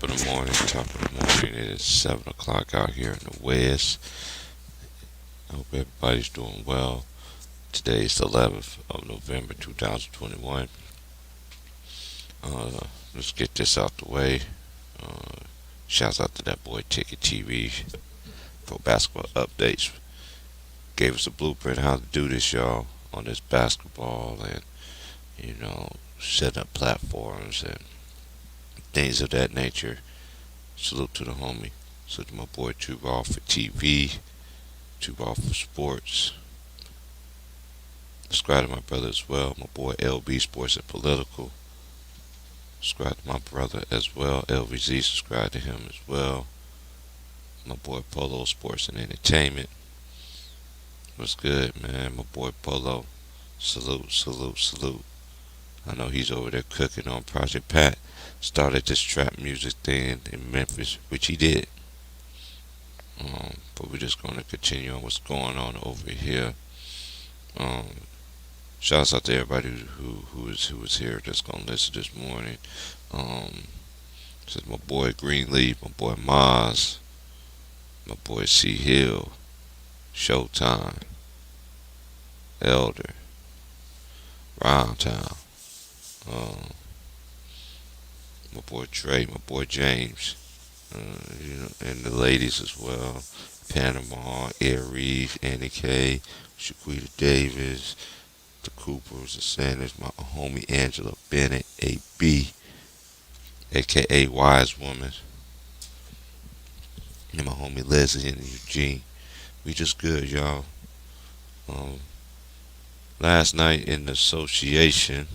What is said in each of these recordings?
Top of the morning. It is 7 o'clock out here in the West. I hope everybody's doing well. Today is the 11th of November 2021. Let's get this out the way. Uh, Shouts out to that boy Ticket TV for basketball updates. Gave us a blueprint how to do this, y'all, on this basketball and, set up platforms and things of that nature. Salute to the homie. Salute to my boy Tuval for TV, Tuval for sports. Subscribe to my brother as well, my boy LB Sports and Political. Subscribe to my brother as well, LVZ. Subscribe to him as well. My boy Polo Sports and Entertainment. What's good, man? My boy Polo. Salute, salute, salute. I know he's over there cooking on Project Pat. Started this trap music thing in Memphis, which he did. But we're just going to continue on what's going on over here. Shouts out to everybody who was here that's gonna listen this morning. This is my boy Greenleaf, my boy Maz, my boy C Hill, Showtime, Elder, Round Town, my boy Trey, my boy James, and the ladies as well. Panama, Aries, Annie K, Shaquita Davis, the Coopers, the Sanders, my homie Angela Bennett, AB, aka Wise Woman, and my homie Leslie and Eugene. We just good, y'all. Um, Last night in the association,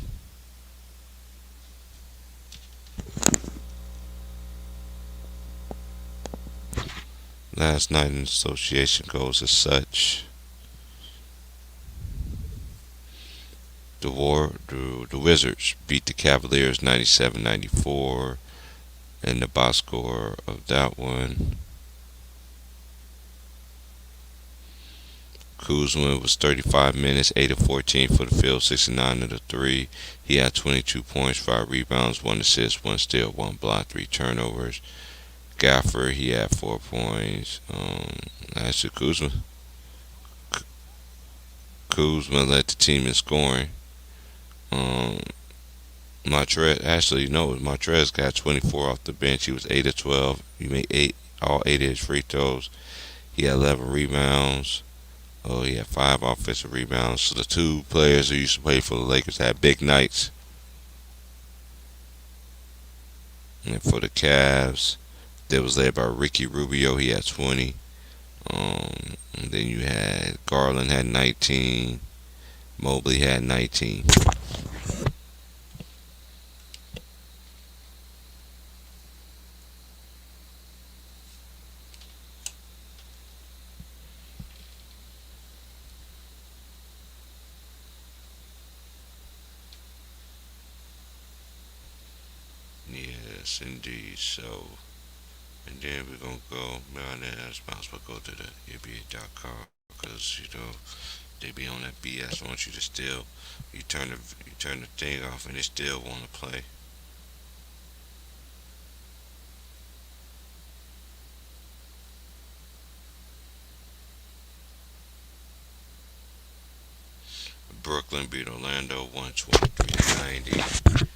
goes as such. The Wizards beat the Cavaliers 97-94, and the box score of that one, Kuzma was 35 minutes, 8 of 14 for the field, 69 of the 3. He had 22 points, 5 rebounds, 1 assist, 1 steal, 1 block, 3 turnovers. Gafford, he had 4 points. Actually, Kuzma led the team in scoring. Montrez got 24 off the bench. He was 8 of 12. He made all 8 of his free throws. He had 11 rebounds. He had 5 offensive rebounds. So the two players who used to play for the Lakers had big nights. And for the Cavs, that was led by Ricky Rubio. He had 20. And then you had Garland had 19. Mobley had 19. Yes, indeed. So, and then we're gonna go. Man, as possible, go to the NBA.com because they be on that BS. Want you to still, you turn the thing off and they still want to play. Brooklyn beat Orlando 123-90.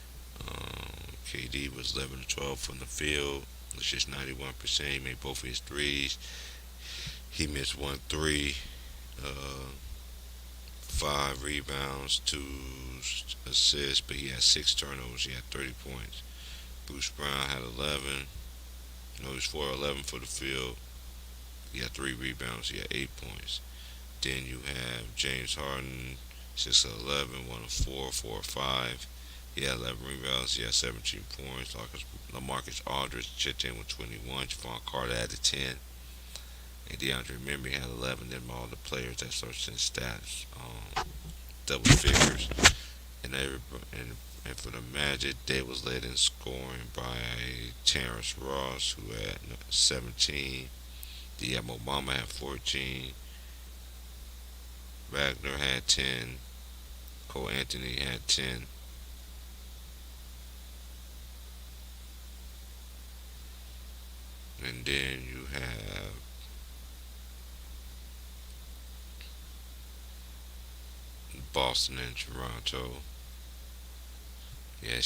KD was 11 to 12 from the field. It's just 91%. He made both of his threes. He missed 1 3. 5 rebounds, 2 assists, but he had 6 turnovers. He had 30 points. Bruce Brown had 11. No, he was 4 11 for the field. He had 3 rebounds. He had 8 points. Then you have James Harden, 6 of 11, 1 of 4, 4 of 5. He had 11 rebounds. He had 17 points. LaMarcus Aldridge chipped in with 21. Javon Carter added 10. And DeAndre Membry had 11. Then all the players that searched in stats, double figures. And for the Magic, they was led in scoring by Terrence Ross, who had 17. Diamo Obama had 14. Wagner had 10. Cole Anthony had 10. And then you have Boston and Toronto. Yeah,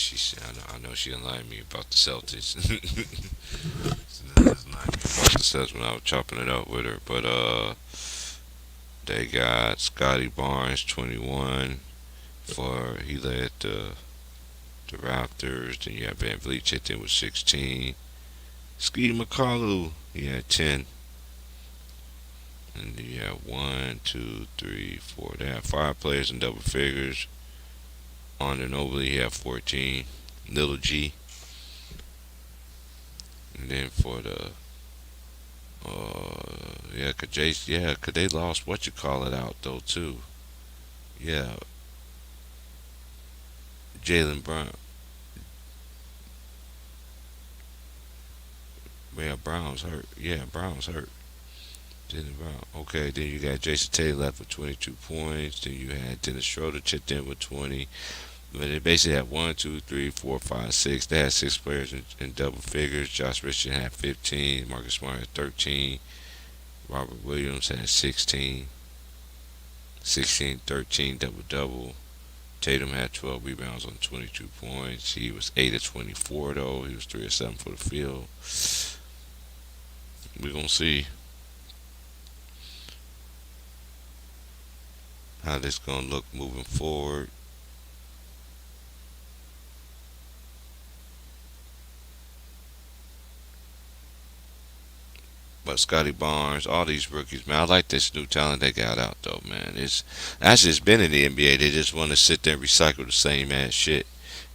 I know she didn't like me about the Celtics. She doesn't like me about the Celtics when I was chopping it up with her. But they got Scotty Barnes, 21, for he led the Raptors. Then you have Van Vliet chipped in with 16. Skeety McCallum, he had 10. And you have one, two, three, four. They have five players in double figures. On and over, he had 14. Little G. And then for the yeah, cause they lost what you call it out though too. Yeah, Jalen Brown. Yeah, Brown's hurt. Yeah, Brown's hurt. Jalen Brown. Okay, then you got Jason Taylor left with 22 points. Then you had Dennis Schroeder chipped in with 20. But they basically had one, two, three, four, five, six. They had six players in double figures. Josh Richardson had 15. Marcus Smart had 13. Robert Williams had 16. 16, 13, double double. Tatum had 12 rebounds on 22 points. He was 8 of 24 though. He was 3 of 7 for the field. We're gonna see how this gonna look moving forward. But Scotty Barnes, all these rookies, man, I like this new talent they got out though, man. It's that's just been in the NBA. They just want to sit there and recycle the same ass shit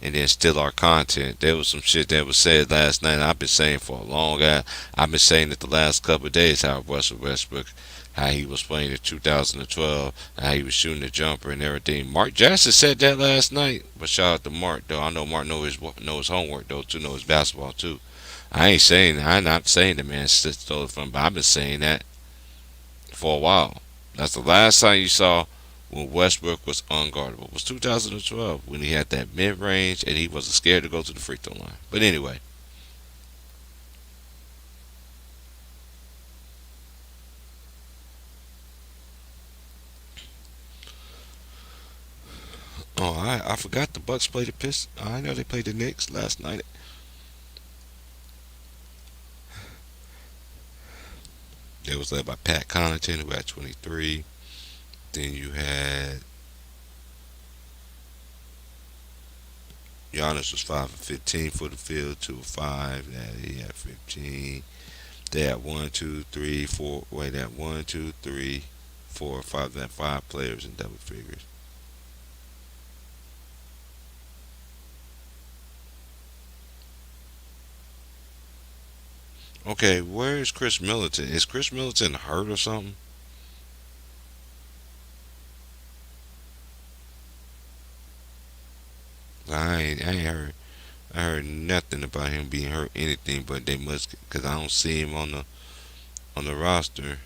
and then steal our content. There was some shit that was said last night. And I've been saying for a long time. I've been saying it the last couple of days how Russell Westbrook, how he was playing in 2012, how he was shooting the jumper and everything. Mark Jackson said that last night. But shout out to Mark though. I know Mark knows his homework though too, knows his basketball too. I ain't saying I'm not saying the man stole it from, but I've been saying that for a while. That's the last time you saw when Westbrook was unguardable. It was 2012 when he had that mid range and he wasn't scared to go to the free throw line. But anyway, oh I forgot the Bucks played the Pistons. I know they played the Knicks last night. It was led by Pat Connaughton who had 23. Then you had Giannis was 5 of 15 for the field, 2 of 5. Yeah, he had 15. They had one, two, three, four. Wait, they had one, two, three, four, five. They had five players in double figures. Okay, where is Chris Middleton? Is Chris Middleton hurt or something? I ain't heard. I heard nothing about him being hurt, anything. But they must, cause I don't see him on the roster.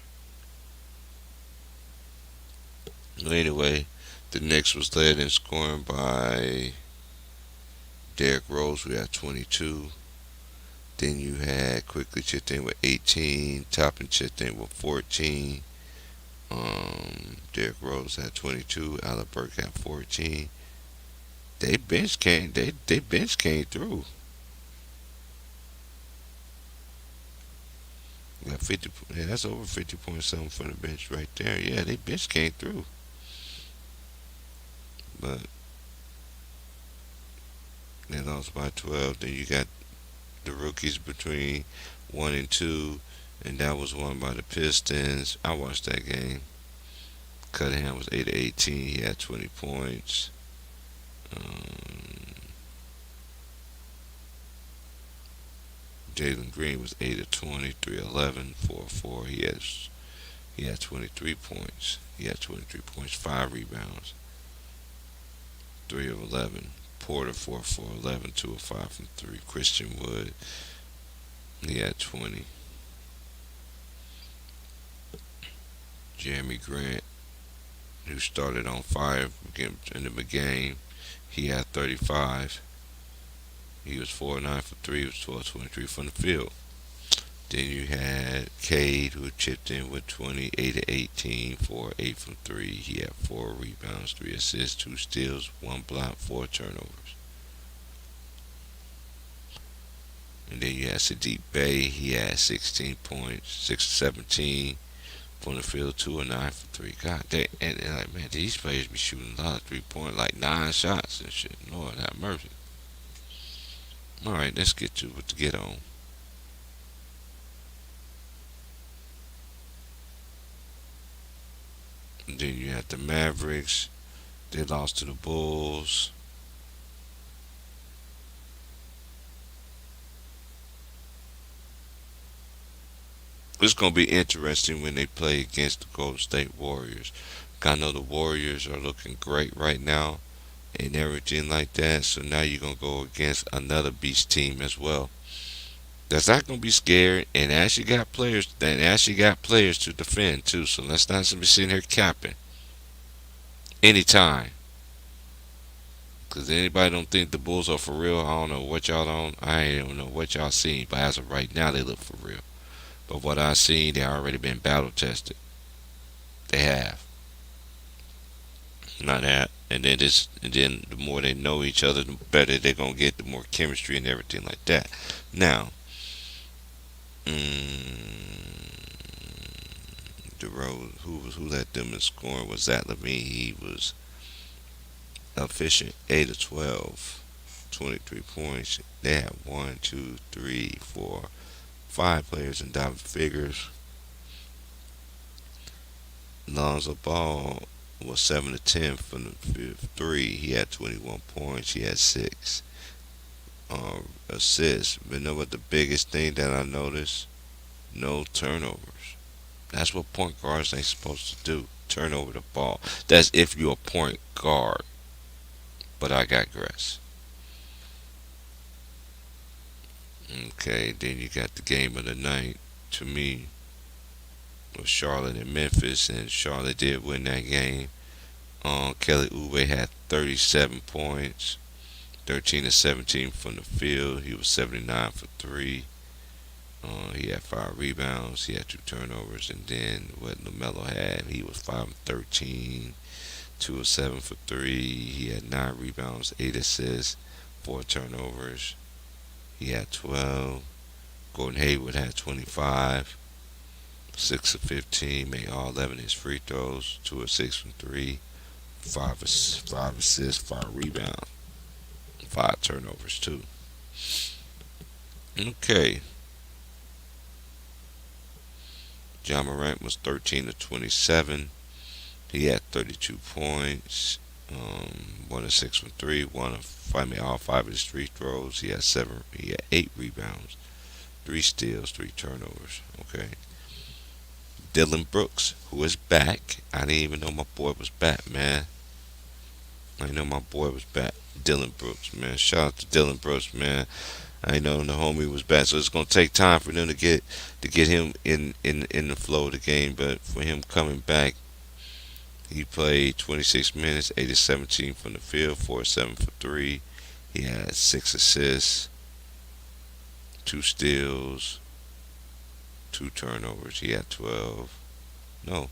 But anyway, the Knicks was led in scoring by Derrick Rose, who had 22. Then you had quickly chipped in with 18. Toppin chipped in with 14. Derrick Rose had 22. Alec Burke had 14. They bench came through. Got 50. Yeah, that's over 50.7 from the bench right there. Yeah, they bench came through. But they lost by 12. Then you got the rookies between 1 and 2, and that was won by the Pistons. I watched that game. Cunningham was 8 of 18. He had 20 points. Um, Jalen Green was 8 of 20, 3 of 11, 4 of 4. He had 23 points. He had 23 points, 5 rebounds, 3 of 11. Porter 4 of 4, 11, 2 of 5 from 3. Christian Wood, he had 20. Jeremy Grant, who started on fire in the game, he had 35. He was 4 of 9 for 3. He was 12 23 from the field. Then you had Cade, who chipped in with 20, 8 of 18, 4 8 from 3. He had 4 rebounds, 3 assists, 2 steals, 1 block, 4 turnovers. And then you had Sadiq Bey. He had 16 points, 6 of 17 from the field, 2 of 9 from 3. God, and like, man, these players be shooting a lot of 3-point, like 9 shots and shit. Lord have mercy. All right, let's get to what to get on. And then you had the Mavericks. They lost to the Bulls. It's gonna be interesting when they play against the Golden State Warriors. I know the Warriors are looking great right now and everything like that. So now you're gonna go against another beast team as well. That's not gonna be scary, and actually got players. That actually got players to defend too. So let's not be sitting here capping anytime. Cause anybody don't think the Bulls are for real, I don't know what y'all don't. I don't know what y'all seen, but as of right now, they look for real. But what I seen, they already been battle tested. They have. Not that. And then the more they know each other, the better they're gonna get. The more chemistry and everything like that. Now, the road who let them in scoring was Zach Levine. He was efficient, 8 of 12, 23 points. They had one, two, three, four, 5 players in double figures. Lonzo Ball was 7 to 10 from the 3. He had 21 points. He had 6 assists. But you know what the biggest thing that I noticed? No turnovers. That's what point guards ain't supposed to do. Turn over the ball. That's if you're a point guard. But I digress. Okay, then you got the game of the night. To me, was Charlotte and Memphis, and Charlotte did win that game. Kelly Oubre had 37 points, 13 to 17 from the field. He was 79 for 3. He had 5 rebounds. He had 2 turnovers. And then what LaMelo had, he was 5 of 13, 2 of 7 for 3. He had 9 rebounds, 8 assists, 4 turnovers. He had 12. Gordon Hayward had 25, 6 of 15, made all 11 his free throws, 2 of 6 from 3, 5 assists, 5 rebounds, 5 turnovers too. Okay. Ja Morant was 13 to 27. He had 32 points, 1 of 6 from 3, one of five, all 5 of his free throws. He had 7. He had 8 rebounds, 3 steals, 3 turnovers. Okay. Dylan Brooks, who is back. I didn't even know my boy was back, man. I didn't know my boy was back. Dylan Brooks, man. Shout out to Dylan Brooks, man. I know the homie was back, so it's gonna take time for them to get him in the flow of the game. But for him coming back, he played 26 minutes, 8 of 17 from the field, 4 of 7 for 3. He had 6 assists, 2 steals, 2 turnovers. He had 12. No,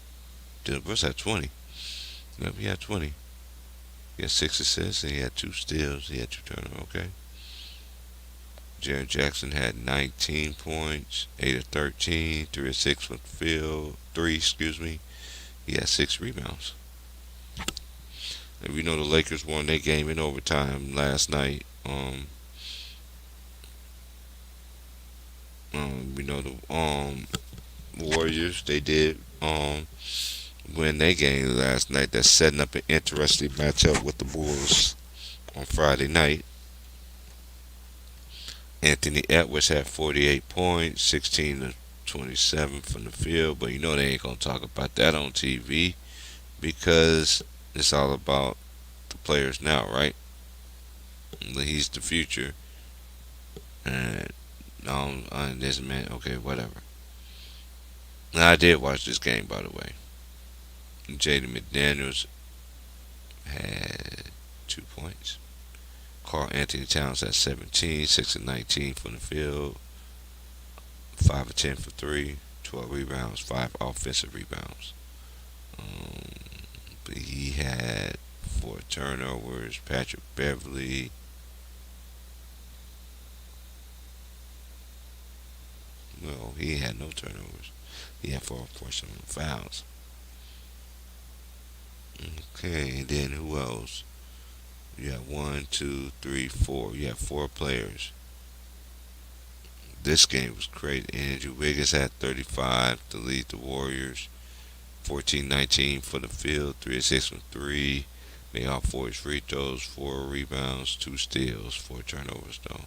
Dylan Brooks had 20. Yep, he had 20. He had 6 assists and he had 2 steals. He had 2 turnovers. Okay. Jaren Jackson had 19 points, 8 of 13, 3 of 6 from the field, 3, excuse me. He had 6 rebounds. And we know the Lakers won their game in overtime last night. We know the Warriors, they did win their game last night. That's setting up an interesting matchup with the Bulls on Friday night. Anthony Edwards had 48 points, 16 to 27 from the field, but you know they ain't gonna talk about that on TV because it's all about the players now, right? He's the future, and this man, okay, whatever. Now, I did watch this game, by the way. Jaden McDaniels had 2 points. Carl Anthony Towns had 17, 6 and 19 from the field. 5 of 10 for 3, 12 rebounds, 5 offensive rebounds. Um, but he had 4 turnovers. Patrick Beverly, well, he had no turnovers. He had 4 personal fouls. Okay, and then who else? You have one, two, three, four. You have 4 players. This game was crazy. Andrew Wiggins had 35 to lead the Warriors. 14-19 for the field. 3 of 6 from 3. Made all 4 his free throws. 4 rebounds, 2 steals, 4 turnovers though.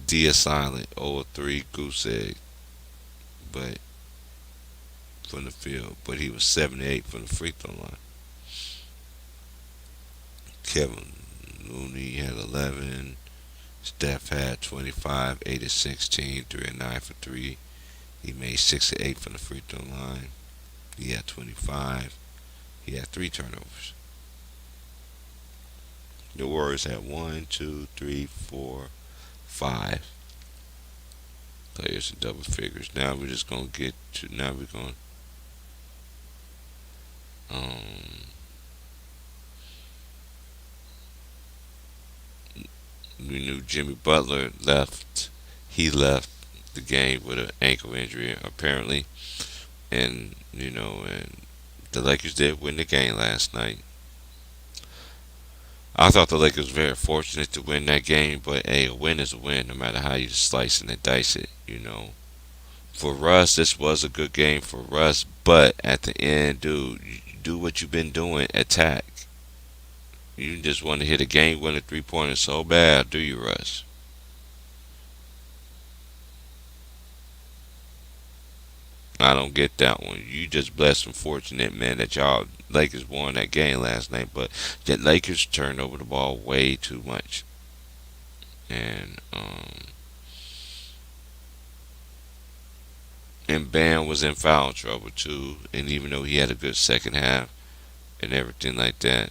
Dia Silent, 0 of 3 goose egg, but from the field. But he was 7-8 from the free throw line. Kevin Looney had 11. Steph had 25, 8 of 16, 3 of 9 for 3. He made 6 of 8 from the free throw line. He had 25. He had 3 turnovers. The Warriors had 1, 2, 3, 4, 5 players in double figures. Now we're just gonna get to now we're gonna um we knew Jimmy Butler left. He left the game with an ankle injury apparently, and and the Lakers did win the game last night. I thought the Lakers were very fortunate to win that game, but hey, a win is a win, no matter how you slice and dice it. For Russ, this was a good game for Russ, but at the end, dude, you do what you've been doing, attack. You just want to hit a game winner 3-pointer so bad, do you, Russ? I don't get that one. You just blessed and fortunate, man, that y'all Lakers won that game last night, but the Lakers turned over the ball way too much. And Bam was in foul trouble too. And even though he had a good second half and everything like that,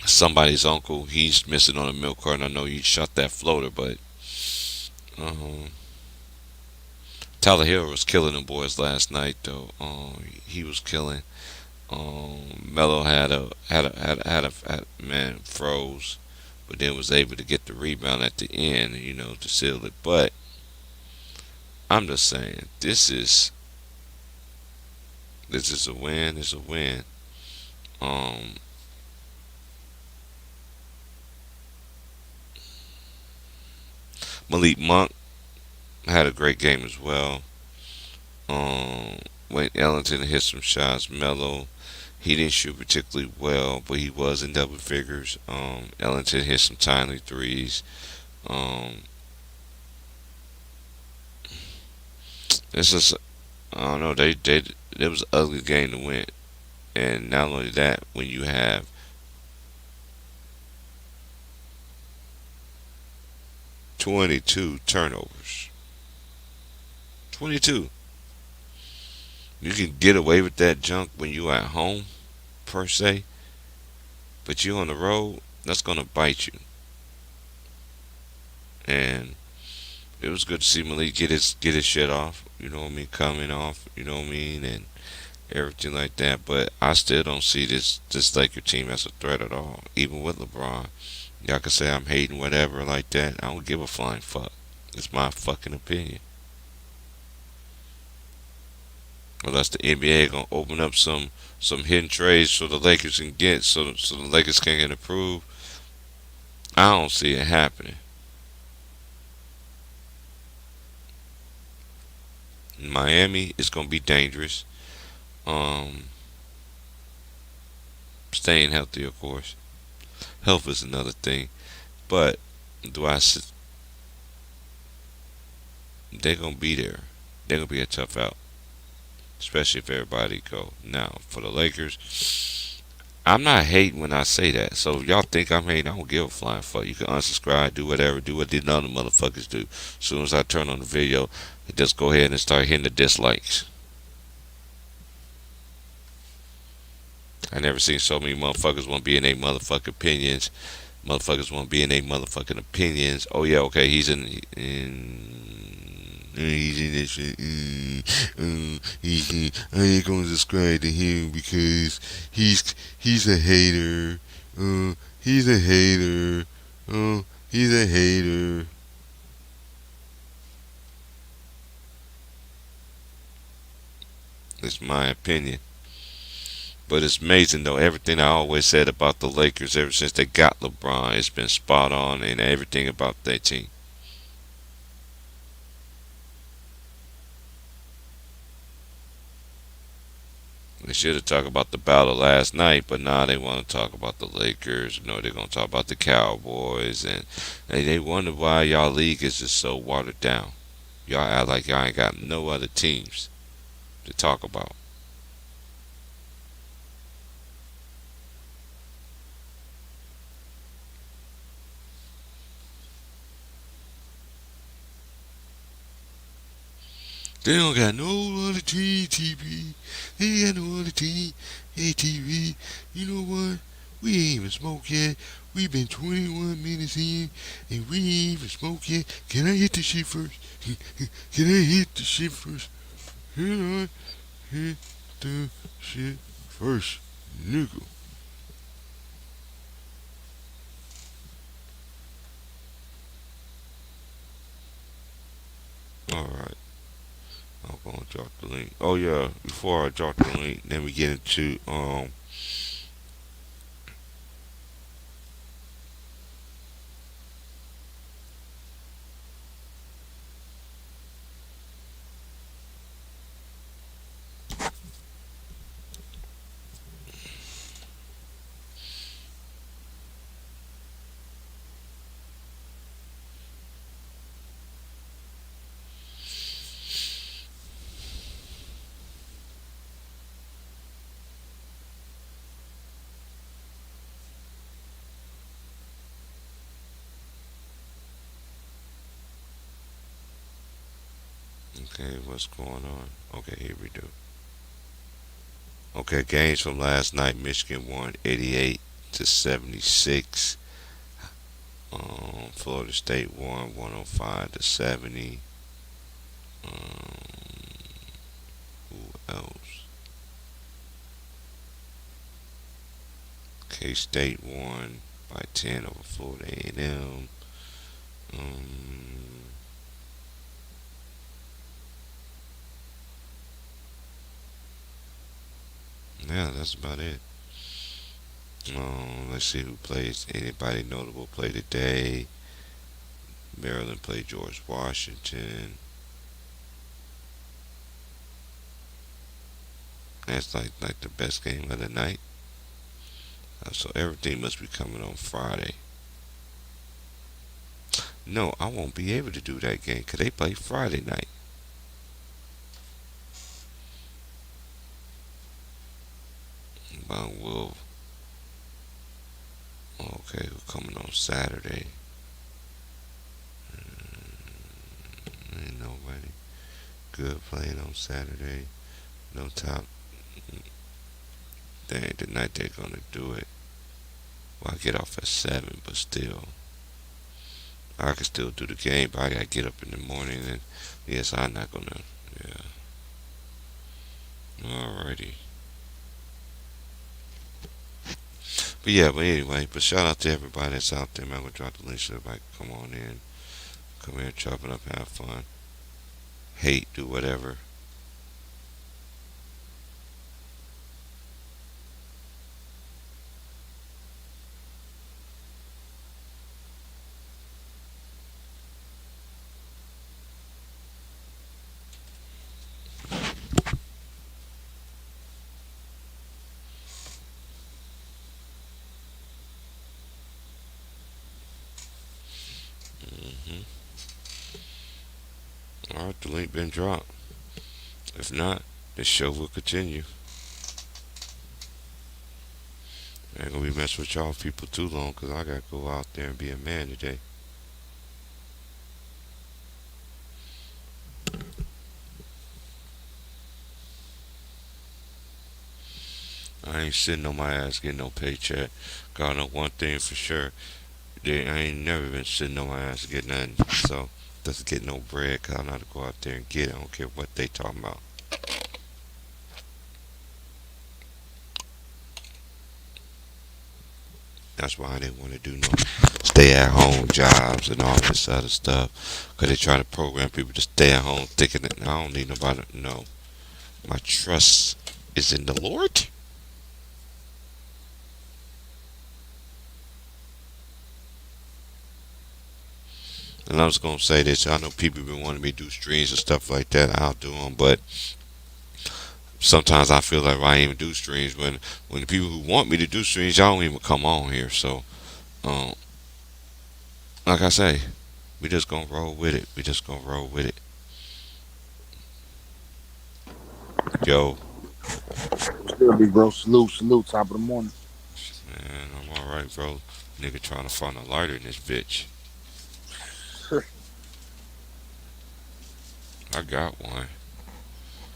somebody's uncle, he's missing on a milk carton. I know he shot that floater, but um, Tyler Hill was killing them boys last night though. He was killing. Melo had man froze, but then was able to get the rebound at the end, to seal it. But I'm just saying, this is a win. It's a win. Um, Malik Monk had a great game as well. Wayne Ellington hit some shots. Melo, he didn't shoot particularly well, but he was in double figures. Ellington hit some timely threes. Um, this is I don't know. They it was an ugly game to win, and not only that, when you have 22 turnovers, 22, you can get away with that junk when you at home per se, but you on the road, that's gonna bite you. And it was good to see Malik get his shit off. You know what I mean? Coming off. You know what I mean? And everything like that. But I still don't see this Laker team as a threat at all. Even with LeBron, y'all can say I'm hating whatever like that. I don't give a flying fuck. It's my fucking opinion. Unless the NBA gonna open up some hidden trades so the Lakers can get so the Lakers can get approved. I don't see it happening. Miami is gonna be dangerous. Um, Staying healthy, of course. Health is another thing, but do I? They're gonna be there. They're gonna be a tough out, especially if everybody go. Now for the Lakers, I'm not hating when I say that. So if y'all think I'm hating, I don't give a flying fuck. You can unsubscribe, do whatever, do what these other motherfuckers do. As soon as I turn on the video, just go ahead and start hitting the dislikes. I never seen so many motherfuckers want to be in their motherfucking opinions Motherfuckers want to be in their motherfucking opinions. Oh yeah, okay, he's in this shit. I ain't gonna subscribe to him because he's a hater. He's a hater. He's a hater. It's my opinion. But it's amazing though. Everything I always said about the Lakers ever since they got LeBron, it's been spot on and everything about that team. They should have talked about the battle last night, but now they want to talk about the Lakers. You know, they're gonna talk about the Cowboys, and they wonder why y'all league is just so watered down. Y'all act like y'all ain't got no other teams to talk about. They don't got no other team, TV. They ain't got no other team. Hey, TV, you know what? We ain't even smoked yet. We been 21 minutes in, and we ain't even smoked yet. Can I hit the shit first? Can I hit the shit first? Can I hit the shit first, nigga? Alright, I'm gonna drop the link. Oh yeah, before I drop the link, let me get into okay, what's going on? Okay, here we do. Okay, games from last night. Michigan won 88-76. Florida State won 105-70. Who else? K State won by 10 over Florida A&M. Um, yeah, that's about it. Let's see who plays. Anybody notable play today? Maryland played George Washington. That's like the best game of the night. So everything must be coming on Friday. No, I won't be able to do that game because they play Friday night. Mount Wolf. Okay, we're coming on Saturday. Ain't nobody good playing on Saturday. No top. They ain't the night they're gonna do it. Well, I get off at 7, but still, I can still do the game. But I gotta get up in the morning, and yes, I'm not gonna. Yeah. Alrighty. But anyway, but shout out to everybody that's out there, man. I'm gonna drop the link so everybody can come on in, come here, chop it up, have fun, hate, do whatever. hmm Alright, the link been dropped. If not, the show will continue. I ain't gonna be messing with y'all people too long, cause I gotta go out there and be a man today. I ain't sitting on my ass getting no paycheck. God know one thing for sure. I ain't never been sitting on my ass to get nothing. So doesn't get no bread. Cause I know how to go out there and get it. I don't care what they talking about. That's why they want to do no stay at home jobs and all this other stuff. Cause they try to program people to stay at home thinking that I don't need nobody. No, my trust is in the Lord. And I was gonna say this. I know people been wanting me to do streams and stuff like that. I'll do them, but sometimes I feel like I ain't even do streams when the people who want me to do streams, y'all don't even come on here. So, um, like I say, we just gonna roll with it. We just gonna roll with it. Yo, Still, big bro. Salute, salute. Top of the morning. man, I'm all right, bro. Nigga trying to find a lighter in this bitch. I got one.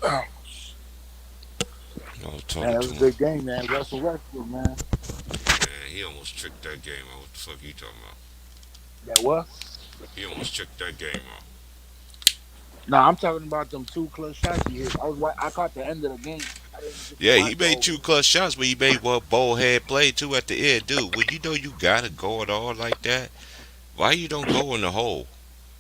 Oh, I was man, talking that to was a him. good game, man. Russell Westbrook, man. Man, he almost tricked that game out. What the fuck you talking about? That what? He almost tricked that game out. No, I'm talking about them two clutch shots he hit. I caught the end of the game. I didn't get to Yeah, watch he the made whole two game. clutch shots, but he made one bold head play too at the end, dude. When you know you gotta go it all like that, why you don't go in the hole?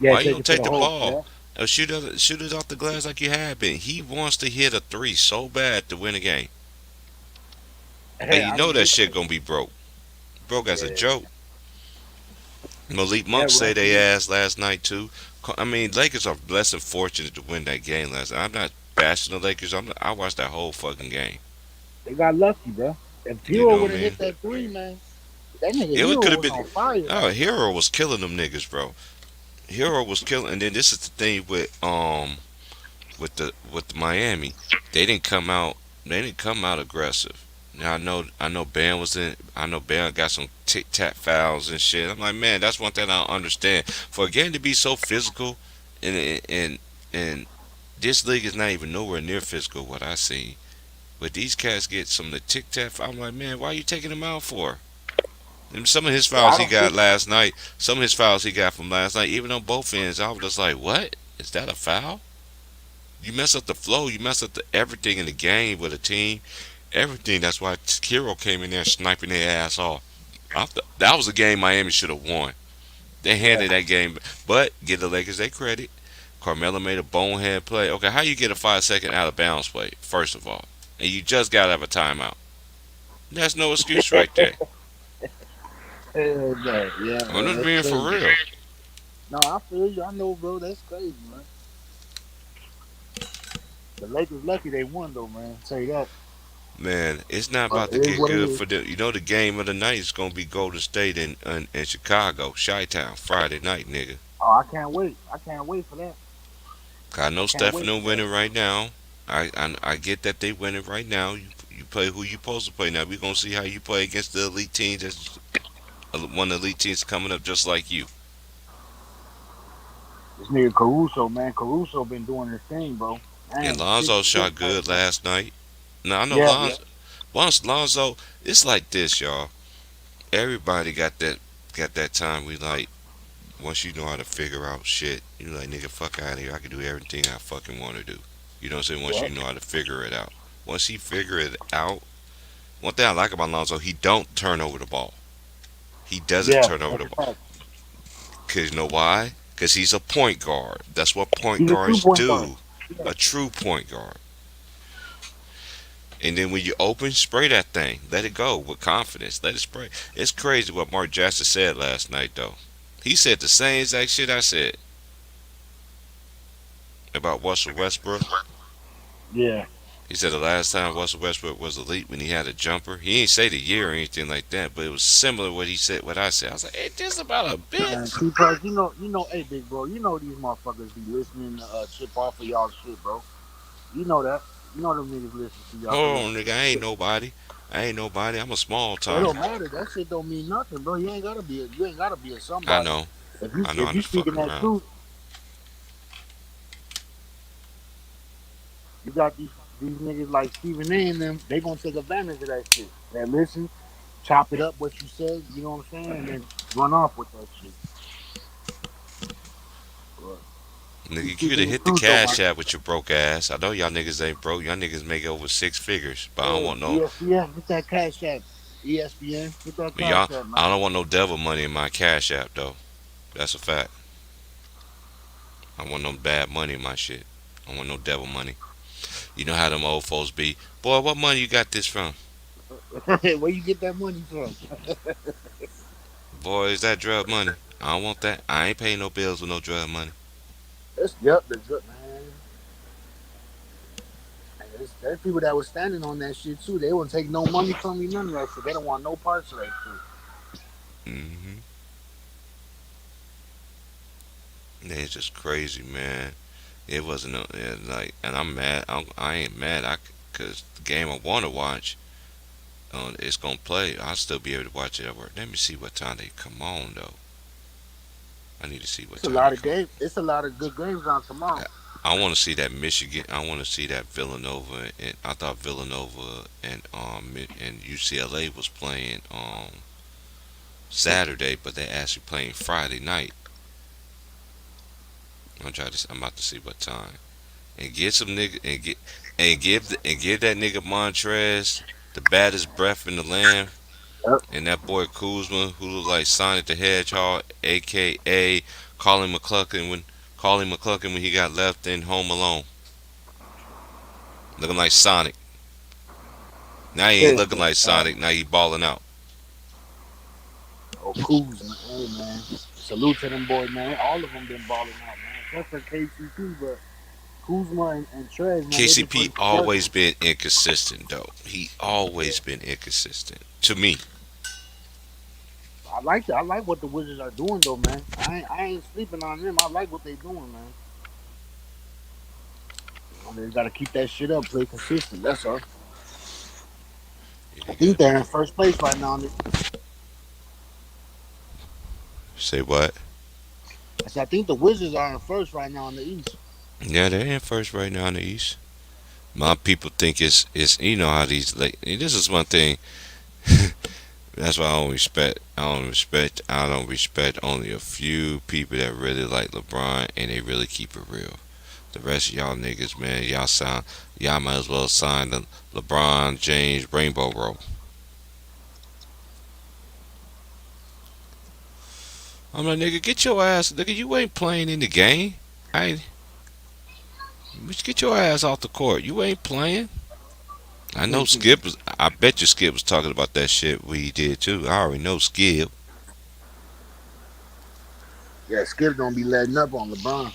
Yeah, Why you take don't it to take the the hole. ball? Yeah. Shoot it off the glass like you have been. He wants to hit a three so bad to win a game, and Hey, you I know mean, that shit gonna be broke. Broke as a yeah, joke. Malik yeah, Monk say they Russell. ass last night too. I mean, Lakers are blessed and fortunate to win that game last night. I'm not bashing the Lakers. I watched that whole fucking game. They got lucky, bro. If You Hero know what would I have hit mean? that three, man, that nigga It Hero could have was been. on fire Oh, last night. Hero was killing them niggas, bro. Hero was killing. And then this is the thing with the Miami, they didn't come out. They didn't come out aggressive. Now I know Bam was in. I know Bam got some tic tac fouls and shit. I'm like, man, that's one thing I don't understand. For a game to be so physical, and this league is not even nowhere near physical. What I see, but these cats get some of the tic tac. I'm like, man, why are you taking them out for? And some of his Yeah, fouls I he don't got think. last night, some of his fouls he got from last night, even on both ends, I was just like, what? Is that a foul? You mess up the flow. You mess up everything in the game with a team. Everything. That's why Kiro came in there sniping their ass off. That was a game Miami should have won. They Yeah, handed that game, but give the Lakers their credit. Carmelo made a bonehead play. Okay, how you get a 5 second out of bounds play? First of all, and you just gotta have a timeout. That's no excuse right there. hell no. Yeah, I'm man, just that's being for crazy. real. No, I feel you. I know, bro. That's crazy, man. The Lakers lucky they won though, man. I'll tell you that. Man, it's not But about to it is get what it good is. for them. You know, the game of the night is gonna be Golden State in Chicago, Chi-Town, Friday night, nigga. Oh, I can't wait. I can't wait for that. I know I can't wait Stefano for that. winning right now. I get that they winning right now. You play who you supposed to play. Now we gonna see how you play against the elite teams. That's one of the elite teams coming up just like you. This nigga Caruso, man. Caruso been doing his thing, bro. And Man, six Lonzo assists shot last good night. last night. Now I know Yeah, yeah, Lonzo. Once Lonzo, it's like this, y'all. Everybody got that time. We like once you know how to figure out shit. You like nigga, fuck out of here. I can do everything I fucking want to do. You know what I'm saying? Once yeah, you know how to figure it out. Once he figure it out, one thing I like about Lonzo, he don't turn over the ball. He doesn't yeah. turn over That's the a ball. fact. Cause you know why? Cause he's a point guard. That's what point He's a guards 2 point guard. do. Yeah, A true point guard. And then when you open, spray that thing. Let it go with confidence. Let it spray. It's crazy what Mark Jackson said last night, though. He said the same exact shit I said about Russell Westbrook. yeah. He said the last time Russell Westbrook was elite when he had a jumper. He ain't say the year or anything like that, but it was similar to what he said, what I said. I was like, hey, this about a Man, bitch. T-Price, hey, big bro, you know these motherfuckers be listening to chip off of y'all shit, bro. You know that. You know them niggas listen to y'all Hold because on, nigga. I ain't nobody. I ain't nobody. I'm a small it don't timer. matter. That shit don't mean nothing, bro. You ain't gotta be a I somebody. know. If you I know if I'm you just speaking fucking that around. truth, you got these niggas like Stephen A. and them. They gonna take advantage of that shit. That listen, chop it up what you said. You know what I'm saying? And then run off with that shit. But Nigga, you you could speaking have the hit the truth though, cash man. app with your broke ass. I know y'all niggas ain't broke. Y'all niggas make over 6 figures, but I don't Hey, want no. ESPN, get that cash app. ESPN, get that But cash y'all, app, I man. don't want no devil money in my cash app though. That's a fact. I want no bad money in my shit. I want no devil money. You know how them old folks be. Boy, what money you got this from? Where you get that money from? Boy, is that drug money? I don't want that. I ain't paying no bills with no drug money. That's yep, the drug man. And there's people that was standing on that shit too. They wouldn't take no money from you, none of that shit. They don't want no parts of that shit. Hmm. It's just crazy, man. It wasn't like, and I'm mad. I ain't mad. Cause the game I want to watch, it's gonna play. I'll still be able to watch it at work. Let me see what time they come on though. I need to see what It's a time they lot of come. game. It's a lot of good games on tomorrow. I want to see that Michigan. I want to see that Villanova. And I thought Villanova and UCLA was playing Saturday, but they actually playing Friday night. I'm about to see what time and get some nigga and give that nigga Montrez the baddest breath in the land, Yep. and that boy Kuzma who look like Sonic the Hedgehog, aka Colin McCluckin when he got left in Home Alone, looking like Sonic. Now he ain't looking like Sonic. Now he balling out. Oh, Kuzma, hey man. Salute to them boys, man. All of them been balling out, man. Except for KCP, but Kuzma and Trez, man, they been KCP putting work. always been inconsistent though. He Yeah. always been inconsistent to me. I like that. I like what the Wizards are doing though, man. I ain't sleeping on them. I like what they doing, man. They gotta keep that shit up, play consistent. That's all. Yeah, I they think gotta be. they're in first place right now. Say what? I said, I think the Wizards are in first right now in the East. Yeah, they're in first right now in the East. My people think it's you know how these like this is one thing. That's why I don't respect only a few people that really like LeBron and they really keep it real. The rest of y'all niggas, man, y'all might as well sign the LeBron James Rainbow Row. I'm like, nigga, get your ass, nigga, you ain't playing in the game. I get your ass off the court. You ain't playing. I know Skip was. I bet you Skip was talking about that shit we did too. I already know Skip. Yeah, Skip don't be letting up on LeBron.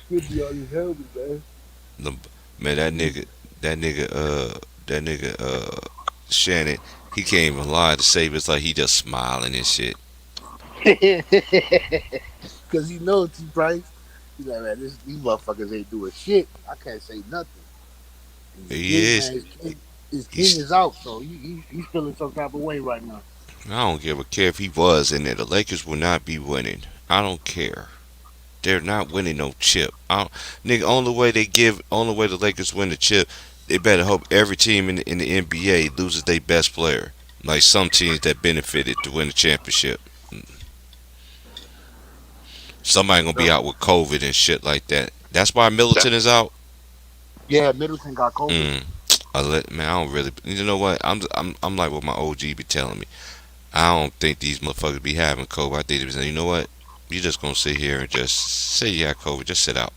Skip be on his helmet, man. The, man, that nigga, Shannon, he can't even lie to save. It's like he just smiling and shit. Cause you know T Price. He's like, man, these motherfuckers ain't doing shit. I can't say nothing. And his He king, is. man, his king He's. is out, so he's feeling some type of way right now. I don't give a care if he was in there. The Lakers will not be winning. I don't care. They're not winning no chip. Nigga, only way the Lakers win the chip, they better hope every team in the NBA loses their best player. Like some teams that benefited to win the championship. Somebody gonna be So, out with COVID and shit like that. That's why Middleton is out. yeah, Middleton got COVID. Mm. Man, I don't really. You know what? I'm like what my OG be telling me. I don't think these motherfuckers be having COVID. I think they be saying, you know what? You just gonna sit here and just say you got COVID. Just sit out.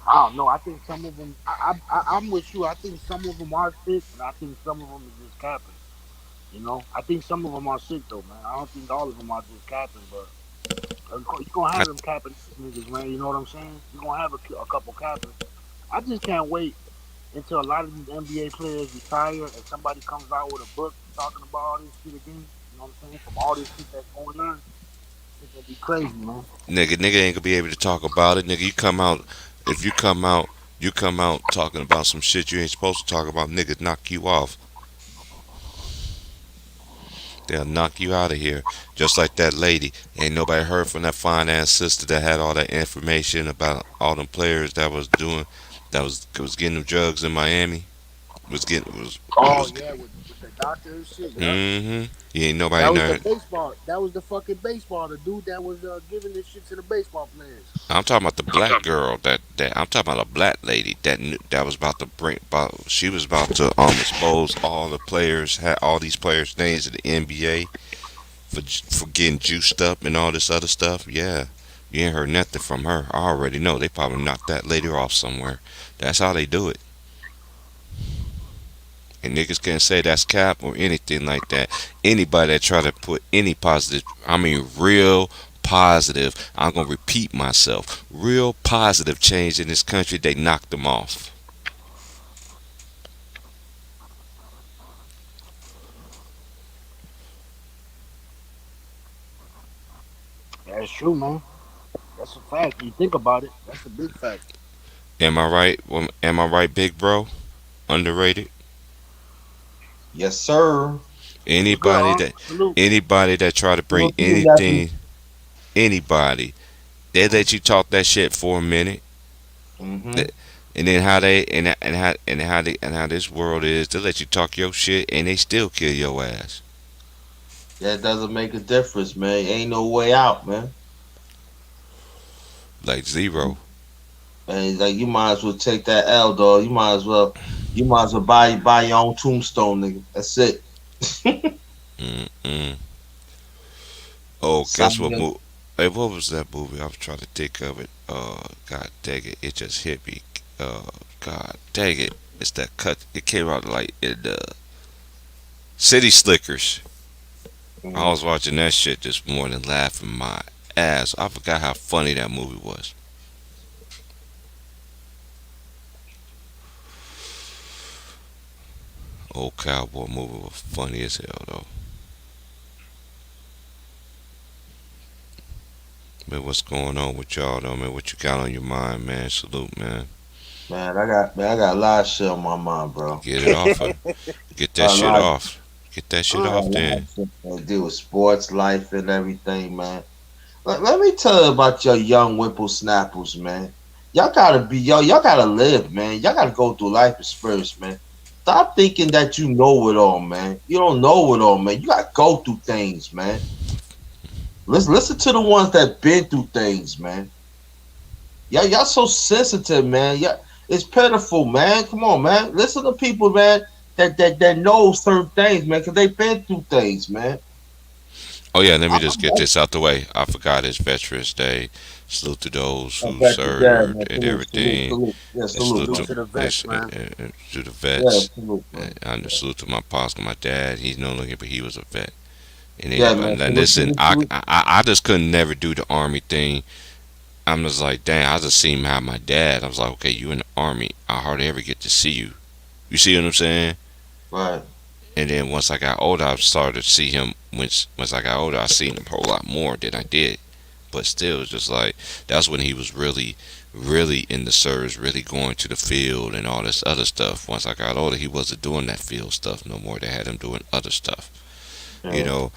I don't know. I think some of them. I'm with you. I think some of them are sick, and I think some of them is just capping. You know, I think some of them are sick though, man. I don't think all of them are just capping, but you gonna I, have them capping niggas, man. You know what I'm saying? You gonna have a couple cappers. I just can't wait until a lot of these NBA players retire and somebody comes out with a book talking about all this shit again. You know what I'm saying? From all this shit that's going on, it's gonna be crazy, man. nigga ain't gonna be able to talk about it. Nigga, you come out. If you come out talking about some shit you ain't supposed to talk about. Niggas knock you off. They'll knock you out of here. Just like that lady. Ain't nobody heard from that fine ass sister that had all that information about all them players that was getting them drugs in Miami. was Oh was. yeah, with the doctor and shit. Yep. Mm-hmm. You ain't nobody That was the know. baseball. That was the fucking baseball. The dude that was giving this shit to the baseball players. I'm talking about the black girl that I'm talking about a black lady that was about to bring about she was about to expose all the players had all these players names in the NBA for getting juiced up and all this other stuff. Yeah, you ain't heard nothing from her. I already know they probably knocked that lady off somewhere. That's how they do it. And niggas can't say that's cap or anything like that. Anybody that try to put any positive, I mean real positive, I'm gonna repeat myself, real positive change in this country, they knocked them off. That's true, man. That's a fact. You think about it. That's a big fact. Am I right? Am I right, big bro? Underrated. Yes, sir. What's good, Anybody huh? that, Salute. anybody that try to bring Salute to you, nephew. anything, anybody, they let you talk that shit for a minute. Hmm. Th- And then how they and how this world is, they let you talk your shit and they still kill your ass. That doesn't make a difference, man. Ain't no way out, man. Like zero. And like you might as well take that L, dog. You might as well buy your own tombstone, nigga. That's it. Mm-mm. Oh, guess Sign what your- movie? Hey, what was that movie? I was trying to think of it. God dang it, it just hit me. God dang it, it's that cut. It came out like in City Slickers. I Mhm. was watching that shit this morning, laughing my ass. I forgot how funny that movie was. Old cowboy movie was funny as hell though. Man, what's going on with y'all though, man? What you got on your mind, man? Salute, man. Man, I got a lot of shit on my mind, bro. Get it off her. Get that A shit lot, off. Get that shit got a Uh, off lot then. of shit to do with sports, life, and everything, man. Let me tell you about your young whippersnappers, man. Y'all gotta live, man. Y'all gotta go through life experience, man. Stop thinking that you know it all, man. You don't know it all, man. You gotta go through things, man. Listen to the ones that been through things, man. Y'all so sensitive, man. Yeah, it's pitiful, man. Come on, man. Listen to people, man, that know certain things, man, because they've been through things, man. Oh yeah, let I, me just get this out the way. I forgot it's Veterans Day. Salute to those I who bet you, yeah, served man. and Salute, salute, everything. salute. Yeah, And salute, salute salute man. to to the vets, this man. to the Yeah, vets. salute, man. And salute to my pops, my dad. He's no longer, but he was a vet. And Yeah, anybody, man. like, Salute, listen, salute, salute. I just couldn't never do the army thing. I'm just like, dang, I just seen how my dad. I was like, okay, you in the army. I hardly ever get to see you. You see what I'm saying? Right. And then once I got older, I started to see him. Once I got older, I seen him a whole lot more than I did. But still, it's just like that's when he was really, really in the service, really going to the field and all this other stuff. Once I got older, he wasn't doing that field stuff no more. They had him doing other stuff, you Yeah. know.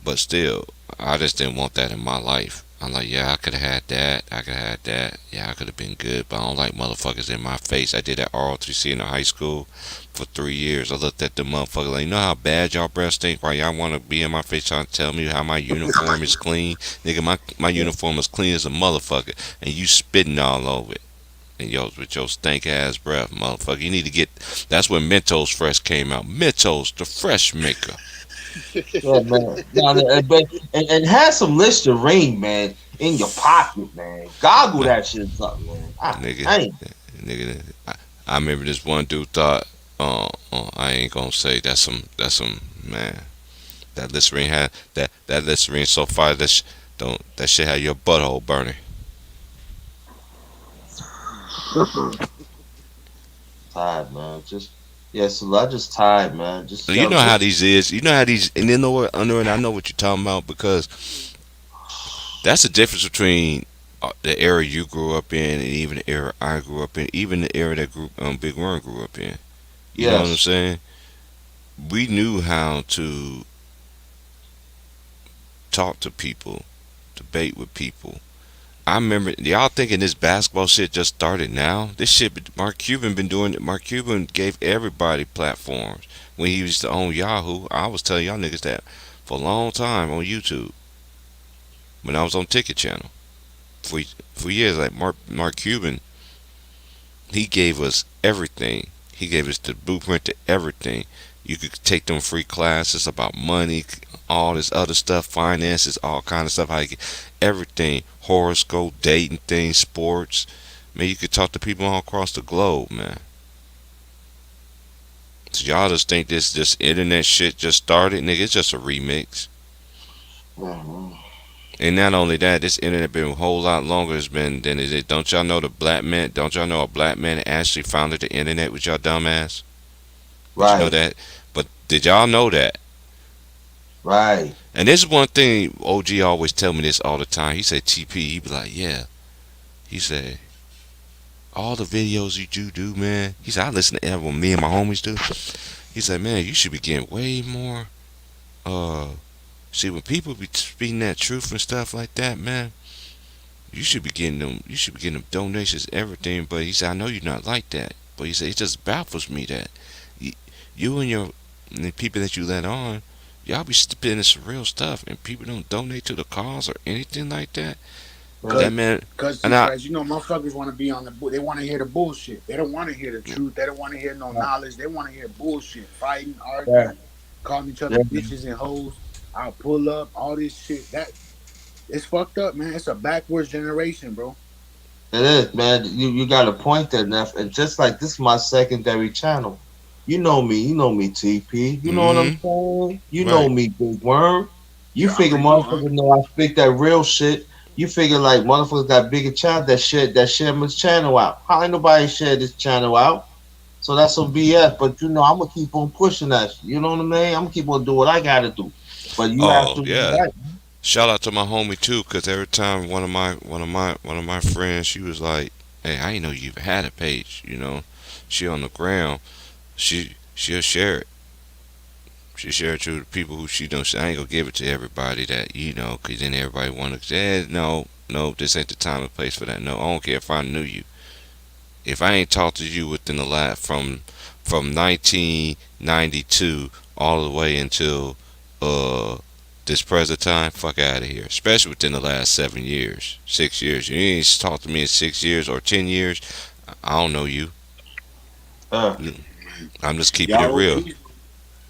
But still, I just didn't want that in my life. I'm like, yeah, I could have had that. I could have had that. Yeah, I could have been good, but I don't like motherfuckers in my face. I did that ROTC in the high school for 3 years. I looked at the motherfucker like, you know how bad y'all breath stink? Why y'all want to be in my face trying to tell me how my uniform is clean? Nigga, my Yeah. uniform is clean as a motherfucker, and you spitting all over it. And yo, with your stank ass breath, motherfucker, you need to get. That's when Mentos Fresh came out. Mentos, the fresh maker. Yeah, man. Nah, and have some Listerine, man, in your pocket, man. Goggle Nah, that shit up, man. nigga, I ain't. nigga. I remember this one dude thought, I ain't gonna say that's some man. That Listerine had that Listerine so far don't that shit had your butthole burning. Tired, man. Just yeah, so I just tired, man. Just You yo, know how just these is. You know how these, and you know what, under it. I know what you're talking about because that's the difference between the era you grew up in and even the era I grew up in, even the era that Big Worm grew up in. You know what I'm yes, saying? We knew how to talk to people, debate with people, I remember y'all thinking this basketball shit just started now. This shit, Mark Cuban been doing it. Mark Cuban gave everybody platforms when he used to own Yahoo. I was telling y'all niggas that for a long time on YouTube when I was on Ticket Channel for years. Like Mark Cuban, he gave us everything. He gave us the blueprint to everything. You could take them free classes about money, all this other stuff, finances, all kind of stuff. How you get everything, horoscope, dating things, sports. Man, you could talk to people all across the globe, man. So y'all just think this internet shit just started, nigga? It's just a remix. Mhm. And not only that, this internet been a whole lot longer it's been than it is. Don't y'all know the black man? Don't y'all know a black man actually founded the internet with y'all dumbass? Did you know Right, that? But did y'all know that? right. And this is one thing OG always tell me this all the time. He said TP, he be like, yeah. He said, all the videos you do, man. He said, I listen to everyone me and my homies do. He said, man, you should be getting way more uh see when people be speaking that truth and stuff like that, man, you should be getting them donations, everything. But he said, I know you're not like that. But he said it just baffles me that you, you and the people that you let on, y'all be spending some real stuff and people don't donate to the cause or anything like that. Right. That man, Cause, and I, cause you know, motherfuckers want to be on the. They want to hear the bullshit. They don't want to hear the truth. They don't want to hear no knowledge. They want to hear bullshit, fighting, Yeah, arguing, calling each other yeah. bitches and hoes. I'll pull up all this shit. That it's fucked up, man. It's a backwards generation, bro. It is, man. You got a point there, Neff. And just like this is my secondary channel. You know me, TP. You know what I'm mm-hmm, saying? You know right, me, Big Worm. You Yeah, I figure already know, huh? motherfuckers know I speak that real shit. You figure like motherfuckers got bigger channel that share my channel out. How ain't nobody share this channel out? So that's some BS. But I'm gonna keep on pushing that. You know what I mean? I'm gonna keep on doing what I gotta do. But you have oh to yeah. right. Shout out to my homie too, cause every time one of my friends, she was like, "Hey, I didn't know you even had a page." You know, she on the ground, she'll share it. She share it to the people who she don't. I ain't gonna give it to everybody that cause then everybody wanna say, no, no, this ain't the time and place for that. No, I don't care if I knew you. If I ain't talked to you within the last from 1992 all the way until uh this present time, fuck out of here. Especially within the last 7 years, 6 years. You ain't talked to me in 6 years or 10 years. I don't know you. Uh, I'm just keeping it Y'all real. OGs,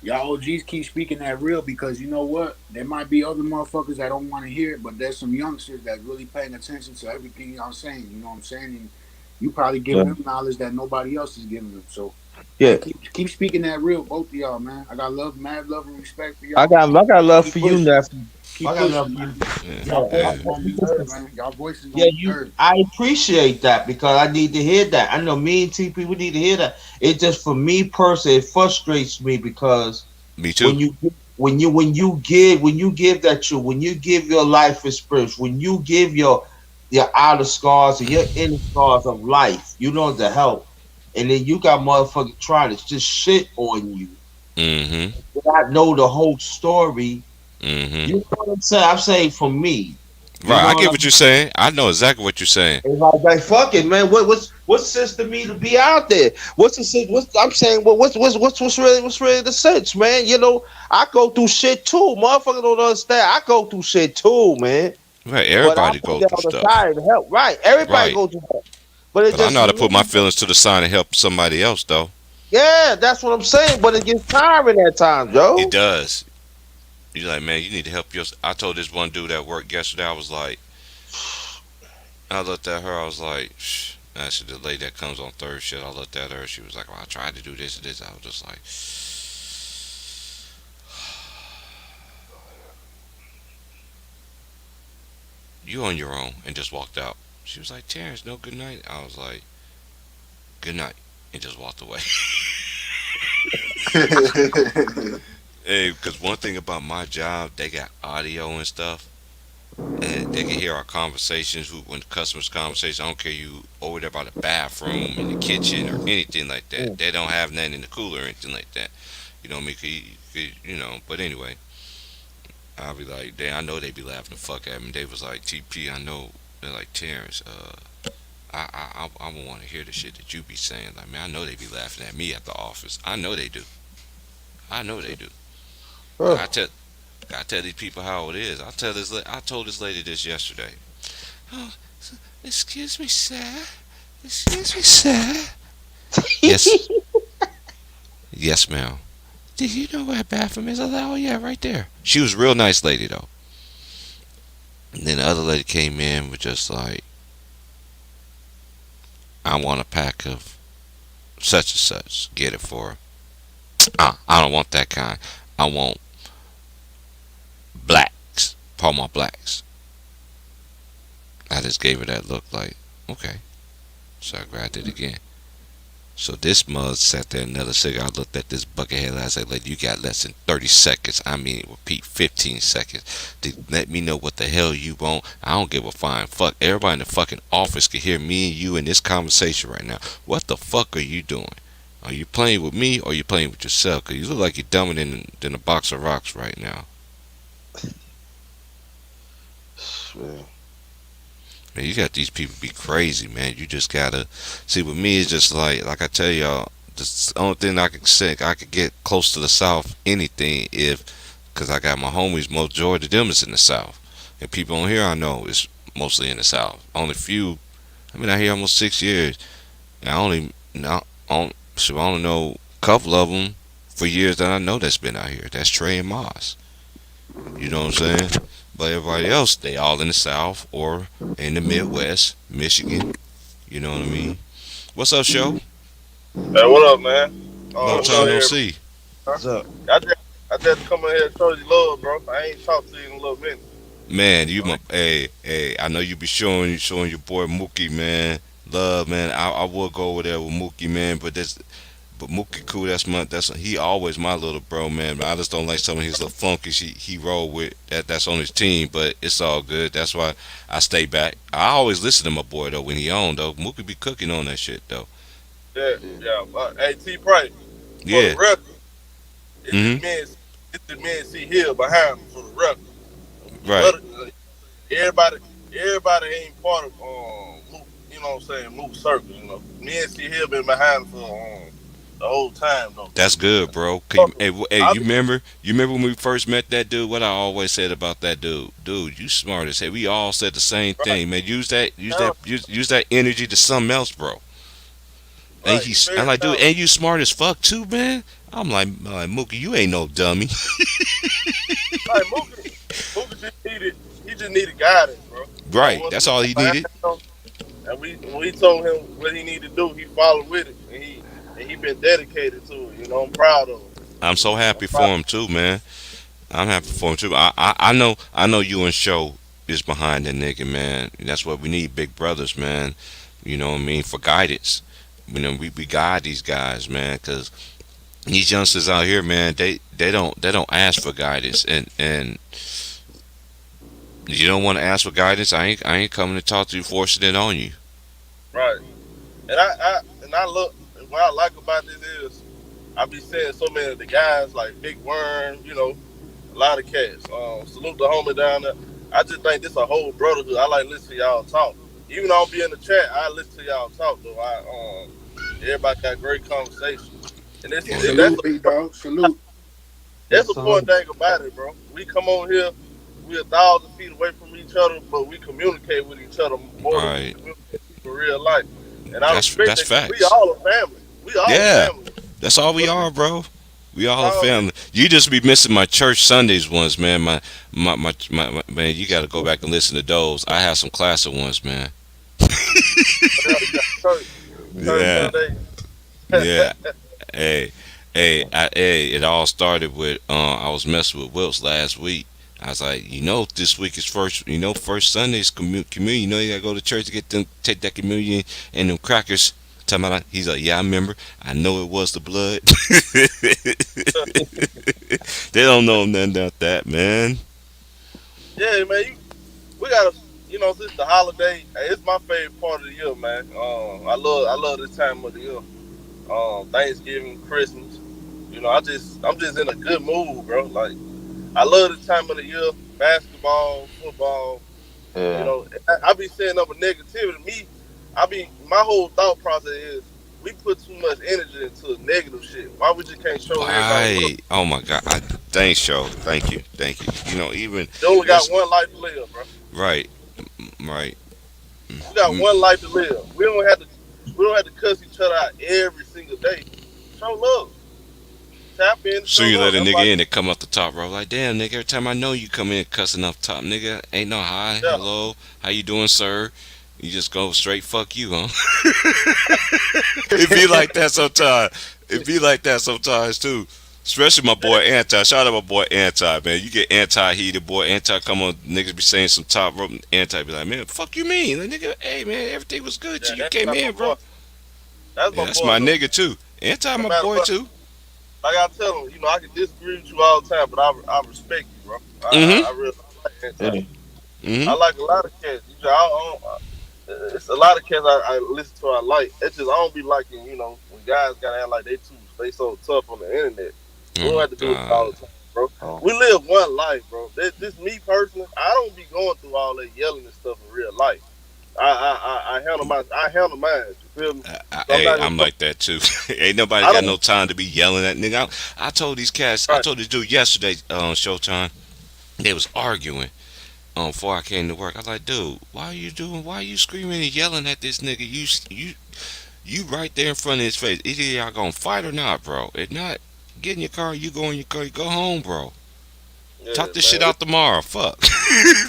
y'all OGs keep speaking that real because you know what? There might be other motherfuckers that don't want to hear it, but there's some youngsters that really paying attention to everything y'all saying. You know what I'm saying? And you probably yeah. giving them knowledge that nobody else is giving them. So, Yeah. man, keep speaking that real, both of y'all, man. I got love, mad love and respect for I y'all, got man. I got love Keep for you, pushing, Neff. I keep got love pushing, for you. man. Yeah, Yeah, Y'all yeah. voices gonna be heard, man. Y'all voices yeah, gonna be you. heard. I appreciate that because I need to hear that. I know me and TP we need to hear that. It just for me personally, it frustrates me because Me too. when you when you give your life experience, when you give your outer scars and your inner scars of life, the help, and then you got motherfuckers trying to just shit on you, Mm-hmm. not know the whole story. Mm-hmm. You know what I'm saying? I'm saying for me. You Right. know I what get I'm what you're saying. I know exactly what you're saying. saying? Like fuck it, man. What's sense to me to be out there? What's the sense? What's I'm saying? Well, what's really the sense, man? I go through shit too. Motherfuckers don't understand. I go through shit too, man. Right. But I Everybody put go that through on the stuff. side to help. Right? Everybody Right. go through that. But it But I just know how to me. put my feelings to the side and help somebody else though. Yeah, that's what I'm saying. But it gets tiring at times, It yo. does. You're like, man, you need to help your. I told this one dude at work yesterday. I was like, I looked at her. I was like, shh. Actually, the lady that comes on third shift, I looked at her. She was like, well, I tried to do this and this. I was just like, you on your own, and just walked out. She was like, Terrence, no good night. I was like, good night, and just walked away. Hey, because one thing about my job, they got audio and stuff. And they can hear our conversations when the customers conversation. I don't care you over there by the bathroom in the kitchen or anything like that. Mm. They don't have nothing in the cooler or anything like that. You know what I mean? But anyway, I'll be like, I know they be laughing the fuck at me. They was like, TP, I know they're like Terrence. I don't want to hear the shit that you be saying. Like, man, I know they be laughing at me at the office. I know they do. I know they do. But Huh. I tell these people how it is. I told this lady this yesterday. Oh, excuse me, sir. Excuse me, sir. Yes, yes, ma'am. Do you know where a bathroom is? I was like, oh yeah, right there. She was a real nice lady though. And then the other lady came in with just like, I want a pack of such and such. Get it for her. I don't want that kind. I want blacks. Palma blacks. I just gave her that look like, okay. So I grabbed it again. So this mug sat there another cigarette. I looked at this buckethead. I said, "Lady, you got less than 30 seconds. I mean, repeat, 15 seconds to let me know what the hell you want. I don't give a flying fuck. Everybody in the fucking office can hear me and you in this conversation right now. What the fuck are you doing? Are you playing with me or are you playing with yourself? Because you look like you're dumber than a box of rocks right now." Man. Man, you got these people be crazy, man. You just gotta see. With me, it's just like I tell y'all, the only thing I can say, I could get close to the South, anything, if, cause I got my homies, majority of them is in the South, and people on here I know is mostly in the South. Only few. I've been out here almost 6 years, and I only now on so I only know a couple of them for years that I know that's been out here. That's Trey and Moss. You know what I'm saying? But everybody else, they all in the South or in the Midwest, Michigan. You know what I mean? What's up, show? Hey, what up, man? Long What's up time no here? see. Huh? What's up? I just come in here and show you love, bro. I ain't talked to you in a little minute. Man, you my hey, I know you be showing your boy Mookie, man. Love, man. I will go over there with Mookie, man, but Mookie cool, that's he always my little bro, man. But I just don't like some of his little flunkies he roll with that's on his team, but it's all good. That's why I stay back. I always listen to my boy though when he on though. Mookie be cooking on that shit though. Yeah, Yeah. yeah. Hey, T. Price, for the Yeah. record, it's the Mhm. men, it's the men see Hill behind him for the record. Right. But everybody, everybody ain't part of Mook, you know what I'm saying, Mook Circle. You know, men see Hill been behind him for the whole time though. That's good, bro. Hey, I you be remember? You remember when we first met that dude? What I always said about that dude, dude, you smart as hell. We all said the same right, thing, man. now, Use that energy to something else, bro. And right. He I'm very like, dude, talented. and you smart as fuck too, man. I'm like, Mookie, you ain't no dummy. Like Mookie just needed guidance, bro. Like Right. once That's we all got he behind needed. him, and when we told him what he needed to do, he followed with it, and he been dedicated to it. You know, I'm proud of him. I'm so I'm happy for proud. him too, man. I'm happy for him too. I know you and Show is behind that nigga, man. That's what we need, big brothers, man. You know what I mean, for guidance. You know, we guide these guys, man, because these youngsters out here, man, they don't ask for guidance, and you don't want to ask for guidance. I ain't coming to talk to you, forcing it on you. Right. And I look. And what I like about this is I be seeing so many of the guys like Big Worm. You know, a lot of cats. Salute the homie down there. I just think this a whole brotherhood. I like listening to y'all talk. Even though I don't be in the chat, I listen to y'all talk though. Everybody got great conversation, and Yeah, and that's Salute, big dog. Salute. that's Yes, the important sir. thing about it, bro. We come on here, we 1,000 feet away from each other, but we communicate with each other more than we right. communicate in real life. And I respect That's that because we facts. all a family. We all a Yeah, family. that's all we But we are, bro. We all a all this family. You just be missing my church Sundays ones, man. Man, you got to go back and listen to those. I have some classic ones, man. got church Yeah, Sunday. yeah. Hey, hey, it all started with I was messing with Wilts last week. I was like, this week is first Sunday's communion. You know, you gotta go to church to take that communion and them crackers. He's like, yeah, I remember. I know it was the blood. They don't know nothing about that, man. Yeah, man. We gotta, since the holiday, hey, it's my favorite part of the year, man. I love this time of the year. Thanksgiving, Christmas. I'm just in a good mood, bro. Like, I love this time of the year. Basketball, football. You Yeah. know, I be saying up a negativity. My whole thought process is we put too much energy into negative shit. Why we just can't show everybody love? Right. Oh my God. Thanks, show. Thank you. Thank you. You know, even You only got let's one life to live, bro. right, right. You got Mm. one life to live. We don't have to cuss each other out every single day. Show love. Tap in and So show you let love. a That's nigga like, in that come up the top row, like, damn, nigga. Every time I know you come in cussing up top, nigga, ain't no hi, yeah, hello, how you doing, sir? You just go straight, fuck you, huh? It be like that sometimes. It be like that sometimes too. Especially my boy Anti. Shout out my boy Anti, man. You get Anti heated, boy. Anti come on, niggas be saying some top rope. Anti be like, man, fuck you mean? Like, nigga, hey man, everything was good yeah, till you came that's my in, boy. bro. That's Yeah, my that's boy my though. nigga too. Anti No my matter boy what, too. like I tell him, I can disagree with you all the time, but I respect you, bro. Mm-hmm. I really like that. Yeah. Mm-hmm. I like a lot of cats. It's a lot of cats I listen to. I like. It's just I don't be liking, when guys gotta act like they so tough on the internet. We Oh don't my have to do it god. all the time, bro. Oh. We live one life, bro. This me personally. I don't be going through all that yelling and stuff in real life. I handle mine. You feel me? So I'm Hey, not I'm gonna. like that too. Ain't nobody I got no don't. time to be yelling at nigga. I told these cats. I Right. told this dude yesterday on Showtime. They was arguing. Before I came to work, I was like, dude, why are you screaming and yelling at this nigga? You right there in front of his face. Either y'all gonna fight or not, bro. If not, get in your car, you go in your car, you go home, bro. Yeah, Talk this shit man. out tomorrow. Fuck.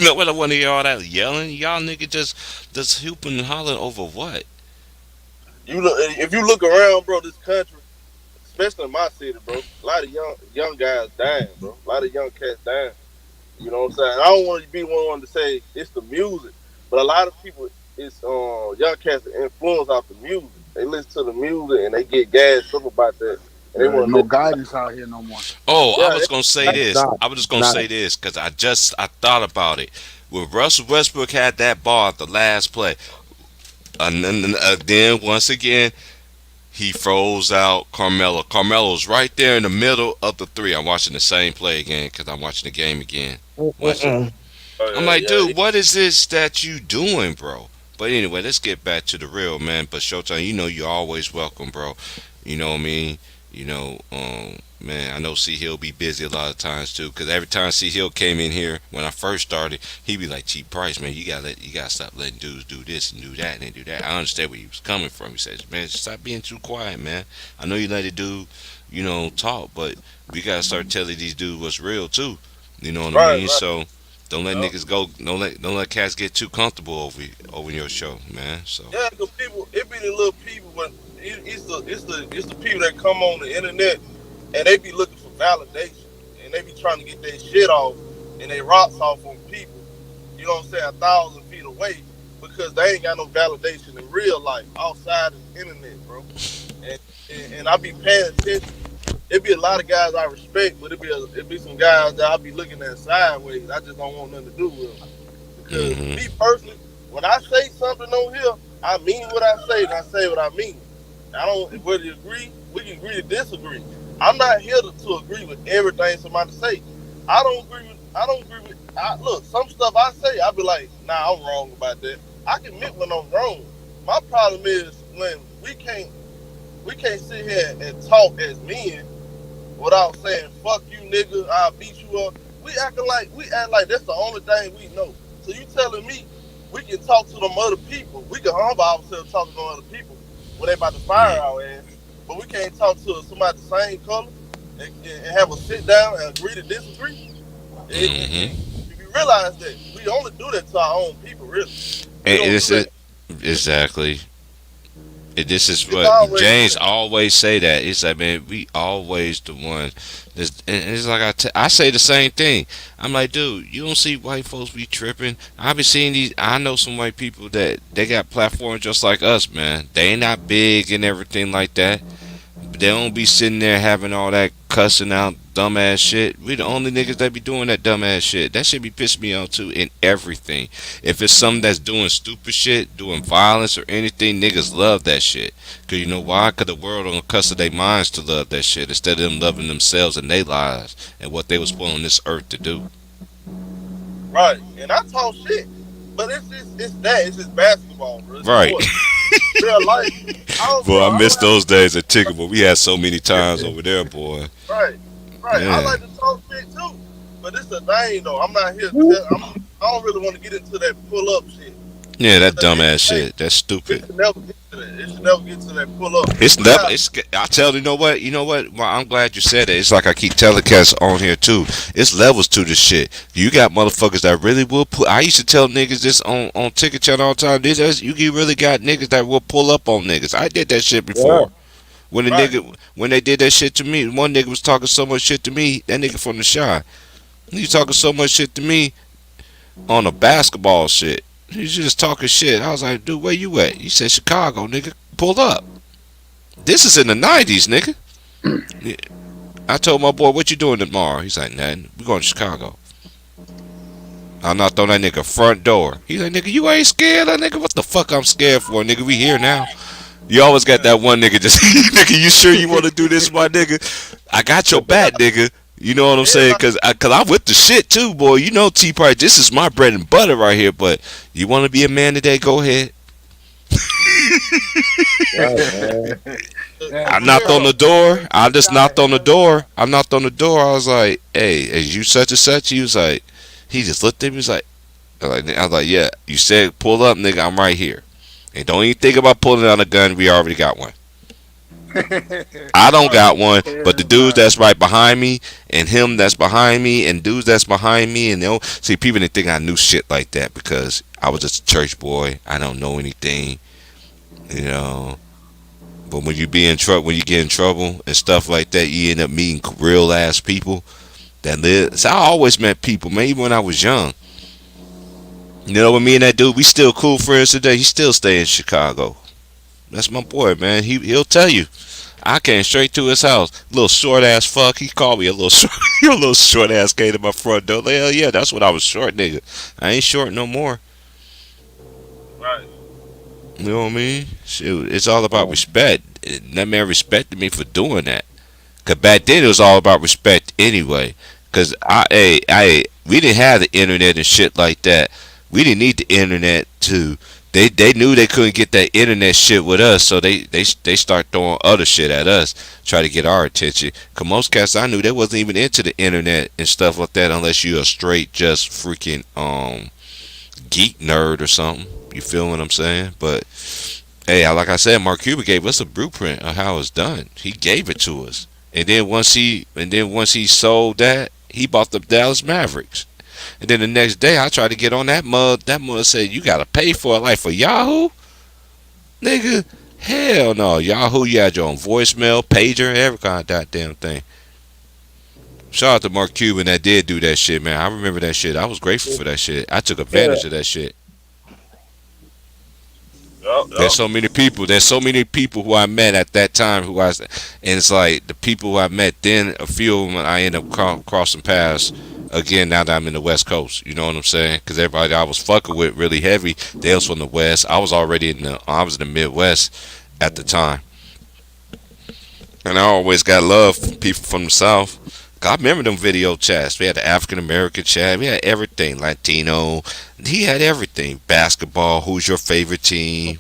Nobody want to hear all that yelling. Y'all nigga just hooping and hollering over what? If you look around, bro, this country, especially in my city, bro, a lot of young guys dying, bro. A lot of young cats dying. You know what I'm saying? I don't want to be one to say it's the music, but a lot of people, it's young cats are influenced off the music. They listen to the music and they get gassed up about that, and they There ain't want to no listen. guidance out here no more. Oh, I Yeah, was gonna say It's this. not. I was just It's gonna not. say this because I thought about it. When Russell Westbrook had that ball at the last play, then once again he froze out Carmelo. Carmelo's right there in the middle of the three. I'm watching the same play again because I'm watching the game again. Watching. Mm-mm. I'm like, yeah, dude, what is this that you doing, bro? But anyway, let's get back to the real man. But Showtime, you know you're always welcome, bro. You know what I mean? Man, I know C Hill be busy a lot of times too. Cause every time C Hill came in here when I first started, he be like, "Cheap price, man. You gotta stop letting dudes do this and do that and do that." I understand where he was coming from. He says, "Man, stop being too quiet, man. I know you let it do, talk, but we gotta start telling these dudes what's real too. You know what I right, mean? right. So don't let Yeah, niggas go. Don't let cats get too comfortable over your show, man. So yeah. Cause people, it be the little people when it's the people that come on the internet and they be looking for validation and they be trying to get their shit off and they rocks off on people. You know what I'm saying? 1,000 feet away because they ain't got no validation in real life outside of the internet, bro. And and I be paying attention. It be a lot of guys I respect, but it be some guys that I be looking at sideways. I just don't want nothing to do with them. Because hmm me personally, when I say something on here, I mean what I say, and I say what I mean. I don't whether you agree, we can agree to disagree. I'm not here to agree with everything somebody say. I don't agree with look, some stuff I say, I be like, nah, I'm wrong about that. I can admit when I'm wrong. My problem is when we can't sit here and talk as men without saying "fuck you, nigga," "I'll beat you up." We act like that's the only thing we know. So you telling me we can talk to them other people? We can humble ourselves talking to other people when they about to fire our ass, but we can't talk to somebody the same color and have a sit down and agree to disagree. If you realize that we only do that to our own people, really, we And don't do this that. is exactly. This is It's what always James always say. That it's like, man, we always the one. And it's like I say the same thing. I'm like, dude, you don't see white folks be tripping. I be seeing these. I know some white people that they got platforms just like us, man. They ain't not big and everything like that. They don't be sitting there having all that cussing out dumbass shit. We the only niggas that be doing that dumbass shit. That shit be pissing me off too in everything. If it's something that's doing stupid shit, doing violence or anything, niggas love that shit. Cause you know why? Cause the world don't cuss their minds to love that shit instead of them loving themselves and their lives and what they was put on this earth to do. right, and I talk shit. But it's that. It's just basketball, bro. It's Right. sport. Real life. I don't, Boy, bro. I I miss don't have those days at Ticket, but we had so many times over there, boy. right, right. I Man. like to talk shit too, but it's a thing though. I'm not here. I don't really want to get into that pull up shit. Yeah, that Hey, dumbass shit. That's it stupid. should never get to that. It should never get to that pull up. It's But never. now, It's. I tell you know what. Well, I'm glad you said it. It's like I keep telling cats on here too. It's levels to this shit. You got motherfuckers that really will pull. I used to tell niggas this on Ticket Channel all the time. You really got niggas that will pull up on niggas. I did that shit before. When the right. nigga, when they did that shit to me, one nigga was talking so much shit to me. That nigga from the Shy, he was talking so much shit to me on a basketball shit. He's just talking shit. I was like, dude, where you at? He said Chicago, nigga. Pull up. This is in the '90s, nigga. Yeah. I told my boy, what you doing tomorrow? He's like, nothing. We going to Chicago. I knocked on that nigga front door. He's like, nigga, you ain't scared? That nigga, what the fuck I'm scared for, nigga? We here now. You always got that one nigga just, nigga, you sure you want to do this, my nigga? I got your back, nigga. You know what I'm saying? Cause I'm with the shit too, boy. You know T Party, this is my bread and butter right here, but you want to be a man today, go ahead. I knocked on the door. I just knocked on the door. I knocked on the door. I was like, hey, is you such and such? He was like, he just looked at me. He was like, I was like, yeah. You said pull up, nigga. I'm right here. And don't even think about pulling out a gun. We already got one. I don't got one, but the dudes that's right behind me, and him that's behind me, and dudes that's behind me, and they'll see people didn't think I knew shit like that because I was just a church boy. I don't know anything, you know. But when you be in trouble, when you get in trouble and stuff like that, you end up meeting real ass people that live. So I always met people, man, even when I was young. You know, with me and that dude, we still cool friends today. He still stay in Chicago. That's my boy, man. He'll tell you. I came straight to his house. Little short ass fuck. He called me a little short, a little short ass came to my front door. Hell yeah, that's when I was short, nigga. I ain't short no more. Right. You know what I mean? Shoot, it's all about respect. And that man respected me for doing that. Cause back then it was all about respect anyway. Cause we didn't have the internet and shit like that. We didn't need the internet to. They knew they couldn't get that internet shit with us, so they start throwing other shit at us, try to get our attention. Cause most cats I knew they wasn't even into the internet and stuff like that unless you a straight just freaking geek nerd or something. You feel what I'm saying? But hey, like I said, Mark Cuban gave us a blueprint of how it's done. He gave it to us, and then once he sold that, he bought the Dallas Mavericks. And then the next day, I tried to get on that mud. That mud said, you got to pay for it. Like, for Yahoo? Nigga, hell no. Yahoo, you had your own voicemail, pager, every kind of goddamn thing. Shout out to Mark Cuban that did do that shit, man. I remember that shit. I was grateful for that shit. I took advantage of that shit. Yup. There's so many people. There's so many people who I met at that time and it's like the people who I met then, a few of them I end up crossing paths again now that I'm in the West Coast. You know what I'm saying? Because everybody I was fucking with really heavy, they was from the West. I was already I was in the Midwest at the time. And I always got love from people from the South. I remember them video chats. We had the African American chat. We had everything. Latino. He had everything. Basketball. Who's your favorite team?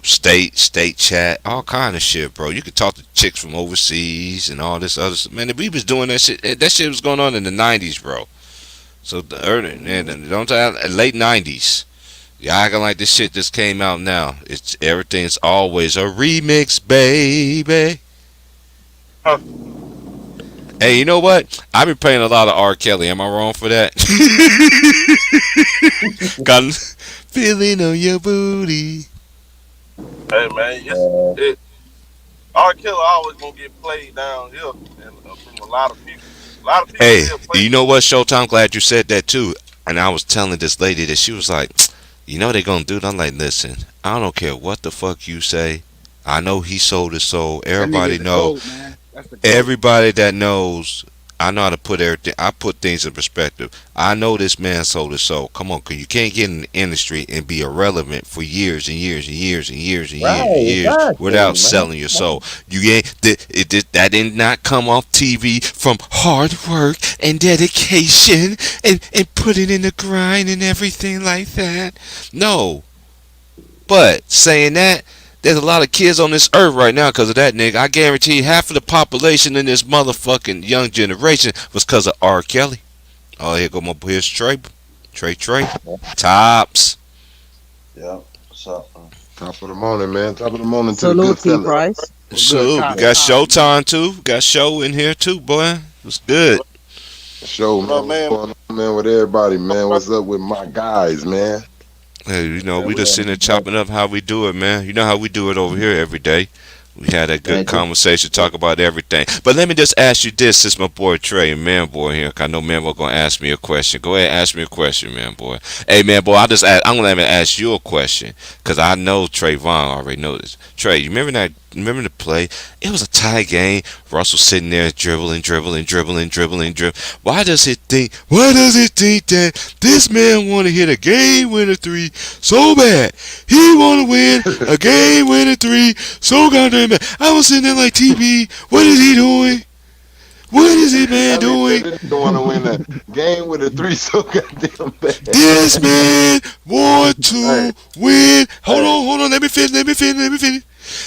State chat. All kind of shit, bro. You could talk to chicks from overseas and all this other stuff. Man, we was doing that shit. That shit was going on in the 90s, bro. So the early, late 90s. Y'all acting like this shit just came out now. It's everything's always a remix, baby. Huh. Hey, you know what? I've been playing a lot of R. Kelly. Am I wrong for that? Got feeling on your booty. Hey man, R. Kelly always gonna get played down here, and from a lot of people. A lot of people. Hey, still play. you know what, Showtime? Glad you said that too. And I was telling this lady that she was like, you know they gonna do it. I'm like, listen, I don't care what the fuck you say. I know he sold his soul. Everybody knows. Everybody that knows I know how to put everything. I put things in perspective. I know this man sold his soul. Come on, cause you can't get in the industry and be irrelevant for years and years and years and years and years and Right, years exactly, without man. selling your soul. You ain't that did not come off TV from hard work and dedication and putting in the grind and everything like that. No, but saying that, there's a lot of kids on this earth right now because of that nigga. I guarantee half of the population in this motherfucking young generation was because of R. Kelly. Oh, here go my here's Trey. Trey. Tops. Yeah. So, Top of the morning, man. Top of the morning to the Salute good T fella. Price. So, we Top, got top. Showtime too. Got Show in here too, boy. It's good. Show, man. Well, What's man. going on, man, with everybody, man? What's up with my guys, man? Hey, you know, yeah, we we just sitting there chopping up how we do it, man. You know how we do it over here every day. We had a good man, conversation, talk about everything. But let me just ask you this, since my boy Trey, man boy here, 'cause I know man boy gonna ask me a question. Go ahead, ask me a question, man boy. Hey man boy, I'm gonna let me ask you a question, 'cause I know Trayvon already knows this. Trey, you remember that? Remember the play? It was a tie game. Russell sitting there dribbling. Why does it think that this man want to hit a game winner three so bad? He want to win a game winner three so goddamn bad. I was sitting there like, TB, what is he doing? What is this man doing? Don't want to win a game with a three so goddamn bad. This man want to Hey. win. Hold on. Let me finish.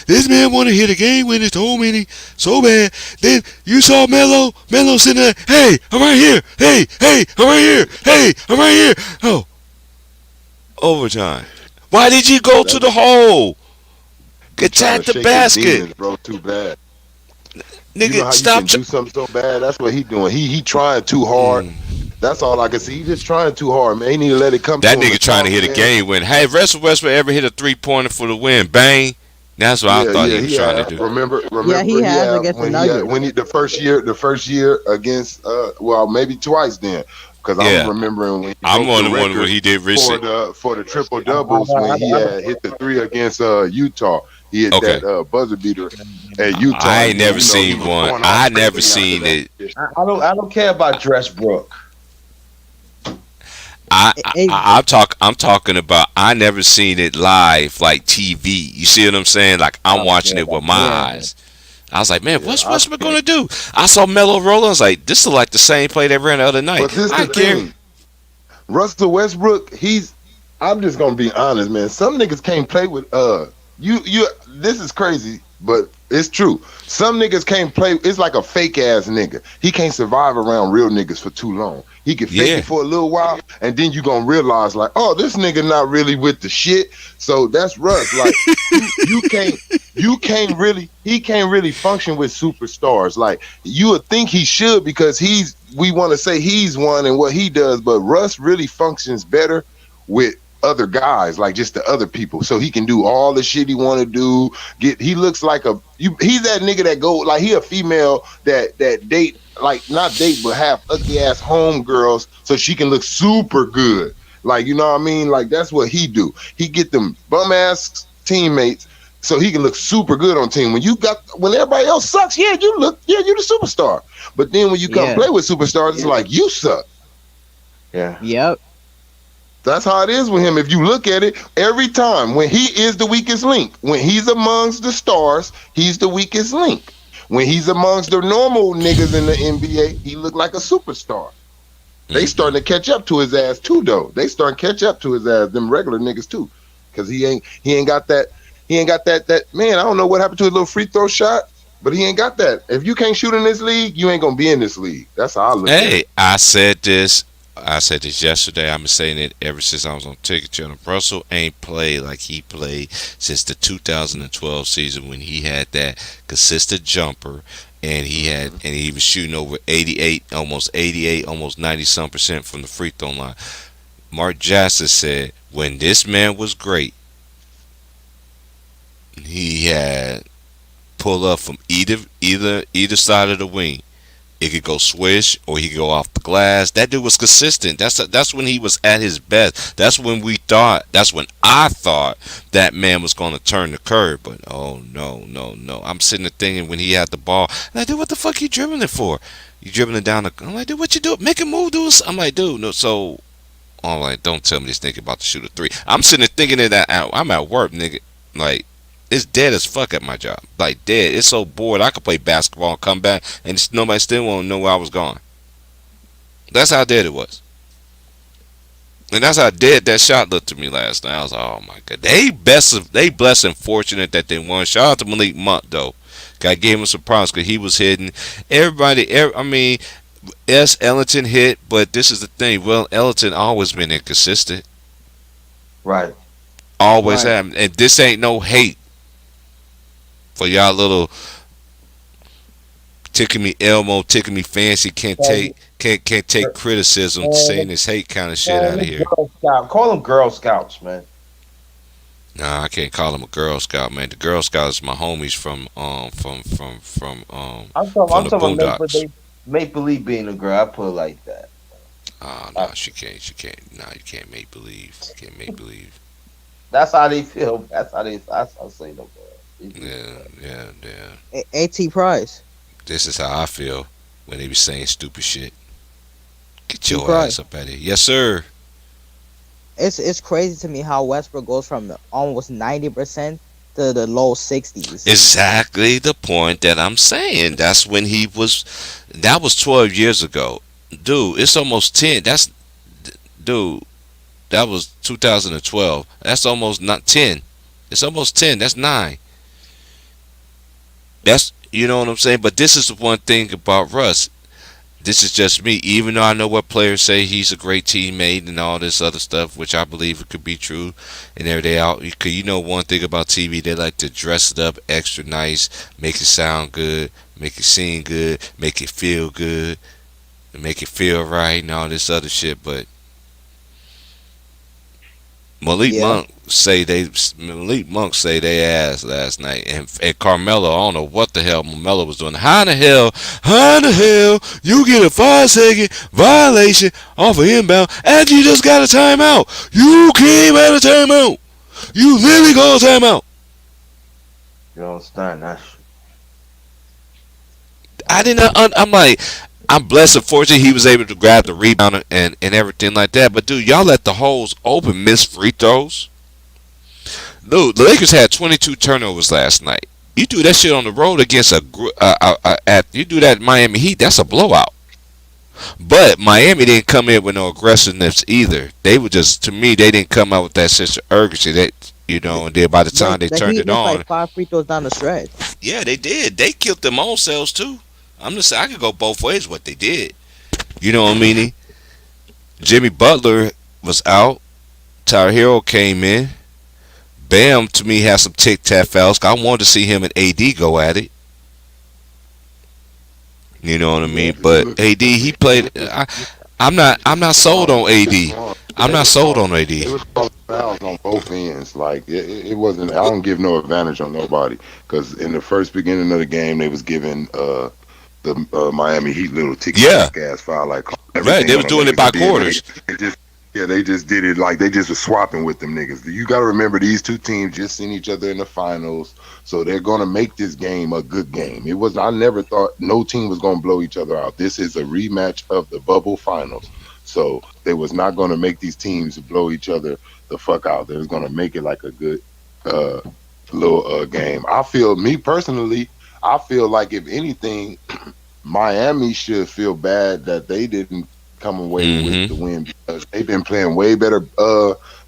This man want to hit a game winner so bad. Then you saw Melo sitting there. Hey, I'm right here. Hey, I'm right here. Hey, I'm right here. Oh, overtime. Why did you go to the hole? Trying Attack to the shake his basket, demons, bro, too bad. You know nigga. how Stop. you can do something so bad? That's what he doing. He trying too hard. That's all I can see. He just trying too hard, man. He need to let it come That to him. nigga trying to hit a game win. Hey, Russell Westbrook ever hit a 3-pointer for the win? Bang. That's what I thought he was trying to do. Remember, Yeah, he has against the when Nuggets. when he the first year against well, maybe twice then, because Yeah. I'm remembering when he I'm broke on the the one record where he did for recent. the triple doubles when he had hit the three against Utah. He hit Okay. that buzzer beater at Utah. I ain't never he seen was one. going off I crazy never after seen that. it. I don't care about Dressbrook. I'm talking about. I never seen it live like TV. You see what I'm saying? Like I'm watching it with my eyes. I was like, man, what's Westbrook gonna do? I saw Melo roll. I was like, this is like the same play they ran the other night. But this I the care. thing. Russell Westbrook, I'm just gonna be honest, man. Some niggas can't play with you this is crazy, but it's true. Some niggas can't play. It's like a fake ass nigga. He can't survive around real niggas for too long. He can fake Yeah. it for a little while, and then you gonna realize like, oh, this nigga not really with the shit. So that's Russ. Like you can't really he can't really function with superstars. Like you would think he should because we want to say he's one and what he does, but Russ really functions better with other guys, like just the other people, so he can do all the shit he want to do. He looks like he's that nigga that go like he a female that date, like not date but have ugly ass homegirls so she can look super good, like, you know what I mean? Like that's what he do. He get them bum ass teammates so he can look super good on team. When everybody else sucks, you the superstar. But then when you come Yeah. play with superstars, it's like you suck. Yeah. Yep. That's how it is with him. If you look at it, every time when he is the weakest link, when he's amongst the stars, he's the weakest link. When he's amongst the normal niggas in the NBA, he look like a superstar. They starting to catch up to his ass too, though. They starting to catch up to his ass, them regular niggas too, because he ain't got that man. I don't know what happened to his little free throw shot, but he ain't got that. If you can't shoot in this league, you ain't gonna be in this league. That's how I look at it. Hey, I said this yesterday. I've been saying it ever since I was on Ticket Channel. Russell ain't played like he played since the 2012 season when he had that consistent jumper and he was shooting over 88, almost 90% from the free throw line. Mark Jackson said when this man was great, he had pull up from either side of the wing. It could go swish or he could go off the glass. That dude was consistent. That's when he was at his best. That's when we thought. That's when I thought that man was going to turn the curve. But oh no, no, no! I'm sitting there thinking when he had the ball, and I dude, what the fuck you dribbling it for? You dribbling it down the? I'm like, dude, what you do? Make a move, dude. I'm like, dude, no. So I'm like, don't tell me this nigga about to shoot a three. I'm sitting there thinking of that. I'm at work, nigga. Like, it's dead as fuck at my job. Like, dead. It's so bored. I could play basketball and come back, and nobody still won't know where I was going. That's how dead it was. And that's how dead that shot looked to me last night. I was like, oh my god. They blessed and fortunate that they won. Shout out to Malik Monk, though. I gave him some props because he was hitting. I mean, yes, Ellington hit, but this is the thing. Well, Ellington always been inconsistent. Right. Always Right. have. And this ain't no hate for y'all little tickle me Elmo, tickle me fancy, can't take criticism, saying this hate kind of shit out of here. Call them Girl Scouts, man. Nah, I can't call him a Girl Scout, man. The Girl Scouts is my homies from I'm from the talking about Boondocks. make believe being a girl. I put it like that. Oh no, she can't. Nah, you can't make believe. You can't make believe. That's how they feel. That's how I say no girl. Yeah, yeah, yeah. AT Price. This is how I feel when they be saying stupid shit. Get T your Price. ass up out of here. Yes, sir. It's crazy to me how Westbrook goes from almost 90% to the low 60s. Exactly the point that I'm saying. That's when he was. That was 12 years ago, dude. It's almost 10. Dude. That was 2012. That's almost not 10. It's almost 10. That's 9. That's you know what I'm saying. But this is the one thing about Russ. This is just me. Even though I know what players say he's a great teammate and all this other stuff, which I believe it could be true, and everything out. Cause you know one thing about TV, they like to dress it up extra nice, make it sound good, make it seem good, make it feel good, and make it feel right, and all this other shit. But Yeah. Malik Monk say they ass last night, and Carmelo, I don't know what the hell Carmelo was doing. How in the hell you get a 5 second violation off of inbound and you just got a timeout? You came out of timeout. You literally called timeout. You understand that shit. I didn't. I'm like, I'm blessed and fortunate he was able to grab the rebound and everything like that. But dude, y'all let the holes open, miss free throws. Dude, the Lakers had 22 turnovers last night. You do that shit on the road against you do that at Miami Heat, that's a blowout. But Miami didn't come in with no aggressiveness either. They were just, to me, they didn't come out with that sense of urgency. That and then by the time they The turned Heat it missed on, like 5 free throws down the stretch. yeah, they did. They killed them own selves too. I'm just saying, I could go both ways. What they did, you know what I mean? Jimmy Butler was out. Tyler Hero came in. Bam to me has some tic tac fouls. I wanted to see him and AD go at it. You know what I mean? But AD, he played. I'm not sold on AD. I'm not sold on AD. It was calling fouls on both ends. Like it wasn't. I don't give no advantage on nobody because in the first beginning of the game they was giving the Miami Heat little ticky Yeah, tack ass foul like right. everything They on was them doing it niggas by that did. quarters. They just yeah they just did it like they just was swapping with them niggas. You got to remember these two teams just seen each other in the finals, so they're gonna make this game a good game. It was I never thought no team was gonna blow each other out. This is a rematch of the bubble finals. So they was not going to make these teams blow each other the fuck out. They was going to make it like a good uh, little game. I feel, me personally, I feel like if anything, Miami should feel bad that they didn't come away with Hmm. the win because they've been playing way better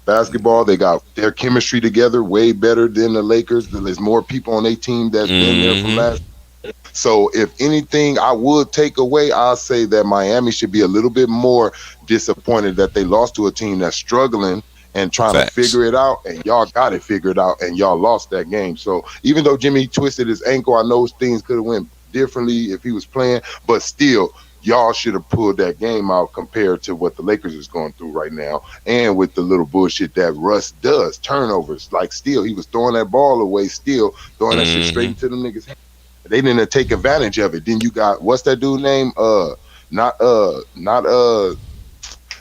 basketball. They got their chemistry together way better than the Lakers. There's more people on their team that's been there from Hmm. last. So if anything I would take away, I'll say that Miami should be a little bit more disappointed that they lost to a team that's struggling and trying to Facts. figure it out, and y'all got it figured out and y'all lost that game. So even though Jimmy twisted his ankle, I know things could have went differently if he was playing, but still y'all should have pulled that game out compared to what the Lakers is going through right now and with the little bullshit that Russ does, turnovers. Like still he was throwing that ball away, still throwing that shit straight Hmm. into them niggas' hands. they didn't take advantage of it. Then you got what's that dude name? Not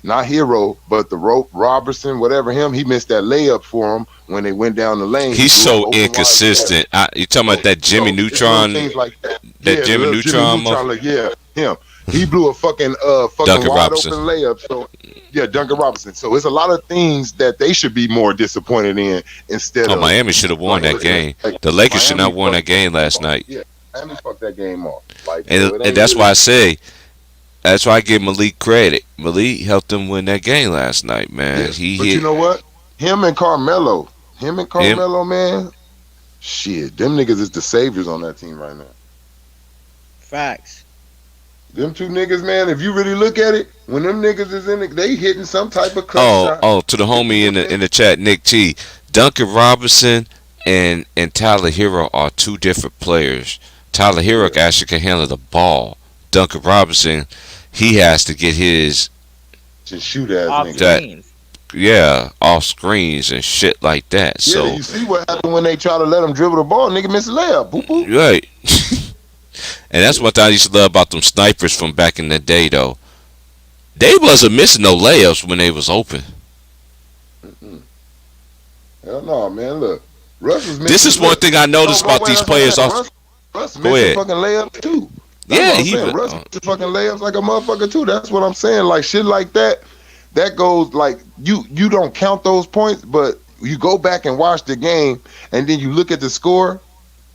not Hero, but the Rope Robertson, whatever him. He missed that layup for him when they went down the lane. He's He blew an so open wide inconsistent. You talking about that Jimmy so it's little Neutron? things like that. That Yeah, Jimmy little Neutron like, yeah, him. He blew a fucking Duncan wide Robinson. open layup. So yeah, Duncan Robinson. So it's a lot of things that they should be more disappointed in instead Oh, of Miami should have won that game. The Lakers should not have won that game last night. Yeah, Miami fucked that game off. Like, And, so it and ain't that's really- why I say, that's why I give Malik credit. Malik helped them win that game last night, man. Yeah, He but hit. you know what? Him and Carmelo, man. Shit, them niggas is the saviors on that team right now. Facts. Them two niggas, man. If you really look at it, when them niggas is in it, they hitting some type of clutch shot. To the homie in the chat, Nick T. Duncan Robinson and Tyler Hero are two different players. Tyler Hero actually can handle the ball. Duncan Robinson, he has to get his Just shoot ass Off niggas. That- screens. off screens and shit like that. Yeah, So you see what happened when they try to let him dribble the ball, nigga miss a layup. Boop, boop. right. And that's what I used to love about them snipers from back in the day, though. They wasn't missing no layups when they was open. Hell no, man. Look, Russ was missing. This is one thing I noticed about these players. Russ Go missing ahead. fucking layups too. That's Yeah, what I'm he saying. was- Russ missing fucking layups like a motherfucker too. That's what I'm saying. Like shit like that. That goes like you don't count those points, but you go back and watch the game, and then you look at the score,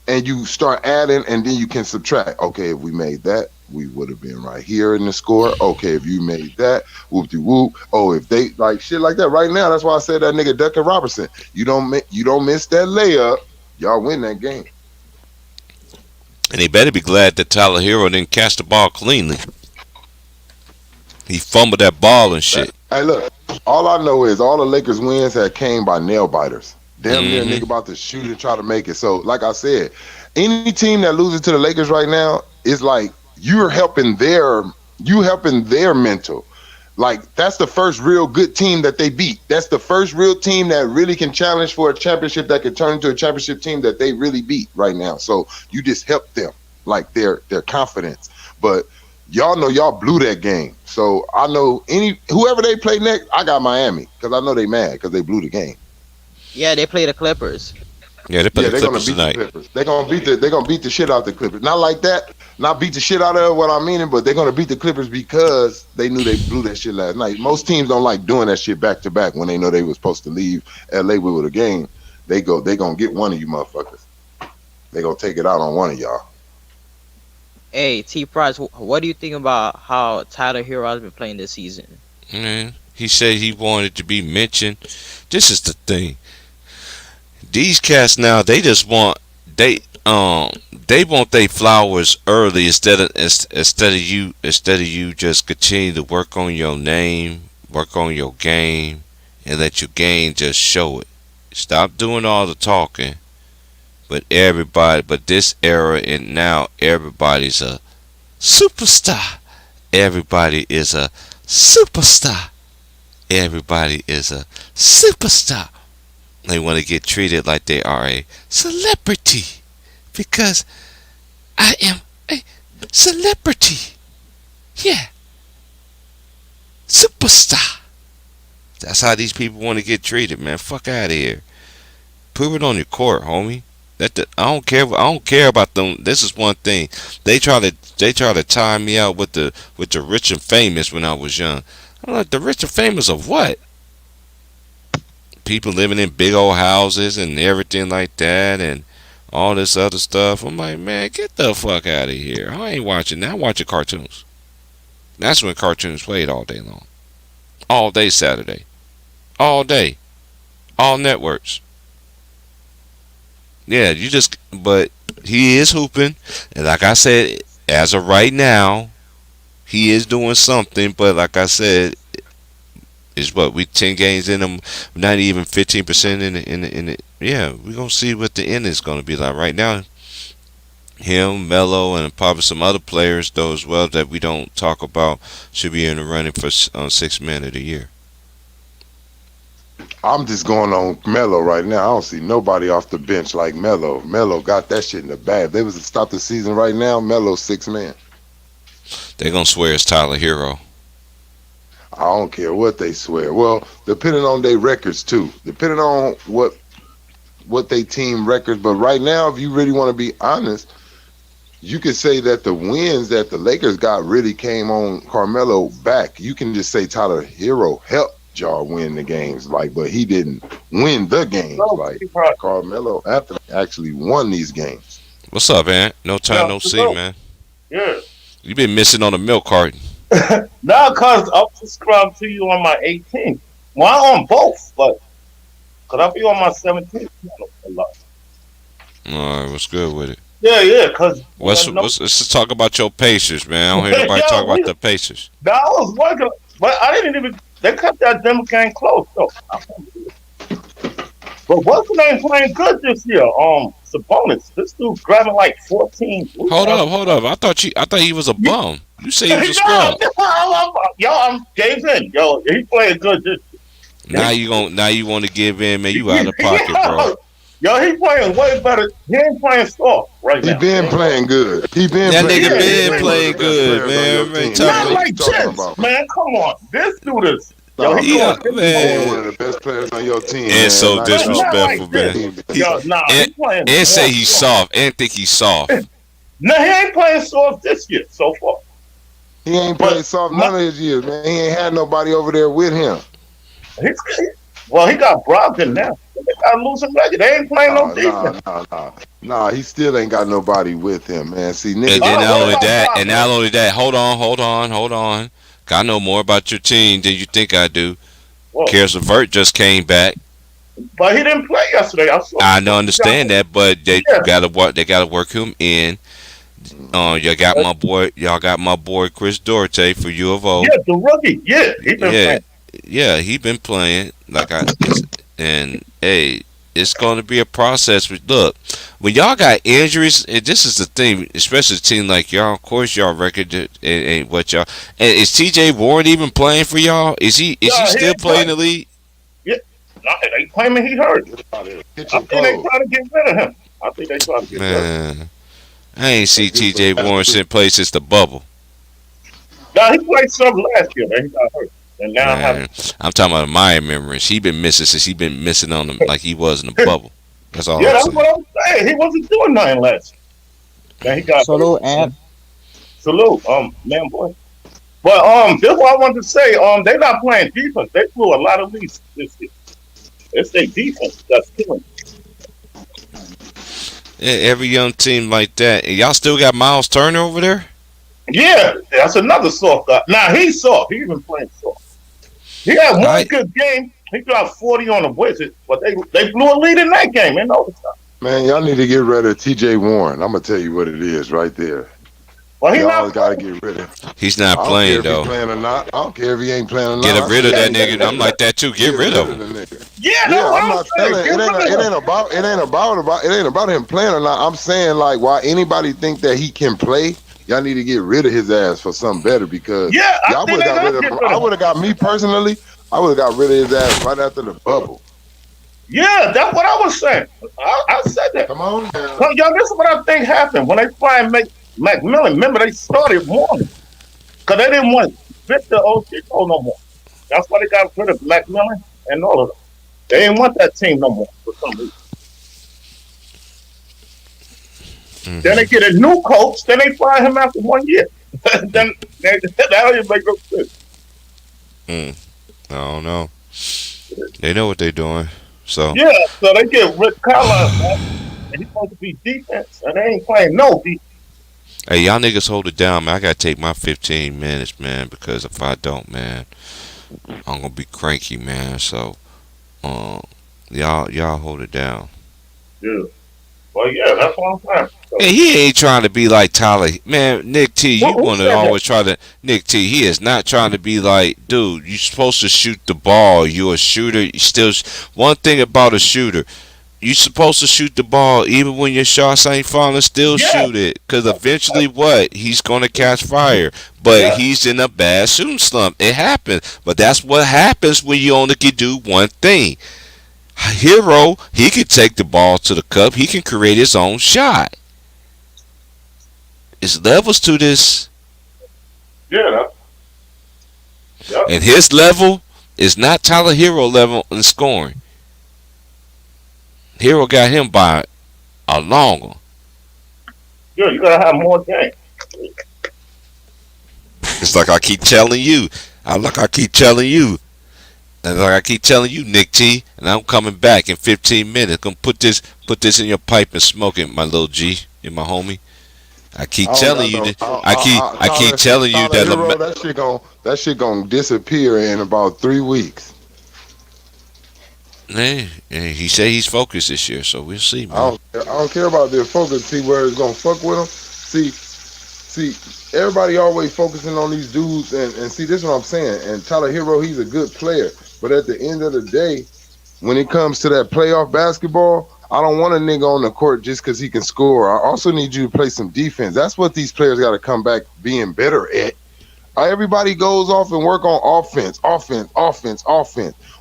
and you start adding, and then you can subtract. Okay, if we made that, we would have been right here in the score. Okay, if you made that, whoop de whoop. Oh, if they like shit like that right now, that's why I said that nigga Duncan Robertson. You don't miss that layup, y'all win that game. And they better be glad that Tyler Hero didn't catch the ball cleanly. He fumbled that ball and shit. Hey, look, all I know is all the Lakers wins had came by nail biters. Damn near Mhm. nigga about to shoot and try to make it. So, like I said, any team that loses to the Lakers right now is like you helping their mental. Like that's the first real good team that they beat. That's the first real team that really can challenge for a championship that can turn into a championship team that they really beat right now. So you just help them, like their confidence. But y'all know y'all blew that game. So I know whoever they play next, I got Miami because I know they mad because they blew the game. Yeah, they play the Clippers. Yeah, they put Yeah, the they're gonna Clippers beat tonight. the Clippers. They're gonna beat the shit out the Clippers. Not like that, not beat the shit out of what I'm meaning, but they're gonna beat the Clippers because they knew they blew that shit last night. Most teams don't like doing that shit back to back when they know they were supposed to leave LA with a game. They gonna get one of you motherfuckers. They gonna take it out on one of y'all. Hey, T Price, what do you think about how Tyler Hero has been playing this season? Man, he said he wanted to be mentioned. This is the thing. These cats now, they just want they want their flowers early instead of you just continue to work on your name, work on your game, and let your game just show it. Stop doing all the talking. But this era and now everybody's a superstar. Everybody is a superstar. Everybody is a superstar. They want to get treated like they are a celebrity because I am a celebrity. Yeah. Superstar. That's how these people want to get treated, man. Fuck out of here. Prove it on your court, homie. I don't care about them. This is one thing. They try to time me out with the rich and famous when I was young. I'm like, the rich and famous of what? People living in big old houses and everything like that and all this other stuff. I'm like, man, get the fuck out of here. I ain't watching that. I'm watching cartoons. That's when cartoons played all day long. All day Saturday. All day. All networks. Yeah, but he is hooping. And like I said, as of right now, he is doing something. But like I said, is what we 10 games in them, not even 15% in the. Yeah, we're gonna see what the end is gonna be like. Right now, him, Melo, and probably some other players though as well that we don't talk about should be in the running for 6 men of the year. I'm just going on Melo right now. I don't see nobody off the bench like Melo. Melo got that shit in the bag. If they was to stop the season right now, Melo's 6 man. They gonna swear it's Tyler Hero. I don't care what they swear. Well, depending on their records too. Depending on what they team records. But right now, if you really want to be honest, you could say that the wins that the Lakers got really came on Carmelo back. You can just say Tyler Hero helped y'all win the games, like, but he didn't win the games. Like Carmelo after actually won these games. What's up, Ant? No time, no see, man. Yeah. You been missing on the milk carton. No, because I'll subscribe to you on my 18th. Well, I'm on both, but could I be on my 17th? A lot. All right, what's good with it? Yeah, because Let's just talk about your Pacers, man. I don't hear nobody talk about the Pacers. No, I was working, but I didn't even. They cut that Denver game close, though. But what's the name playing good this year? Sabonis. This dude's grabbing like 14. Hold up. I thought he was a bum. You say he was a scrub. I'm gave in. Yo, he playing good this year. Now you want to give in, man. You out of pocket, bro. Yo, he playing way better. He ain't playing soft right now. He been playing good. That nigga been playing good, man. Not like this, man. Come on. This dude is. Yo, he man. One of the best players on your team. And so man. disrespectful, man. He playing. And say he's soft. And think he's soft. No, he ain't playing soft this year so far. He ain't played soft none of his years, man. He ain't had nobody over there with him. Well, he got Brogdon now. They got a losing record. They ain't playing no defense. Nah, he still ain't got nobody with him, man. See, nigga. And not only that, hold on. I know more about your team than you think I do. Karis LeVert just came back. But he didn't play yesterday. I understand that, but they gotta work him in. Y'all got my boy Chris Duarte for U of O. Yeah, the rookie. Yeah, he been playing. Yeah, he been playing and hey, it's going to be a process. Look, when y'all got injuries, and this is the thing, especially a team like y'all. Of course, y'all record ain't what y'all. And is T.J. Warren even playing for y'all? Is he still playing the league? Yeah, no, they claiming he hurt. I think they trying to get rid of him. I think they trying to get rid of him. I ain't see T.J. Warren play since the bubble. No, he played some last year, man. He got hurt. And now I'm talking about my memories. He been missing since he been missing on them like he was in the bubble. That's all. Yeah, that's what I'm saying. He wasn't doing nothing last year. Now he got salute and salute, man, boy. But this is what I wanted to say. They not playing defense. They blew a lot of leads this year. It's their defense that's killing. Yeah, every young team like that. And y'all still got Miles Turner over there? Yeah, that's another soft guy. Now he's soft. He's been playing soft. He had one good game. He got 40 on the Wizards, but they blew a lead in that game in overtime. Man, y'all need to get rid of T.J. Warren. I'm gonna tell you what it is right there. Well, y'all gotta get rid of him. He's not playing though. Playing or not. I don't care if he ain't playing or not. Get rid of that nigga. I'm like that too. Get rid of him. Yeah, I'm not telling. It ain't about him playing or not. I'm saying like why anybody think that he can play. Y'all need to get rid of his ass for something better because y'all would have got rid of him. I would have got me personally. I would have got rid of his ass right after the bubble. Yeah, that's what I was saying. I said that. Come on, well, y'all, this is what I think happened when they fired McMillan. Remember, they started warning because they didn't want Victor Oladipo no more. That's why they got rid of McMillan and all of them. They didn't want that team no more for some reason. Mm-hmm. Then they get a new coach. Then they fire him after 1 year. Then that don't even make no sense. I don't know. They know what they're doing. So yeah, so they get Rick Carlisle, and he's supposed to be defense, and they ain't playing no defense. Hey, y'all niggas hold it down, man. I gotta take my 15 minutes, man, because if I don't, man, I'm gonna be cranky, man. So, y'all hold it down. Yeah. Well, yeah, that's what I'm saying. So, hey, he ain't trying to be like Tyler. Man, Nick T, you want to always try to... Nick T, he is not trying to be like, dude, you're supposed to shoot the ball. You're a shooter. You still... One thing about a shooter, You supposed to shoot the ball even when your shots ain't falling. Still Yeah, shoot it, cause eventually, what he's gonna catch fire. But yeah, he's in a bad shooting slump. It happens, but that's what happens when you only can do one thing. Hero, he can take the ball to the cup. He can create his own shot. It's levels to this, yeah, yeah. and his level is not Tyler Hero level in scoring. Hero got him by a long one. Yeah, you gotta have more game. It's like I keep telling you. I keep telling you. And like I keep telling you, Nick T, and I'm coming back in 15 minutes. Gonna put this in your pipe and smoke it, my little G, you my homie. I keep I don't telling got you no. that. I keep telling you Tyler that. Hero, that shit gonna disappear in about 3 weeks. Hey, he said he's focused this year, so we'll see, I man. don't care about their focus. See where it's gonna fuck with them. See, everybody always focusing on these dudes, and see, this is what I'm saying. And Tyler Hero, he's a good player, but at the end of the day, when it comes to that playoff basketball, I don't want a nigga on the court just because he can score. I also need you to play some defense. That's what these players got to come back being better at. Everybody goes off and work on offense.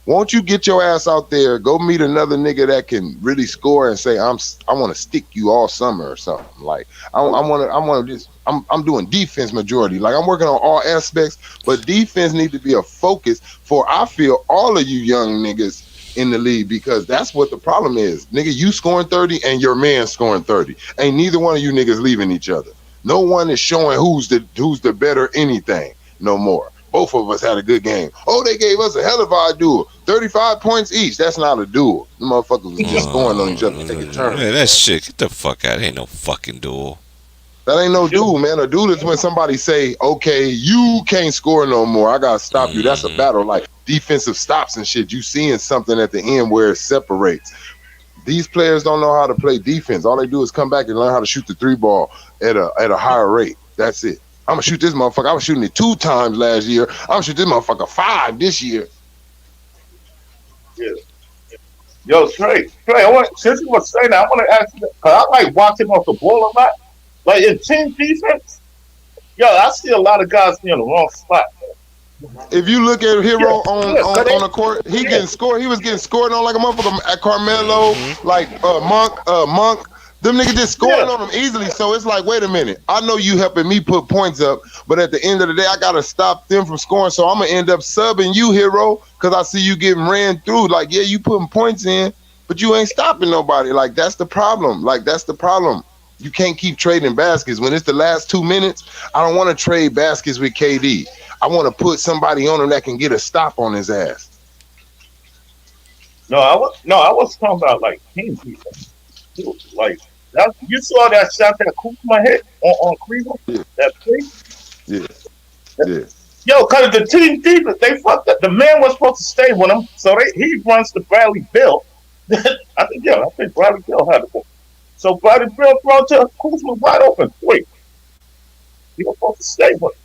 Won't you get your ass out there, go meet another nigga that can really score and say, I want to stick you all summer or something. Like I'm doing defense majority. Like I'm working on all aspects, but defense need to be a focus for I feel all of you young niggas in the league, because that's what the problem is. Nigga, you scoring 30 and your man scoring 30. Ain't neither one of you niggas leaving each other. No one is showing who's the better anything no more. Both of us had a good game. Oh, they gave us a hell of a duel. 35 points each. That's not a duel. The motherfuckers was just scoring on each other, taking turns. Man, that shit. Get the fuck out. Ain't no fucking duel. That ain't no duel, man. A duel is when somebody say, okay, you can't score no more. I gotta stop you. That's a battle, like defensive stops and shit. You seeing something at the end where it separates. These players don't know how to play defense. All they do is come back and learn how to shoot the three ball at a higher rate. That's it. I'm gonna shoot this motherfucker. I was shooting it 2 times last year. I'm gonna shoot this motherfucker 5 this year. Yeah. Yo, Trey, since you were saying that, I want to ask you, because I like watching off the ball a lot. Like in team defense, yo, I see a lot of guys be in the wrong spot. If you look at Hero Yeah, on the court, he getting scored. He was getting scored on like a motherfucker at Carmelo, like Monk. Them niggas just scoring on them easily. So it's like, wait a minute. I know you helping me put points up, but at the end of the day, I gotta stop them from scoring. So I'm gonna end up subbing you, Hero, because I see you getting ran through. Like, yeah, you putting points in, but you ain't stopping nobody. Like, that's the problem. You can't keep trading baskets. When it's the last 2 minutes, I don't want to trade baskets with KD. I want to put somebody on him that can get a stop on his ass. No, I was talking about like team defense. Like that, you saw that shot that Kuzma hit on Cleveland. Yeah. That play. Yeah. Yo, cause the team defense, they fucked up. The man was supposed to stay with him, so he runs to Bradley Bill. I think Bradley Bill had the ball. So Bradley Bill throw to Kuzma wide open. Wait, he was supposed to stay with him.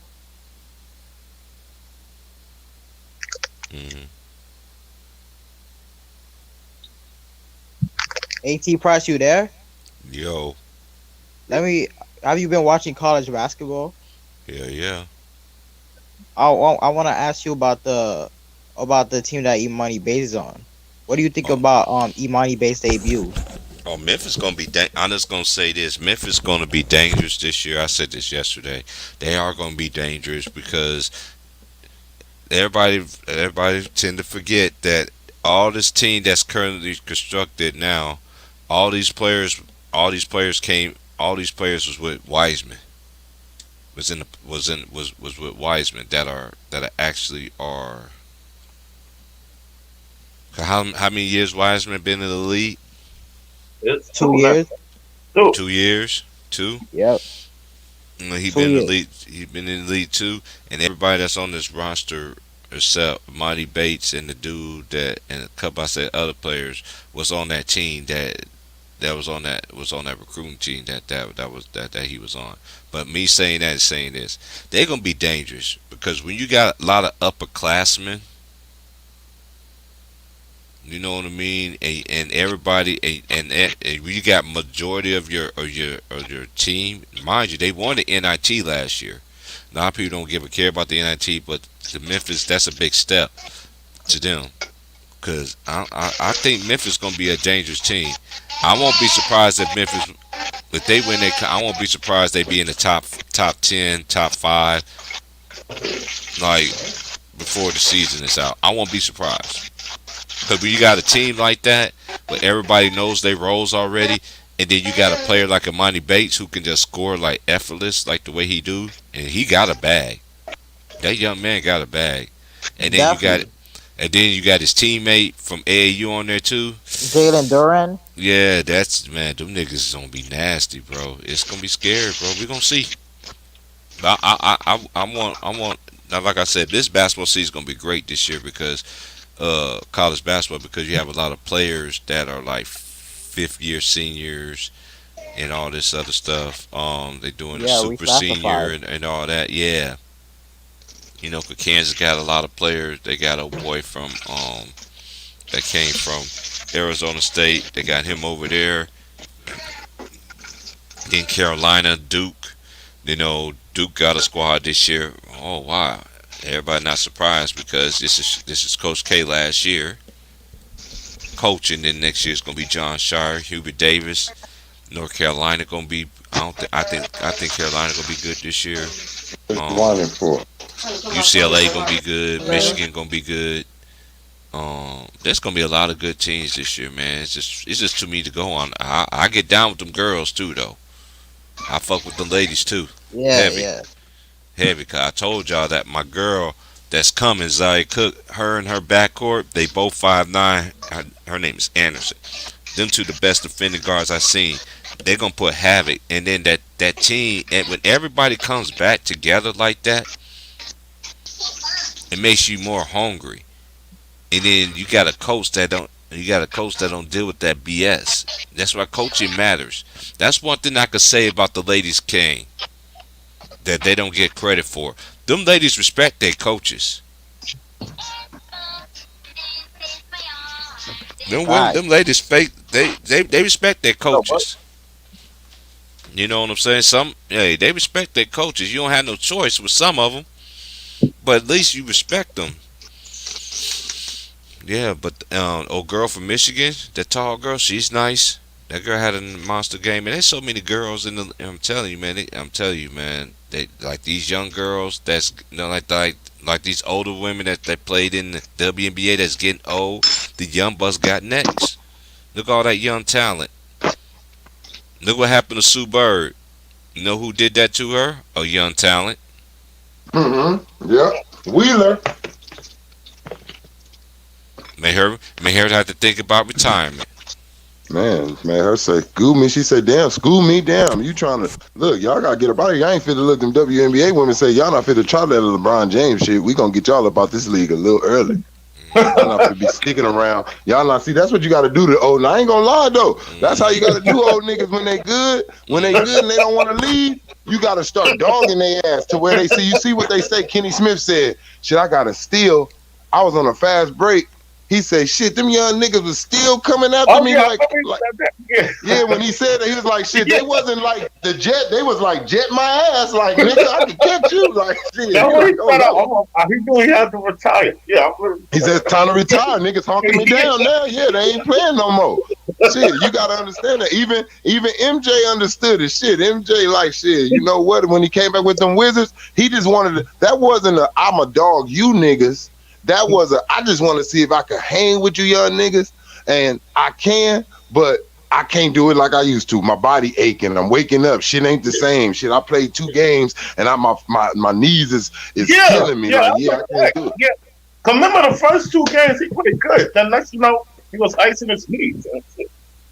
AT Price, you there? Yo. Have you been watching college basketball? Yeah. I want to ask you about the team that Imani Bates is on. What do you think about Imani Bates' debut? Oh, Memphis gonna be. I'm just gonna say this: Memphis gonna be dangerous this year. I said this yesterday. They are gonna be dangerous because everybody tend to forget that all this team that's currently constructed now, all these players was with Wiseman. Was with Wiseman that actually are. How many years Wiseman been in the league? It's 2 years. 2 years. 2. Yep. He been in the league. He's been in the league too, and everybody that's on this roster, except Monty Bates and the dude and a couple I said other players was on that team that was on that recruiting team that he was on. But me saying that is saying this: they're gonna be dangerous because when you got a lot of upperclassmen, You know what I mean? And everybody, and you got majority of your team. Mind you, they won the NIT last year. A lot of people don't give a care about the NIT, but the Memphis, that's a big step to them. Cause I think Memphis gonna be a dangerous team. I won't be surprised if they win. I won't be surprised they be in the top 10, top 5, like before the season is out. I won't be surprised. Because when you got a team like that, where everybody knows their roles already, and then you got a player like Imani Bates who can just score like effortless, like the way he do, and he got a bag. That young man got a bag, and then Definitely. you got his teammate from AAU on there too. Jalen Duran. Yeah, that's man. Them niggas is gonna be nasty, bro. It's gonna be scary, bro. We gonna see. I want. Now, like I said, this basketball season is gonna be great this year because college basketball, because you have a lot of players that are like fifth year seniors and all this other stuff. They doing the Yeah, super senior reclassified. and all that. Yeah, you know, 'cause Kansas got a lot of players. They got a boy from that came from Arizona State. They got him over there. Then Carolina, Duke. You know, Duke got a squad this year. Oh wow. Everybody not surprised because this is Coach K last year coaching. Then next year it's gonna be John Shire, Hubert Davis. North Carolina gonna be. I think Carolina gonna be good this year. Um, One and four. UCLA gonna be good. Michigan gonna be good. There's gonna be a lot of good teams this year, man. It's just too many to go on. I get down with them girls too, though. I fuck with the ladies too, Yeah, heavy, yeah. heavy. 'Cause I told y'all that my girl that's coming, Zaya Cook, her and her backcourt, they both 5'9". Her name is Anderson. Them two the best defending guards I seen. They're gonna put havoc, and then that team, and when everybody comes back together like that, it makes you more hungry. And then you got a coach that don't deal with that BS. That's why coaching matters. That's one thing I could say about the ladies King that they don't get credit for. Them ladies respect their coaches. Right. Them ladies fake they respect their coaches. You know what I'm saying? They respect their coaches. You don't have no choice with some of them, but at least you respect them. Yeah, but old girl from Michigan, that tall girl, she's nice. That girl had a monster game, and there's so many girls in the. I'm telling you, man. I'm telling you, man. They like these young girls. That's like these older women that played in the WNBA. That's getting old. The young bucks got next. Look at all that young talent. Look what happened to Sue Bird. You know who did that to her? A young talent. Mm-hmm. Yep. Wheeler. Made her have to think about retirement. Man, her say, school me. She said, damn, school me, damn. You trying to, look, y'all got to get up out of here. I ain't fit to look them WNBA women say, y'all not fit to try that LeBron James shit. We going to get y'all up out this league a little early. Y'all not fit to be sticking around. Y'all not, see, that's what you got to do to old, and I ain't going to lie, though. That's how you got to do old niggas when they good. When they good and they don't want to leave, you got to start dogging their ass to where they see, you see what they say. Kenny Smith said, shit, I got to steal. I was on a fast break. He said, shit, them young niggas was still coming after me yeah, like yeah, when he said that, he was like, shit, they wasn't like the jet, they was like, jet my ass, like, nigga, I can catch you, like, shit. That's He what he like, oh, said. no. He knew he had to retire. Yeah, He said, it's time to retire. Niggas honking me down now. Yeah, they ain't playing no more. Shit, you gotta understand that. Even MJ understood it. Shit, MJ like, shit, you know what? When he came back with them Wizards, he just wanted to, that wasn't a I'm a dog you niggas. That was I just want to see if I could hang with you young niggas, and I can, but I can't do it like I used to. My body aching. I'm waking up. Shit ain't the same. Shit, I played 2 games, and my knees is killing me. Yeah, Like, yeah, I can't do it. yeah. 'Cause remember the first 2 games he played good. Then next, he was icing his knees.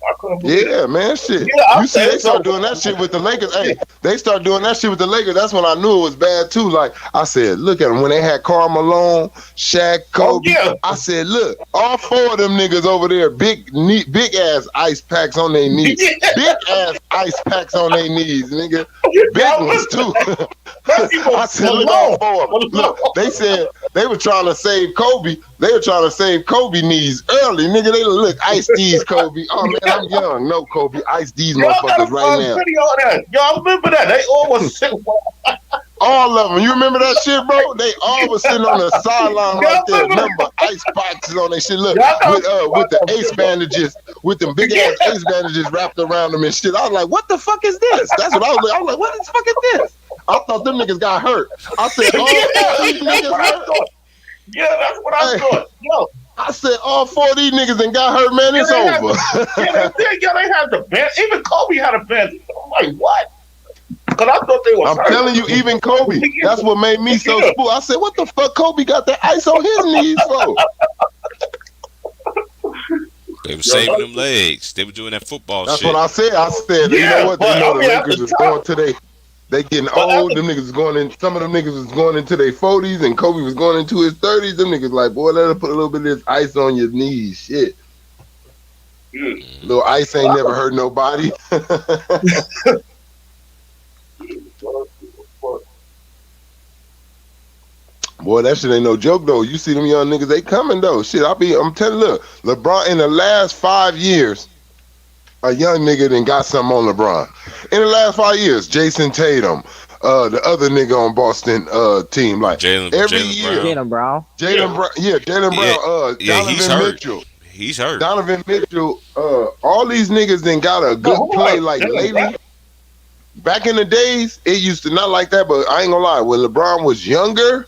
I couldn't believe it. Yeah, man, shit. Yeah, You see, okay, they start doing that shit with the Lakers. Hey, they start doing that shit with the Lakers. That's when I knew it was bad too. Like I said, look at them when they had Karl Malone, Shaq, Kobe. yeah. I said, look, all 4 of them niggas over there, big ass ice packs on their knees, big ass ice packs on their knees, nigga, big ones too. Reggie I said, look all four of them. Malone. Look, they said they were trying to save Kobe. They were trying to save Kobe knees early, nigga. They look, ice these Kobe. Oh man, I'm young. No, Kobe, ice these Y'all got motherfuckers a right now. video of that. Y'all remember that? They all was sitting. All of them. You remember that shit, bro? They all was sitting on the sideline right there. Remember, ice boxes on their shit. Look, with the ace bandages, with them big ass ace bandages wrapped around them and shit. I was like, what the fuck is this? That's what I was like. I was like, what the fuck is this? I thought them niggas got hurt. I said, all these niggas hurt. Yeah, that's what I thought. Yo, I said, all four of these niggas and got hurt, man. It's over. they had the band. Even Kobe had a band. I'm like, what? Because I thought they were I'm hurt. telling you, even Kobe. That's what made me so spooked. I said, what the fuck Kobe got that ice on his knees for? They were saving them legs. They were doing that football That's shit. what I said. I said, you know what? They know the Lakers is going to they getting old. Them niggas is going in. Some of them niggas was going into their 40s, and Kobe was going into his 30s. Them niggas like, boy, let her put a little bit of this ice on your knees. Shit. Little ice ain't never hurt nobody. Boy, that shit ain't no joke though. You see them young niggas, they coming though. Shit, I'm telling you, look, LeBron in the last 5 years, a young nigga done got something on LeBron. In the last 5 years, Jason Tatum, the other nigga on Boston team, like every year. Jaylen Brown. Jaylen Brown, he's Donovan hurt. Mitchell. He's hurt. Donovan Mitchell, all these niggas then got a good play like lately. Back in the days, it used to not like that, but I ain't gonna lie, when LeBron was younger,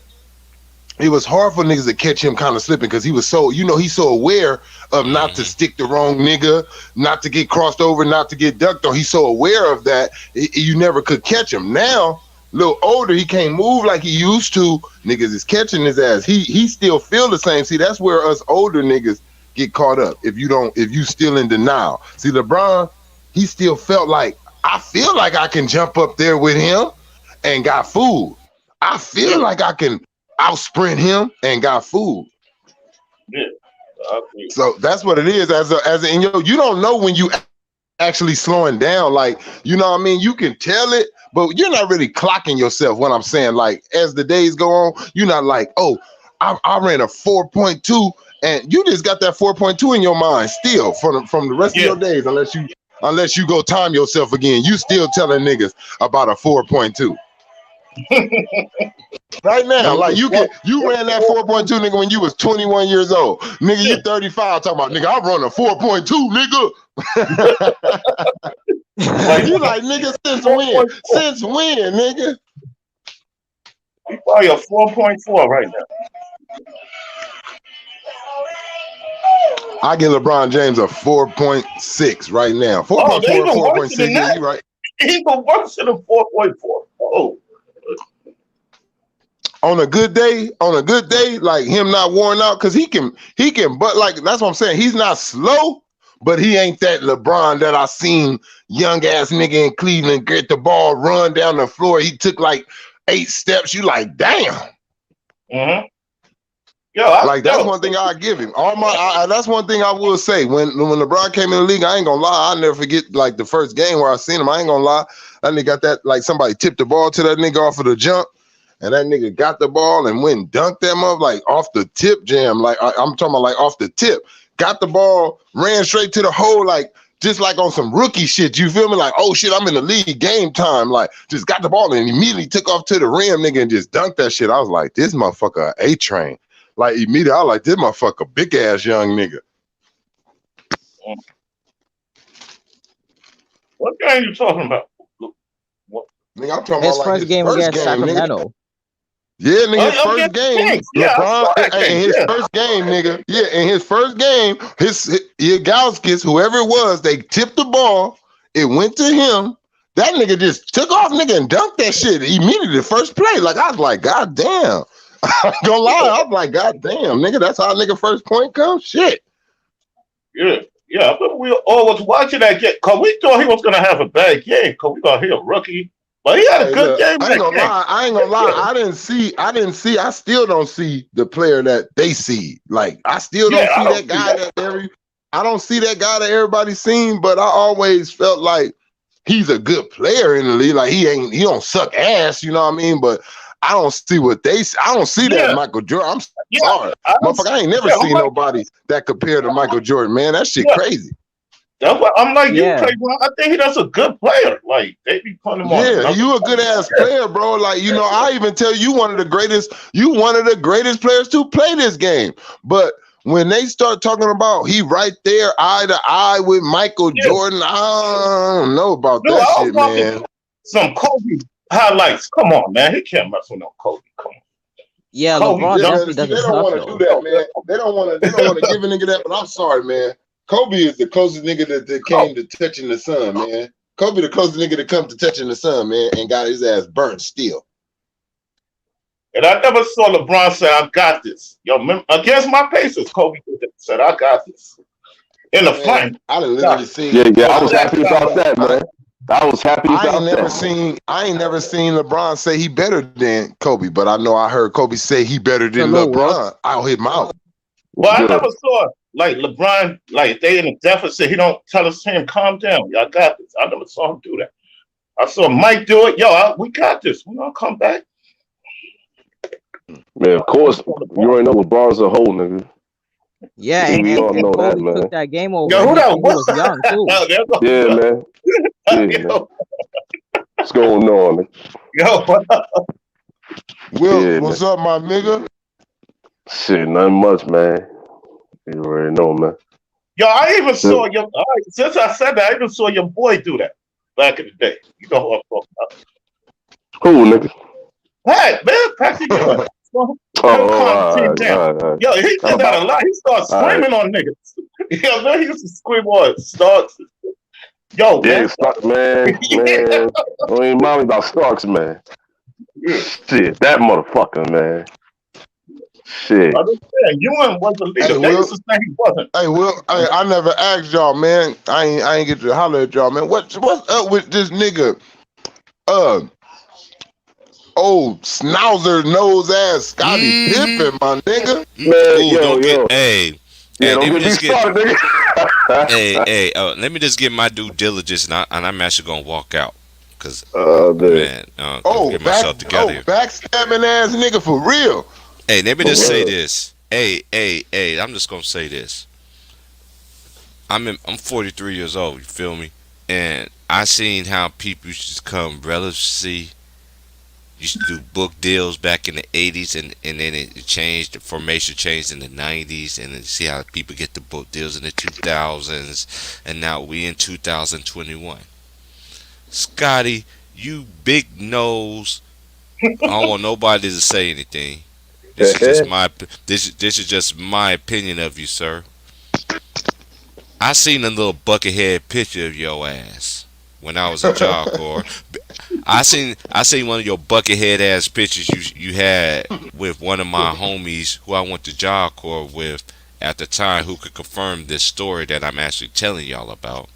it was hard for niggas to catch him kind of slipping because he was so, he's so aware of not to stick the wrong nigga, not to get crossed over, not to get ducked on. He's so aware of that, you never could catch him. Now, a little older, he can't move like he used to. Niggas is catching his ass. He still feel the same. See, that's where us older niggas get caught up. If you still in denial. See, LeBron, he still felt like, I feel like I can jump up there with him and got fooled. I feel like I can out sprint him and got fooled. Yeah. So that's what it is. And you don't know when you actually slowing down. Like, you know what I mean? You can tell it, but you're not really clocking yourself. What I'm saying, like, as the days go on, you're not like, oh, I ran a 4.2, and you just got that 4.2 in your mind still from the rest of your days, unless you go time yourself again. You still telling niggas about a 4.2. Right now, like you ran that 4.2 nigga when you was 21 years old. Nigga, you 35 talking about, nigga, I run a 4.2, nigga. You like, nigga, since when? Since when, nigga? He's probably a 4.4 right now. I give LeBron James a 4.6 right now. 4.4, 4.6, yeah, you right. Even worse than a 4.4. Oh. On a good day, like him not worn out, because he can, but like, that's what I'm saying. He's not slow, but he ain't that LeBron that I seen young ass nigga in Cleveland get the ball, run down the floor. He took like 8 steps. You like, damn. Mm-hmm. That's one thing I give him. That's one thing I will say. When LeBron came in the league, I ain't gonna lie, I'll never forget like the first game where I seen him. I ain't gonna lie, that nigga got that, like somebody tipped the ball to that nigga off of the jump, and that nigga got the ball and went and dunked them up like off the tip jam. Like I'm talking about like off the tip. Got the ball, ran straight to the hole, like just like on some rookie shit. You feel me? Like, oh shit, I'm in the league, game time. Like just got the ball and immediately took off to the rim, nigga, and just dunked that shit. I was like, this motherfucker A-Train. Like immediately, I was like, this motherfucker big ass young nigga. What game you talking about? Nigga, I'm talking His about like first his game first against game, Sacramento. nigga. Yeah, nigga, his first game. LeBron, in his first game, nigga. Yeah, in his first game, his Yagowskis, whoever it was, they tipped the ball. It went to him. That nigga just took off, nigga, and dunked that shit immediately the first play. Like, I was like, God damn. I ain't gonna lie, I was like, God damn, nigga, that's how nigga first point comes? Shit. Yeah. But we all was watching that game because we thought he was gonna have a bad game because we thought he a rookie. But he had a good game. I ain't gonna lie. I still don't see the player that they see. Like, I still don't see that guy I don't see that guy that everybody's seen, but I always felt like he's a good player in the league. Like he don't suck ass, you know what I mean? But I don't see I don't see that Michael Jordan. I'm sorry. Motherfucker, I ain't never seen nobody that compared to Michael Jordan, man. That shit crazy. That's what I'm like, you play well. I think that's a good player. Like they be putting him on. Yeah, you a good ass player, bro. Like, you know, I even tell you one of the greatest players to play this game. But when they start talking about he right there eye to eye with Michael Jordan, I don't know about that shit, man. Some Kobe highlights. Come on, man. He can't mess with no Kobe. Come on. Yeah, LeBron definitely doesn't. They don't want to do that, man. They don't want to give a nigga that. But I'm sorry, man. Kobe is the closest nigga that came to touching the sun, man. Kobe the closest nigga that come to touching the sun, man, and got his ass burnt still. And I never saw LeBron say, "I got this." Yo, against my Pacers, Kobe said, "I got this." In the final, I literally seen. Yeah, I was happy about that, man. I was happy about that. I ain't never seen LeBron say he better than Kobe, but I know I heard Kobe say he better than LeBron. I'll hit him out. Well, I never saw like LeBron, like if they in a deficit, he don't tell us him, calm down. Y'all got this. I never saw him do that. I saw Mike do it. Yo, we got this. We're gonna come back. Man, of course, you already know LeBron's a whole nigga. Yeah, and we all know Kobe that, man. took that game over. Yo, who that He was young too. Yeah, man. Yeah, man. What's going on? Yo, Will, what's up, my nigga? Shit, nothing much, man. You already know, man. Yo, I even saw your. Since I said that, I even saw your boy do that back in the day. You know who I'm talking about? Who, nigga? Hey, man, Patrick. Yo, he did that a lot. He started screaming on niggas. Yo, man, he used to scream on Starks. Yo, man. Starks, man. Don't even mind me about Starks, man. Shit, that motherfucker, man. Shit. I understand. Ewan was the leader. They used to say he wasn't. Hey, Will, I never asked y'all, man. I ain't get to holler at y'all, man. What's up with this nigga? Old schnauzer nose ass Scottie Pippen, my nigga. Man, let me just get let me just get my due diligence, and I'm actually gonna walk out because get myself together. Backstabbing ass nigga for real. Hey, let me just say this. Hey, I'm just gonna say this. I'm 43 years old. You feel me? And I seen how people used to come relevancy. Used to do book deals back in the 80s, and then it changed. The formation changed in the 90s, and then see how people get the book deals in the 2000s, and now we in 2021. Scotty, you big nose. I don't want nobody to say anything. This is just my opinion of you, sir. I seen a little buckethead picture of your ass when I was in Job Corps. I seen one of your buckethead ass pictures you had with one of my homies who I went to Job Corps with at the time, who could confirm this story that I'm actually telling y'all about.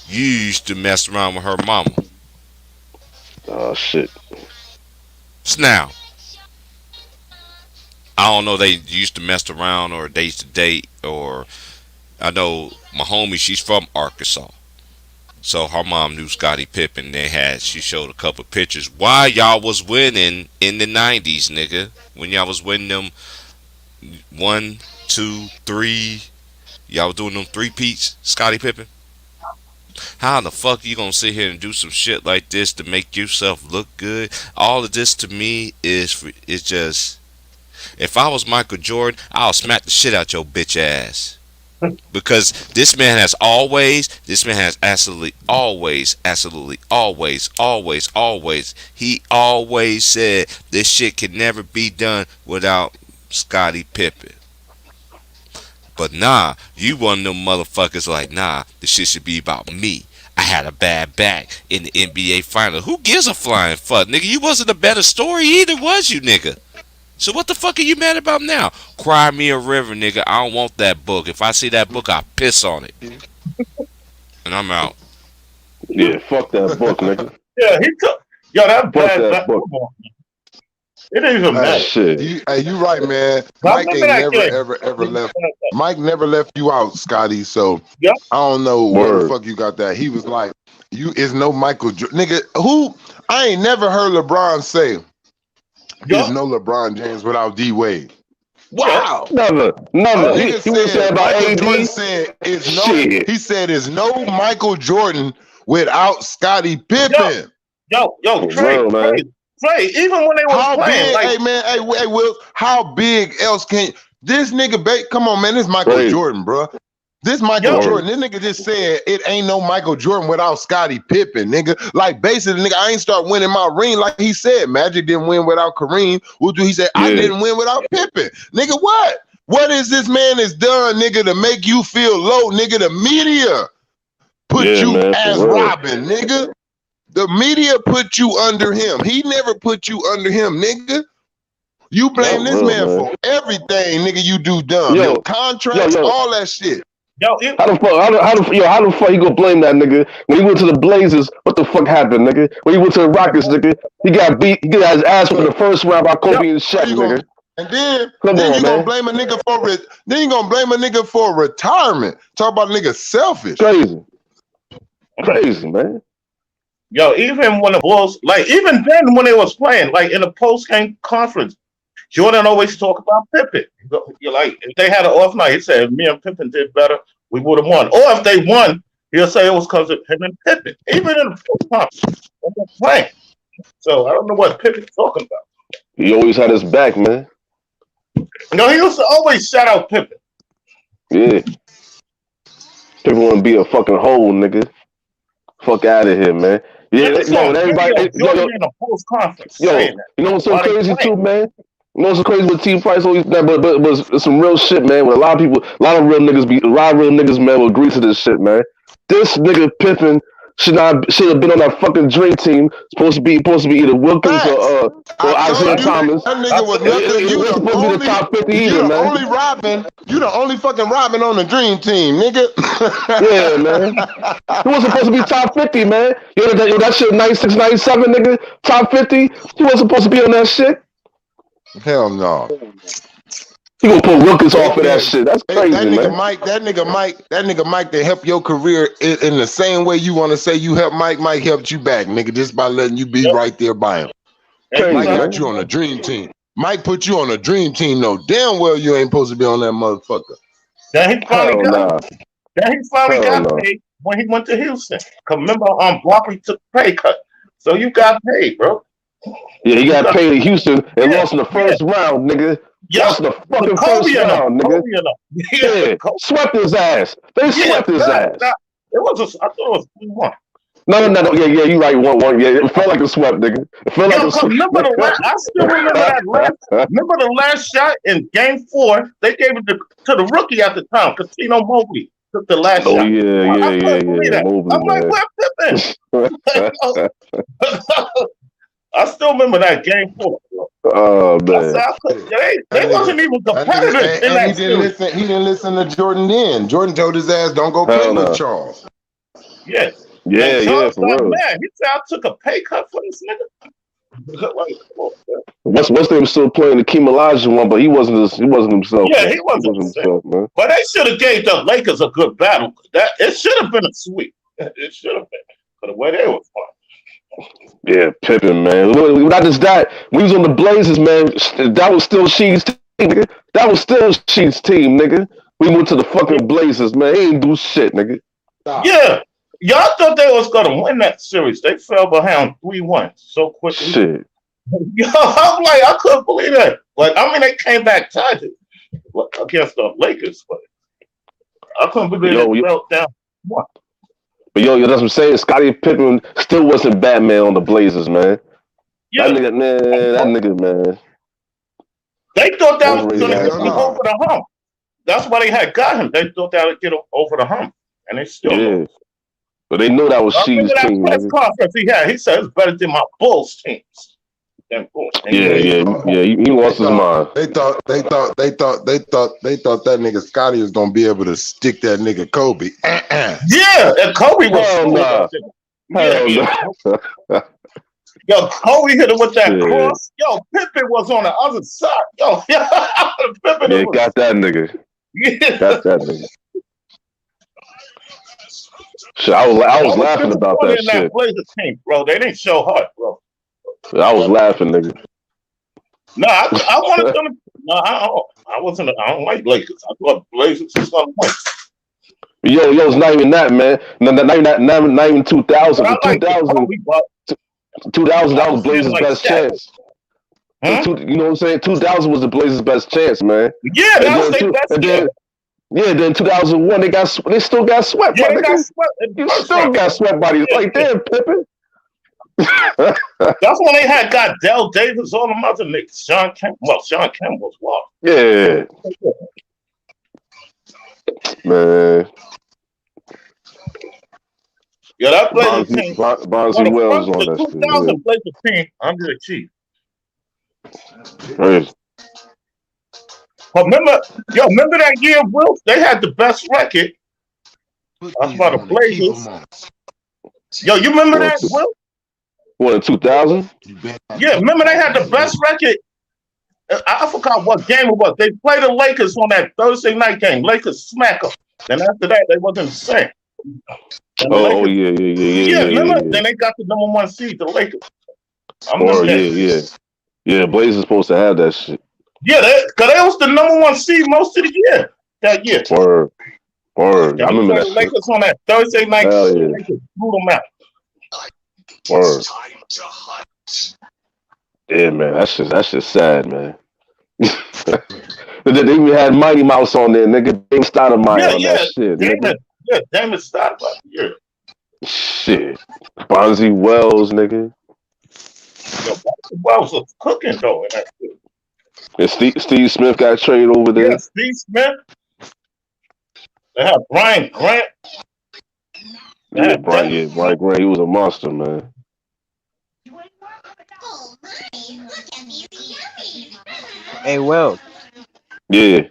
You used to mess around with her mama. Oh shit. Now, I don't know, they used to mess around or they used to date, or I know my homie, she's from Arkansas. So her mom knew Scottie Pippen. She showed a couple pictures while y'all was winning in the 90s, nigga. When y'all was winning them 1, 2, 3, y'all was doing them 3-peats, Scottie Pippen. How the fuck you gonna sit here and do some shit like this to make yourself look good? All of this to me is just, if I was Michael Jordan, I'll smack the shit out your bitch ass. Because this man has absolutely always, he always said this shit can never be done without Scottie Pippen. But nah, you one of them motherfuckers like, nah, this shit should be about me. I had a bad back in the NBA final. Who gives a flying fuck, nigga? You wasn't a better story either, was you, nigga? So what the fuck are you mad about now? Cry me a river, nigga. I don't want that book. If I see that book, I piss on it. And I'm out. Yeah, fuck that book, nigga. Yeah, he took. Yo, that bad book. It ain't even matter. Shit. You right, man. Mike ain't ever left. Mike never left you out, Scotty. So I don't know where the fuck you got that. He was like, is no Michael Jordan. Nigga, who I ain't never heard LeBron say there's no LeBron James without D Wade. Wow. Never. He would say about Michael AD. Jordan said it's no. Shit. He said it's no Michael Jordan without Scottie Pippen. Yo, For real, man. Trey, even when they were How playing, big? like, Hey man, hey Will, how big else can this nigga? Come on, man, this Michael Crazy. Jordan, bro. This Michael Yo. Jordan. This nigga just said it ain't no Michael Jordan without Scottie Pippen, nigga. Like basically, nigga, I ain't start winning my ring like he said. Magic didn't win without Kareem. He said I Yeah. didn't win without Pippen, nigga. What? What is this man has done, nigga, to make you feel low, nigga? The media put Yeah, you man, for as real. Robin, nigga. The media put you under him. He never put you under him, nigga. You blame Yeah, this real, man man. for everything, nigga. You do dumb. Yo, Your contracts, yo. all that shit. yo, How the fuck he gonna blame that nigga? When he went to the Blazers, what the fuck happened, nigga? When he went to the Rockets, nigga, he got beat. He got his ass from the first round by Kobe and Shaq, You nigga. gonna- And then Come on, you gonna man. blame a nigga for then you gonna blame a nigga for retirement. Talk about a nigga selfish. Crazy, man. yo, even when the Bulls, like, even then when they was playing, like in the post-game conference, Jordan always talk about Pippen. You're like, if they had an off night, he said, if me and Pippen did better, we would have won. Or if they won, he'll say it was because of him and Pippen. Even in the post conference, when they're playing. So I don't know what Pippen's talking about. He always had his back, man. No, he used to always shout out Pippen. Yeah. People want to be a fucking hole, nigga. Fuck out of here, man. Yeah, and everybody. Jordan in a post conference saying that. You know what's so Why they crazy playing? too, man? You know what's so crazy with T Price always that, but some real shit, man. With a lot of real niggas, man, will agree to this shit, man. This nigga Pippen should have been on that fucking dream team. Supposed to be either Wilkins or Isaiah Thomas. That nigga was nothing. It was supposed to be the top 50 either, man. Only Robin. You the only fucking Robin on the dream team, nigga. Yeah, man. He was supposed to be top 50, man. That shit 96, 97, nigga. Top 50. He wasn't supposed to be on that shit. Hell no. He gonna put Wilkins off of that shit. That's crazy, that nigga man. Mike, that nigga Mike that help your career in the same way you want to say you help Mike. Mike helped you back, nigga, just by letting you be right there by him. Crazy, Mike man. got you on a dream team. Mike put you on a dream team, though. Damn well you ain't supposed to be on that motherfucker. Then he finally got Hell paid when he went to Houston. 'Cause remember, Barkley took a pay cut. So you got paid, bro. Yeah, he got paid in Houston and lost in the first round, nigga. Lost in the fucking first round, nigga. Yeah, swept his ass. They swept his ass. It was I thought it was 3-1. No. Yeah, you right. 1-1. Yeah, it felt like a swept, nigga. It felt like a swept. Remember I still remember that remember the last shot in game 4? They gave it to the rookie at the time, Casino Mobley. Took the last shot. Yeah. I'm like, where Pippen? I still remember that game 4. Oh man. They wasn't even competitive in that series. He didn't listen to Jordan then. Jordan told his ass, don't go play with Charles. Yes. Yeah, for real. Man, he said I took a pay cut for this nigga. What's they was still playing the Keem Olajuwon, but he wasn't himself. Yeah, he wasn't himself, man. But they should have gave the Lakers a good battle. It should have been a sweep. It should have been. For the way they were playing. Yeah, Pippen, man. Not just that. When he was on the Blazers, man, that was still Sheed's team, nigga. That was still Sheed's team, nigga. We went to the fucking Blazers, man. He ain't do shit, nigga. Yeah. Y'all thought they was going to win that series. They fell behind 3-1 so quickly. Shit. Yo, I'm like, I couldn't believe that. Like, I mean, they came back tied against the Lakers, but I couldn't believe they fell down. What? But yo, that's what I'm saying. Scottie Pippen still wasn't Batman on the Blazers, man. Yeah. That nigga, man. They thought that was going to Yeah. get over the hump. That's why they had got him. They thought that would get over the hump. And they still Yeah. But they know that was Sheed's team, that press nigga. conference he said it's better than my Bulls teams. Yeah. He lost his mind. They thought that nigga Scotty was gonna be able to stick that nigga Kobe. Yeah, and Kobe was Hell no. Yo, Kobe hit him with that cross. Yo, Pippen was on the other side. Yo, Pippen got that nigga. Yeah. Got that nigga. Shit, I was What was laughing about disappointed that in that shit. Blazer team, bro? They didn't show heart, bro. I was laughing, nigga. No, I wanted them to. No, I wasn't. I don't like Lakers. I thought Blazers was gonna win. Yo, it's not even that, man. Not even 2000. But I For like the 2000, Kobe, but 2000, I that was was feeling Blazers' like best Shaq. chance. Hmm? You know what I'm saying? 2000 was the Blazers' best chance, man. Yeah, And that was then, their best year. then 2001, they still got swept, Yeah, my they got nigga. swept in the You first still round. got swept by these. Like, damn, Pippen. That's when they had got Dell Davis, all them other niggas. Sean Campbell's wild. Yeah, man. Yeah, that Blazers team. Bonzi Wells on The that 2000 Blazers team underachieved. shit. Crazy. But remember that year, Will? They had the best record. That's why the Blazers. Yo, you remember that, Will? What, in 2000? Yeah, remember they had the best record. I forgot what game it was. They played the Lakers on that Thursday night game. Lakers smack them. Then after that, they wasn't the same. Oh, yeah. Remember? Then they got the number 1 seed, the Lakers. Yeah, Blazers supposed to have that shit. Yeah, because they was the number 1 seed most of the year. That year. Word. I remember that the shit. Lakers on that Thursday night. Hell yeah. Lakers blew them out. Word. Yeah, man, that's just sad, man. They even had Mighty Mouse on there, nigga. Damon Stoudemire on that shit, nigga. Damon Stoudemire. Yeah. Shit. Bonzi Wells, nigga. Yo, Wells was cooking though in that shit. And Steve Smith got traded over there. Yeah, Steve Smith. They had Brian Grant. Brian Grant, he was a monster, man. Hey, Will, Yeah.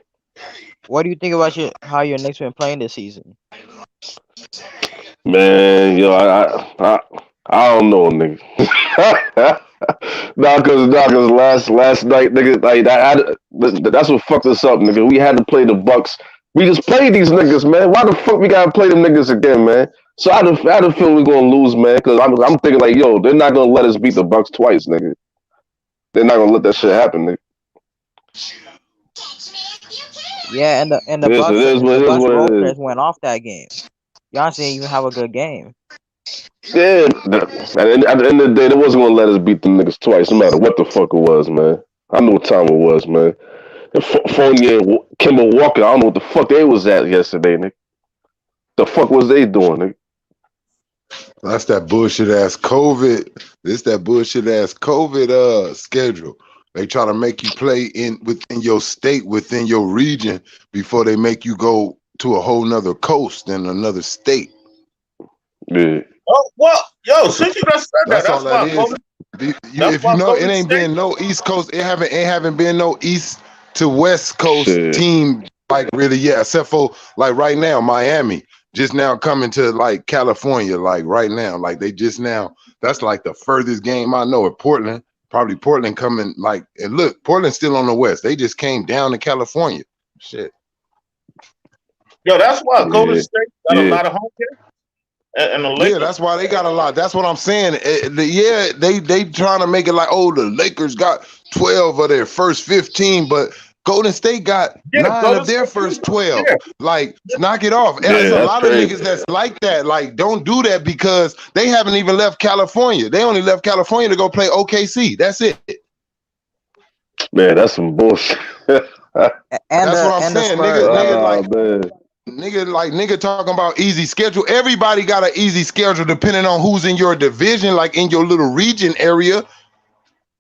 what do you think about how your Knicks been playing this season? Man, yo, I don't know, nigga. Cause last night, nigga, like that's what fucked us up, nigga. We had to play the Bucks. We just played these niggas, man. Why the fuck we gotta play them niggas again, man? So I had to feel we're gonna lose, man. Cause I'm thinking like, yo, they're not gonna let us beat the Bucks twice, nigga. They're not gonna let that shit happen, nigga. Yeah, and the Bucks role players went off that game. Giannis didn't even have a good game. Yeah, at the end of the day, they wasn't gonna let us beat them niggas twice, no matter what the fuck it was, man. I know what time it was, man. And Fournier and Kemba Walker, I don't know what the fuck they was at yesterday, nigga. The fuck was they doing, nigga? That's that bullshit ass COVID. This that bullshit ass COVID schedule. They try to make you play within your state, within your region, before they make you go to a whole nother coast and another state. Yeah. Oh well, yo, since you just said That's that, all that is. If you know, it ain't been no East Coast. It haven't been no East to West Coast team like really yet, except for like right now, Miami just now coming to like California, like right now, like they just now. That's like the furthest game I know. At Portland, probably Portland coming like, and look, Portland's still on the West. They just came down to California. Shit. Yo, that's why Golden State got a lot of home games. And the Lakers. Yeah, that's why they got a lot. That's what I'm saying. They trying to make it like, oh, the Lakers got 12 of their first 15, but Golden State got 9 of their first 12. Yeah. Like, knock it off. And there's a lot of niggas that's like that. Like, don't do that because they haven't even left California. They only left California to go play OKC. That's it. Man, that's some bullshit. That's what I'm saying. Nigga talking about easy schedule. Everybody got an easy schedule depending on who's in your division, like in your little region area.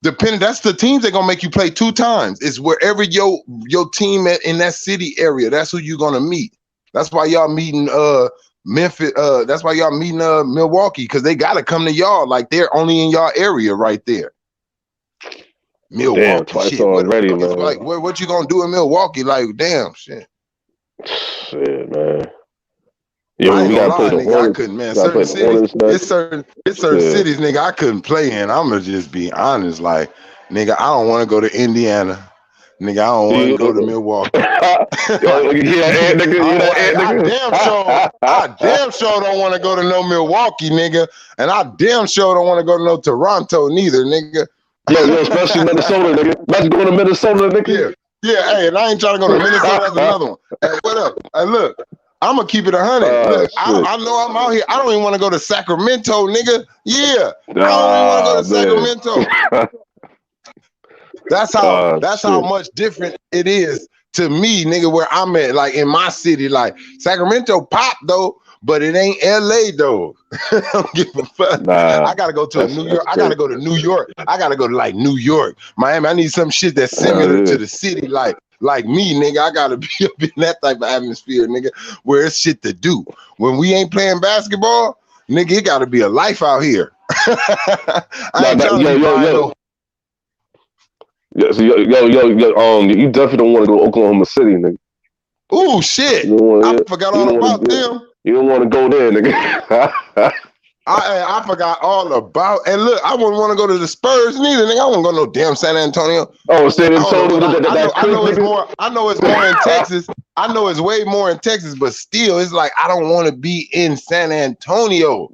That's the teams that gonna make you play 2 times. It's wherever your team in that city area. That's who you're gonna meet. That's why y'all meeting Memphis. That's why y'all meeting Milwaukee, because they gotta come to y'all. Like they're only in y'all area right there. Milwaukee, damn, twice shit. already, man. Like what you gonna do in Milwaukee? Like damn shit. Shit, man. Yeah, we gotta play the nigga, I couldn't, man. Certain cities, it's certain cities, nigga, I couldn't play in. I'm gonna just be honest, like, nigga, I don't want to go to Indiana. Nigga, I don't want to go to Milwaukee. I damn sure don't want to go to no Milwaukee, nigga. And I damn sure don't want to go to no Toronto neither, nigga. Yo, especially Minnesota, nigga. Let's go to Minnesota, nigga. Yeah, hey, and I ain't trying to go to Minnesota. That's another one. Hey, what up? Hey, look, I'm going to keep it 100. Look, I know I'm out here. I don't even want to go to Sacramento, nigga. Yeah. I don't even want to go to Sacramento. That's how much different it is to me, nigga, where I'm at, like in my city. Like Sacramento pop though, but it ain't LA though. I don't give a fuck. I gotta go to New York. I gotta go to New York. I gotta go to like New York, Miami. I need some shit that's similar to the city, like me, nigga. I gotta be up in that type of atmosphere, nigga, where it's shit to do. When we ain't playing basketball, nigga, it gotta be a life out here. I ain't trying to be Yeah, so you definitely don't want to go to Oklahoma City, nigga. Ooh, shit. I forgot all about them. You don't want to go there, nigga. I forgot all about. And look, I wouldn't want to go to the Spurs neither, nigga. I wouldn't go to no damn San Antonio. Oh, San Antonio. I know it's more. I know it's more in Texas. I know it's way more in Texas, but still, it's like I don't want to be in San Antonio.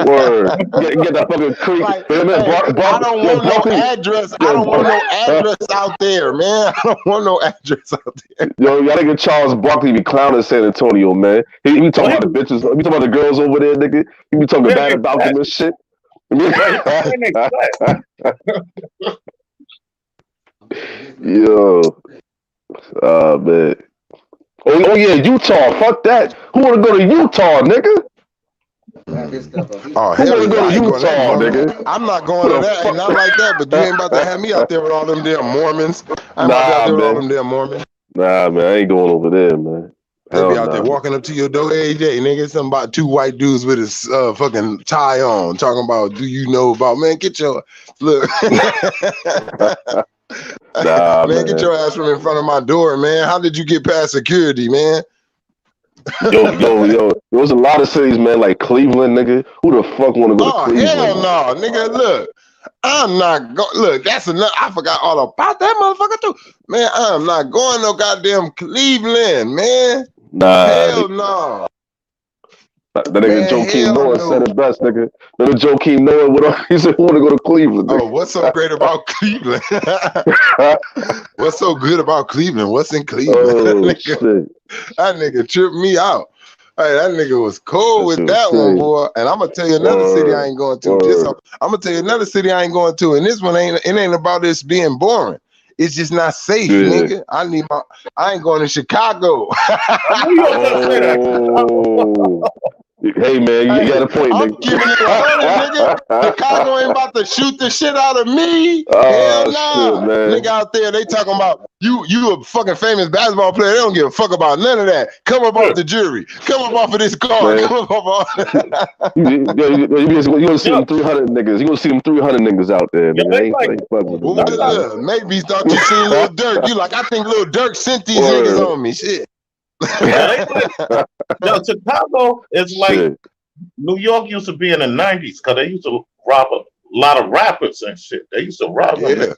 Word. Get that fucking creek. Like, I don't want no address. I don't want no address out there, man. I don't want no address out there. Yo, y'all nigga Charles Barkley be clowning San Antonio, man. He be talking about the bitches. He be talking about the girls over there, nigga. He be talking bad about them and shit. Yo. Man. Oh yeah, Utah. Fuck that. Who wanna go to Utah, nigga? Oh, hell yeah, Utah, nigga. I'm not going to that, not like that, but you ain't about to have me out there with all them damn Mormons. I'm out there with all them damn Mormons. Nah, man, I ain't going over there, man. They be out there walking up to your door, AJ, nigga, something about two white dudes with his fucking tie on, talking about, do you know about, man, get your, look. Man, get your ass from in front of my door, man. How did you get past security, man? Yo. There was a lot of cities, man, like Cleveland, nigga. Who the fuck want to go to Cleveland? Hell no, nigga. Look, I'm not going. Look, that's enough. I forgot all about that motherfucker too. Man, I'm not going no goddamn Cleveland, man. Nah. Hell no. That nigga Joakim Noah said it best, nigga. Nigga Joakim Noah, he said, want to go to Cleveland. Nigga. Oh, what's so great about Cleveland? What's so good about Cleveland? What's in Cleveland? Oh, shit. That nigga tripped me out. Hey, that nigga was cool with that one, boy. And I'm gonna tell you another city I ain't going to. I'm gonna tell you another city I ain't going to. And this one ain't about this being boring. It's just not safe, nigga. I ain't going to Chicago. Hey man, you got a point, I'm nigga. giving it 100, nigga. Chicago ain't about to shoot the shit out of me. Hell nah. Nigga out there, they talking about you a fucking famous basketball player. They don't give a fuck about none of that. Come up off the jury. Come up off of this car. Man. Come up off. You gonna see them 300 niggas. You gonna see them 300 niggas out there, man. Maybe thought you seen Lil Durk. You like, I think Lil Durk sent these niggas on me. Shit. Yo, Chicago is like New York used to be in the 90s because they used to rob a lot of rappers and shit. They used to rob them. You see,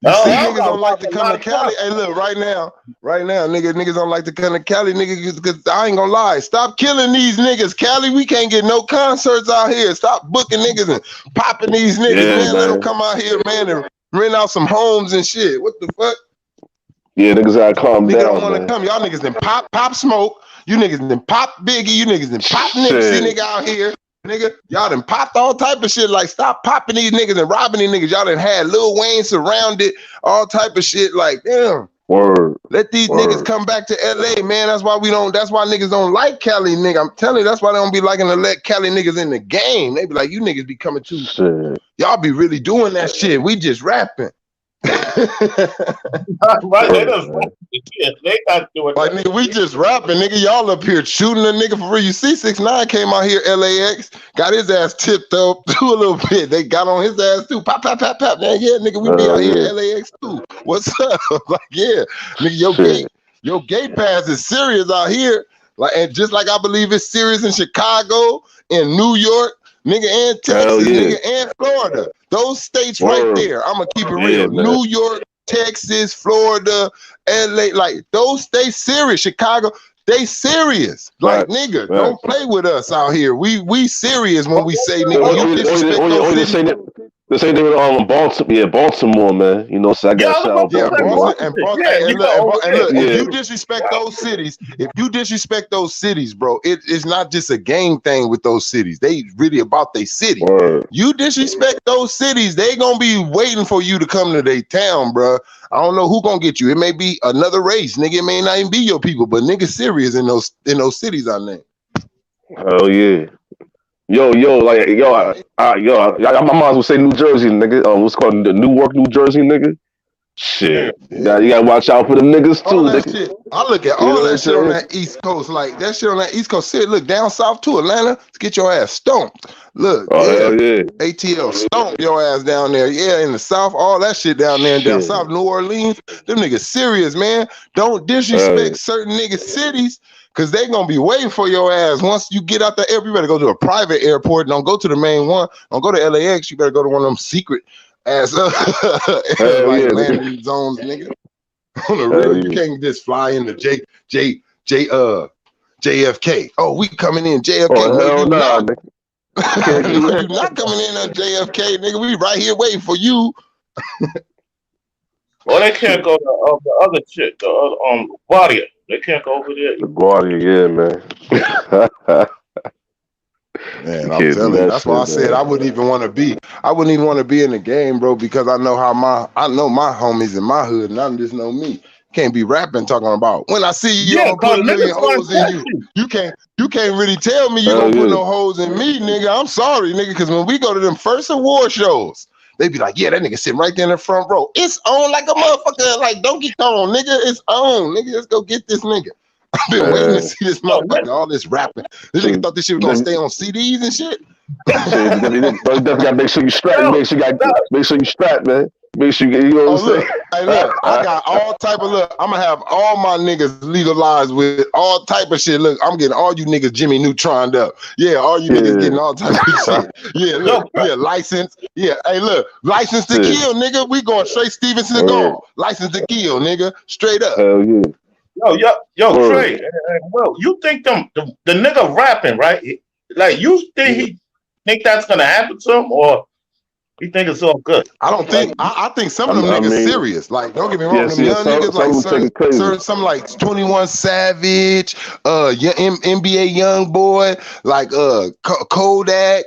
niggas don't like to come to Cali. Hey, look, right now, niggas don't like to come to Cali, niggas, because I ain't gonna lie. Stop killing these niggas, Cali. We can't get no concerts out here. Stop booking niggas and popping these niggas, man. Let them come out here, man, and rent out some homes and shit. What the fuck? Yeah, niggas gotta calm down. Niggas don't want to come. Y'all niggas then pop smoke. You niggas then pop Biggie. You niggas then pop Nipsey, nigga, out here. Nigga, y'all done popped all type of shit. Like, stop popping these niggas and robbing these niggas. Y'all done had Lil Wayne surrounded, all type of shit. Like, damn. Word. Let these niggas come back to LA, man. That's why niggas don't like Cali, nigga. I'm telling you, that's why they don't be liking to let Cali niggas in the game. They be like, you niggas be coming too. Shit. Y'all be really doing that shit. We just rapping. Right, they got to do it. Like, nigga, we just rapping, nigga. Y'all up here shooting a nigga for real. You see, 6ix9ine came out here, LAX, got his ass tipped up too a little bit. They got on his ass too. Pop, pop, pop, pop. Man, yeah, nigga, we be out here, LAX too. What's up? Like, yeah, nigga, your gate pass is serious out here. Like, and just like I believe it's serious in Chicago, in New York, nigga, and Texas, nigga, and Florida. Those states right there. I'm gonna keep it real. Man. New York, Texas, Florida, LA, like those they serious. Chicago, they serious. Like Right. nigga, Right. don't play with us out here. We serious when we say nigga, you disrespect Or those the cities. same the same thing with Baltimore. Yeah, Baltimore, man. You know, so I Yeah, got I shout was out Yeah, about to say Baltimore. Boston and Boston. Boston. Yeah, And look, and look, Yeah. if you disrespect those cities, bro, it's not just a gang thing with those cities. They really about their city. Word. You disrespect those cities, they gonna be waiting for you to come to their town, bro. I don't know who gonna get you. It may be another race, nigga. It may not even be your people, but niggas serious in those cities I named. Hell yeah. Yo, like I might as well say New Jersey, nigga. What's called the Newark, New Jersey, nigga. Shit, Yeah. you gotta watch out for them niggas All too. that Nigga. shit. I look at You know all what I'm that shit on saying? that East Coast. Like that shit on that East Coast. Shit, look down south to Atlanta. Let's get your ass stomped. Look, Oh yeah. hell yeah. ATL stomp your ass down there. Yeah, in the south, all that shit down there and down Shit. south, New Orleans. Them niggas serious, man. Don't disrespect certain niggas cities. Cause they gonna be waiting for your ass once you get out the airport. You better go to a private airport. Don't go to the main one. Don't go to LAX. You better go to one of them secret ass Hell like yeah, nigga. landing zones, nigga. On the Hell real, you yeah. can't just fly into JFK. Oh, we coming in JFK. Oh No, hell you nah, not. nigga. Can't do No, that. you not coming in on JFK, nigga. We right here waiting for you. Well, they can't go to the other chick, the Guardia. They can't go over there. LaGuardia, yeah, man. Man, You I'm can't do telling you. that That's why I shit, said man. I wouldn't even want to be. I wouldn't even want to be in the game, bro, because I know I know my homies in my hood, and I just know me. Can't be rapping talking about when I see you, Yeah, I'm gonna put cause a million niggas gonna holes in test you. you. You can't really tell me you Hell gonna put yeah. no holes in me, nigga. I'm sorry, nigga, because when we go to them first award shows, they be like, yeah, that nigga sitting right there in the front row. It's on like a motherfucker, like Donkey Kong, nigga. It's on, nigga. Let's go get this nigga. I've been waiting to see this No, motherfucker, all this rapping. This nigga thought this shit was gonna stay on CDs and shit. Shit, you definitely gotta make sure you strap. no, Make sure you strap, man. Make sure you know Oh what I'm look, saying. hey look, I got all type of look. I'm gonna have all my niggas legalized with all type of shit. Look, I'm getting all you niggas Jimmy Neutroned up. Yeah, all you niggas Yeah. getting all type of shit. Yeah, look, no, yeah, license. Yeah, hey look, license to Shit. kill, nigga. We going straight Steven Seagal. License to kill, nigga. Straight up. Hell yeah. yo, Word. Trey, and Will, you think the nigga rapping, right? Like, you think he think that's gonna happen to him, or you think it's all good? I don't think I think some of them I niggas mean- serious. Like, don't get me wrong, Yes, them yes, young niggas some like take it crazy. some like 21 Savage, NBA Young Boy, like Kodak.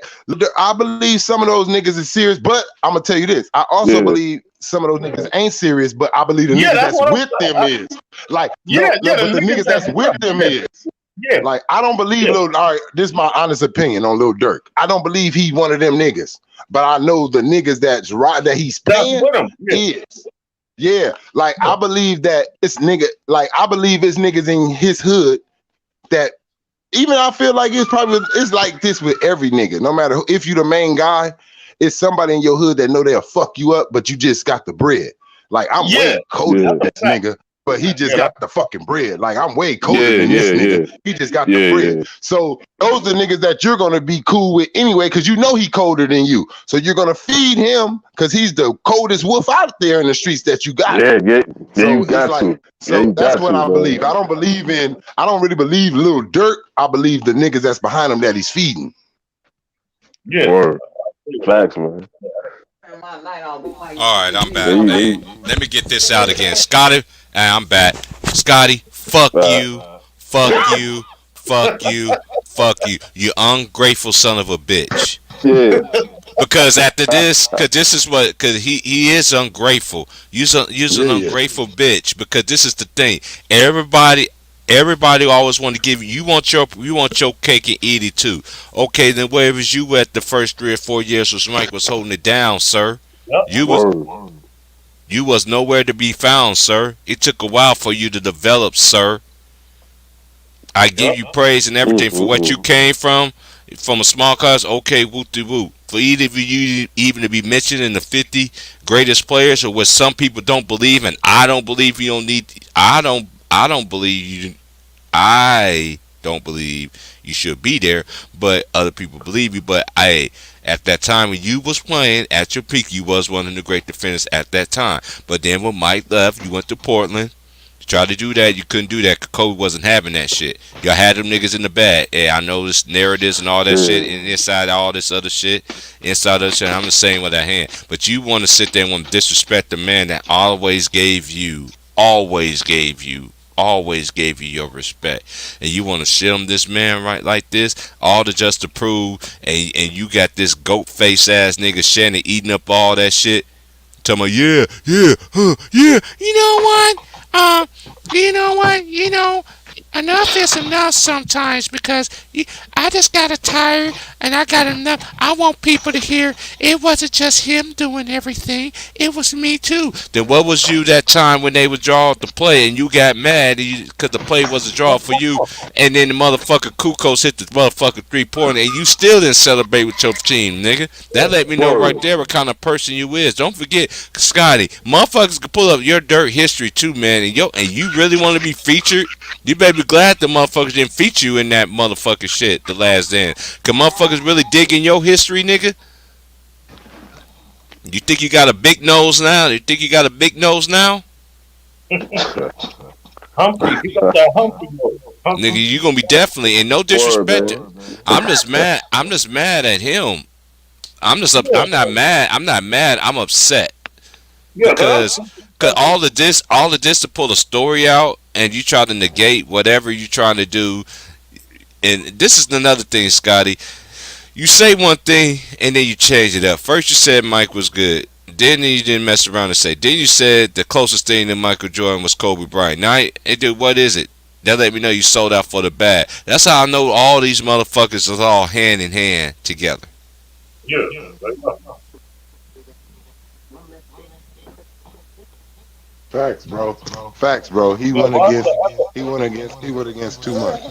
I believe some of those niggas is serious, but I'm gonna tell you this. I also Yeah. believe some of those niggas ain't serious, but I believe the Yeah, niggas that's that's what I'm with them saying. is. Like, Yeah, no, yeah, but the niggas that's with them is. Yeah, Like, I don't believe Yeah. Lil. All right, this is my honest opinion on Lil Durk. I don't believe he one of them niggas, but I know the niggas that's right that he's that's paying with him. Yeah. is. Yeah, like I believe that this nigga, like I believe it's niggas in his hood that even I feel like it's like this with every nigga. No matter if you the main guy, it's somebody in your hood that know they'll fuck you up, but you just got the bread. Like I'm Yeah. way colder Yeah. than this nigga, but he just Yeah. got the fucking bread. Like I'm way colder Yeah, than this yeah, nigga. yeah. He just got Yeah, the bread. yeah. So those are niggas that you're gonna be cool with anyway, because you know he colder than you. So you're gonna feed him because he's the coldest wolf out there in the streets that you got. Yeah, So you it's got like, to. so Yeah, you that's got what to, I man. believe. I don't really believe Lil Durk. I believe the niggas that's behind him that he's feeding. Yeah. Word. Facts, man. All right, I'm back. Yeah, Hey, yeah. let me get this out again. Scotty, I'm back. Scotty, fuck you, fuck you, fuck you, fuck you. You ungrateful son of a bitch. Yeah. Because after this, because this is what, because he is ungrateful. You're an Yeah. ungrateful bitch. Because this is the thing. Everybody always want to give you. You want your cake and eat it too. Okay, then where was you at the first 3 or 4 years when Mike was holding it down, sir? Yep. Word. You was nowhere to be found, sir. It took a while for you to develop, sir. I give you praise and everything for what you came from a small cause. Okay, whoop de whoop. For either of you even to be mentioned in the 50 greatest players, or what some people don't believe, and I don't believe you don't need. I don't believe you. I don't believe you should be there, but other people believe you. But at At that time when you was playing at your peak, you was one of the great defenders at that time. But then when Mike left, you went to Portland. You tried to do that, you couldn't do that because Kobe wasn't having that shit. Y'all had them niggas in the bag. Yeah, I know this narratives and all that shit, and inside all this other shit, inside other shit, I'm the same with that hand. But you want to sit there and want to disrespect the man that always gave you your respect, and you want to shit on this man right like this, all to just to prove, and you got this goat face ass nigga Shannon eating up all that shit. Tell me, yeah, yeah. You know, enough is enough sometimes because I just got tired and I got enough. I want people to hear it wasn't just him doing everything. It was me too. Then what was you that time when they would draw the play and you got mad because the play was a draw for you, and then the motherfucker Kukos hit the motherfucker 3-pointer and you still didn't celebrate with your team, nigga? That let me know right there what kind of person you is. Don't forget, Scotty, motherfuckers can pull up your dirt history too, man, and you really want to be featured? You better be glad the motherfuckers didn't feature you in that motherfucking shit, The Last Dance. Cause motherfuckers really digging your history, nigga? You think you got a big nose now? Humphrey, he got that Humphrey nose. Nigga, you gonna be definitely, and no disrespect. I'm just mad at him. I'm not mad. I'm upset. Because all of this to pull a story out and you try to negate whatever you trying to do. And this is another thing, Scotty. You say one thing and then you change it up. First you said Mike was good. Then you didn't mess around and say. Then you said the closest thing to Michael Jordan was Kobe Bryant. Now, dude, what is it? That let me know you sold out for the bad. That's how I know all these motherfuckers is all hand in hand together. Yeah. Facts, bro. He went against too much.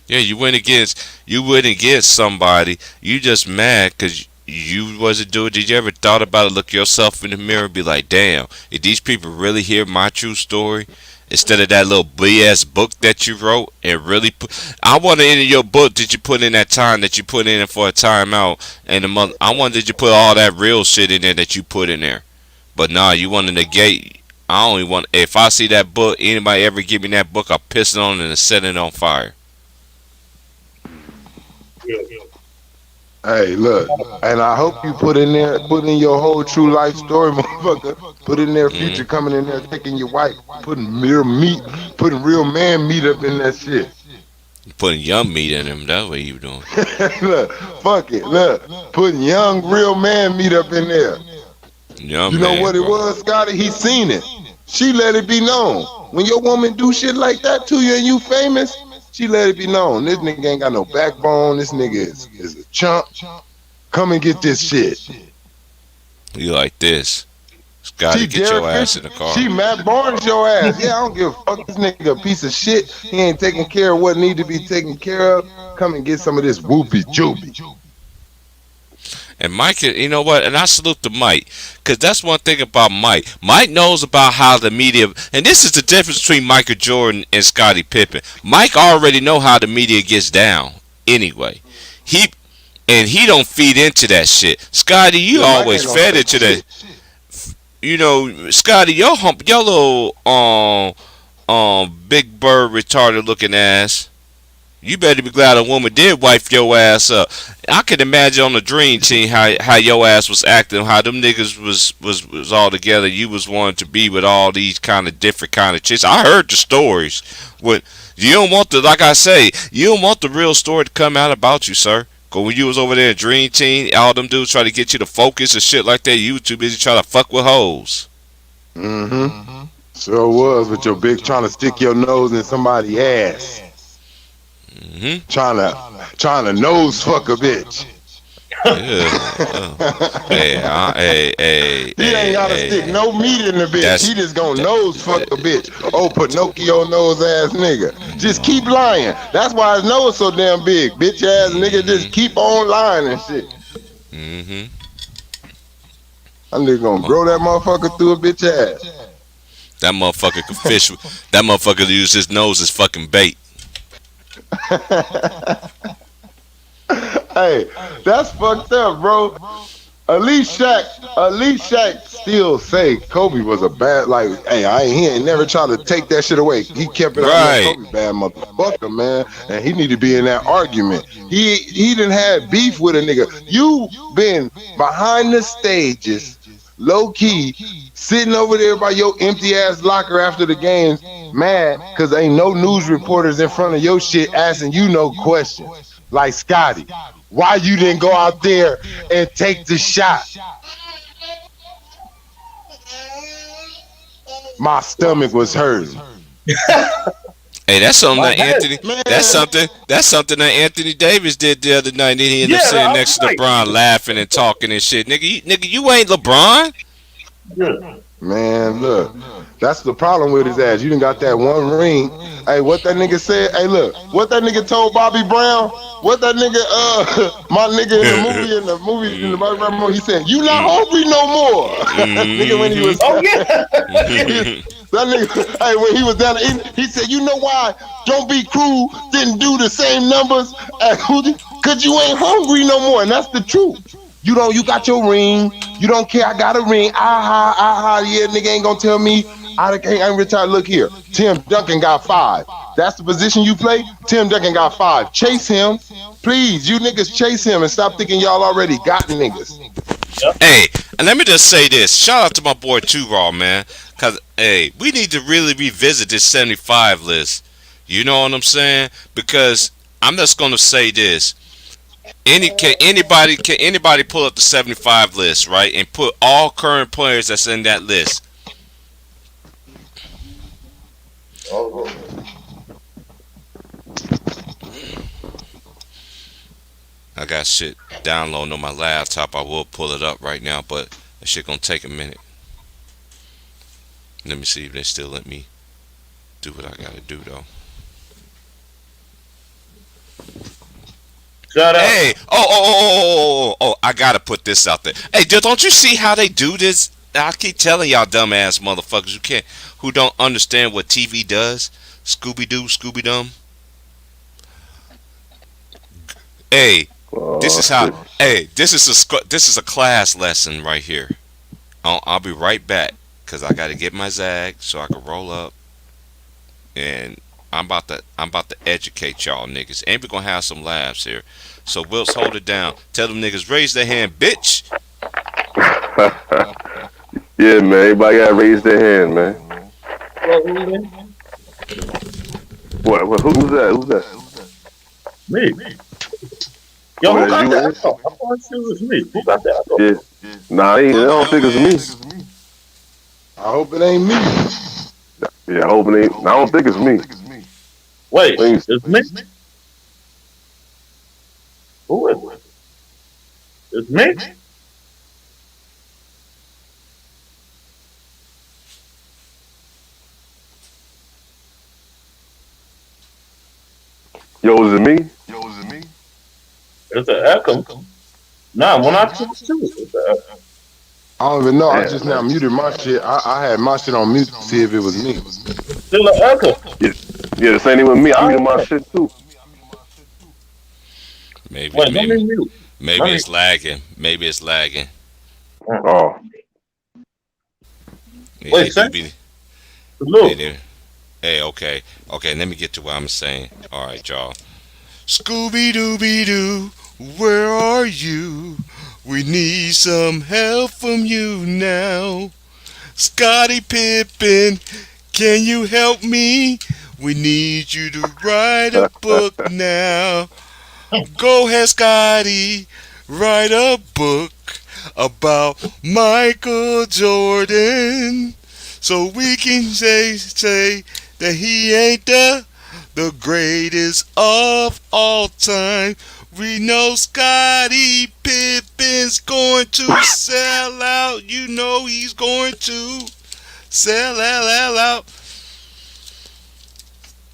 Yeah, you went against somebody. You just mad because you wasn't doing it. Did you ever thought about it? Look yourself in the mirror and be like, damn, if these people really hear my true story instead of that little BS book that you wrote and really I want to enter your book. Did you put in that time that you put in for a timeout and a month? I want did you put all that real shit in there that you put in there? But nah, you want to negate. I only want if I see that book, anybody ever give me that book, I'll piss it on and set it on fire. Hey, look, and I hope you put in your whole true life story, motherfucker. Put in there future coming in there taking your wife, putting real man meat up in that shit. Putting young meat in him, that's what you doing. Look, fuck it, look, putting young real man meat up in there. Young you know man, what it bro. was, Scotty? He seen it. She let it be known. When your woman do shit like that to you and you famous, she let it be known. This nigga ain't got no backbone. This nigga is a chump. Come and get this shit. You like this. Scotty, get your ass in the car. She Matt Barnes your ass. Yeah, I don't give a fuck. This nigga a piece of shit. He ain't taking care of what need to be taken care of. Come and get some of this whoopie joopie. And Mike, you know what? And I salute to Mike, because that's one thing about Mike. Mike knows about how the media, and this is the difference between Michael Jordan and Scottie Pippen. Mike already know how the media gets down anyway. He don't feed into that shit. Scotty, you always fed into that. You know, Scotty, your little big bird retarded looking ass. You better be glad a woman did wipe your ass up. I can imagine on the Dream Team how your ass was acting, how them niggas was all together. You was wanting to be with all these kind of different kind of chicks. I heard the stories. What you don't want like I say, you don't want the real story to come out about you, sir. Cause when you was over there in Dream Team, all them dudes try to get you to focus and shit like that. You was too busy trying to fuck with hoes. Mm-hmm. Sure was with your big trying to stick your nose in somebody's ass. Mm-hmm. Trying to nose fuck a bitch. Hey, he ain't gotta stick no meat in the bitch. He just gonna nose fuck a bitch. Oh, Pinocchio nose ass nigga. Just keep lying. That's why his nose so damn big. Bitch ass nigga just keep on lying and shit. Mm-hmm. That nigga gonna grow that motherfucker through a bitch ass. That motherfucker could fish. That motherfucker use his nose as fucking bait. Hey, that's fucked up, bro. At least Shaq still say Kobe was a bad, like, hey, he ain't never tried to take that shit away. He kept it out there. Right. Kobe bad motherfucker, man. And he need to be in that argument. He done had beef with a nigga. You been behind the stages, low key, sitting over there by your empty ass locker after the games, mad, cause ain't no news reporters in front of your shit asking you no questions. Like Scotty, why you didn't go out there and take the shot? My stomach was hurting. Hey, that's something My that head, Anthony. man. That's something that Anthony Davis did the other night. And he ended up Yeah, sitting I next to was like- LeBron, laughing and talking and shit. Nigga, you ain't LeBron. Yeah. Man, look, that's the problem with his ass. You done got that one ring. Hey, what that nigga said? Hey, look, what that nigga told Bobby Brown? What that nigga, my nigga in the Bobby Brown movie, he said, "You not hungry no more." Nigga, when he was, Oh yeah. that nigga, hey, when he was down in, he said, "You know why? Don't be cruel. Didn't do the same numbers as cause you ain't hungry no more." And that's the truth. You got your ring. You don't care. I got a ring. Yeah, nigga ain't gonna tell me I ain't retired. Look here. Tim Duncan got 5. That's the position you play. Tim Duncan got 5. Chase him. Please, you niggas chase him and stop thinking y'all already got niggas. Hey, and let me just say this. Shout out to my boy 2Raw, man. Cause hey, we need to really revisit this 75 list. You know what I'm saying? Because I'm just gonna say this. Can anybody pull up the 75 list, right, and put all current players that's in that list? I got shit downloading on my laptop. I will pull it up right now, but that shit gonna take a minute. Let me see if they still let me do what I gotta do though. Shut up. Hey, oh, I gotta put this out there. Hey, don't you see how they do this? I keep telling y'all dumbass motherfuckers who don't understand what TV does. Scooby-Doo, Scooby-Dum. Hey, this is how. Hey, this is a class lesson right here. I'll be right back because I gotta get my Zag so I can roll up, and I'm about to educate y'all niggas, and we're gonna have some laughs here. So Wilts, hold it down. Tell them niggas raise their hand, bitch. Yeah, man. Everybody gotta raise their hand, man. What? Who's that? Who's that? Me. Yo, Oh, who got you that? is? I thought it was me. Who got that? Yeah. Nah, I don't think it's me. I hope it ain't me. Yeah, I hope it ain't. I don't think it's me. Wait, Please. it's me? Who is it? It's me? Yo, is it me? It's an echo. Nah, when I talk to it, it's an echo. I don't even know. I Yeah, just man. now muted my shit. I had my shit on mute to see if it was me. Still an echo. Yeah, the same thing with me. I'm muting my shit too. Maybe Wait, let me mute. maybe it's lagging. Maybe it's lagging. Oh, Yeah, Wait, they sir? do be- Look. they do. Hey, okay, let me get to what I'm saying. All right, y'all. Scooby Dooby Doo, where are you? We need some help from you now. Scottie Pippen, can you help me? We need you to write a book now. Go ahead, Scotty, write a book about Michael Jordan, so we can say that he ain't the greatest of all time. We know Scottie Pippen's going to sell out. You know he's going to sell out.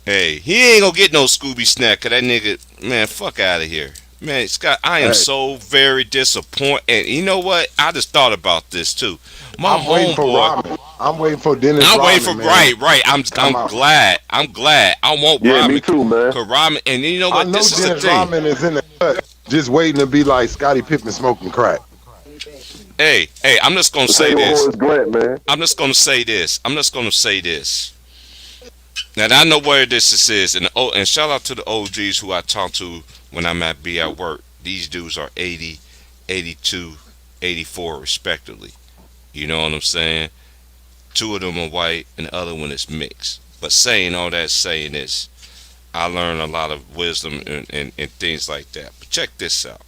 Hey, he ain't gonna get no Scooby snack, cause that nigga, man, fuck out of here. Man, Scott, I am Hey. so very disappointed. And you know what? I just thought about this too. My I'm waiting for homeboy. Rodman. I'm waiting for Dennis. I'm waiting for Rodman, man. right. I'm Come out. glad. I'm glad. I want yeah, Rodman. me too, man. Cause Rodman, and you know I what? know This is the Dennis thing. Rodman is in the cut. just waiting to be like Scottie Pippen smoking crack. Hey, I'm just gonna The say same with this. Horace Grant, man. I'm just gonna say this. Now I know where this is, and shout out to the OGs who I talk to when I'm be at work. These dudes are 80, 82, 84 respectively. You know what I'm saying? Two of them are white, and the other one is mixed. But saying all that, saying this, I learned a lot of wisdom and things like that. But check this out.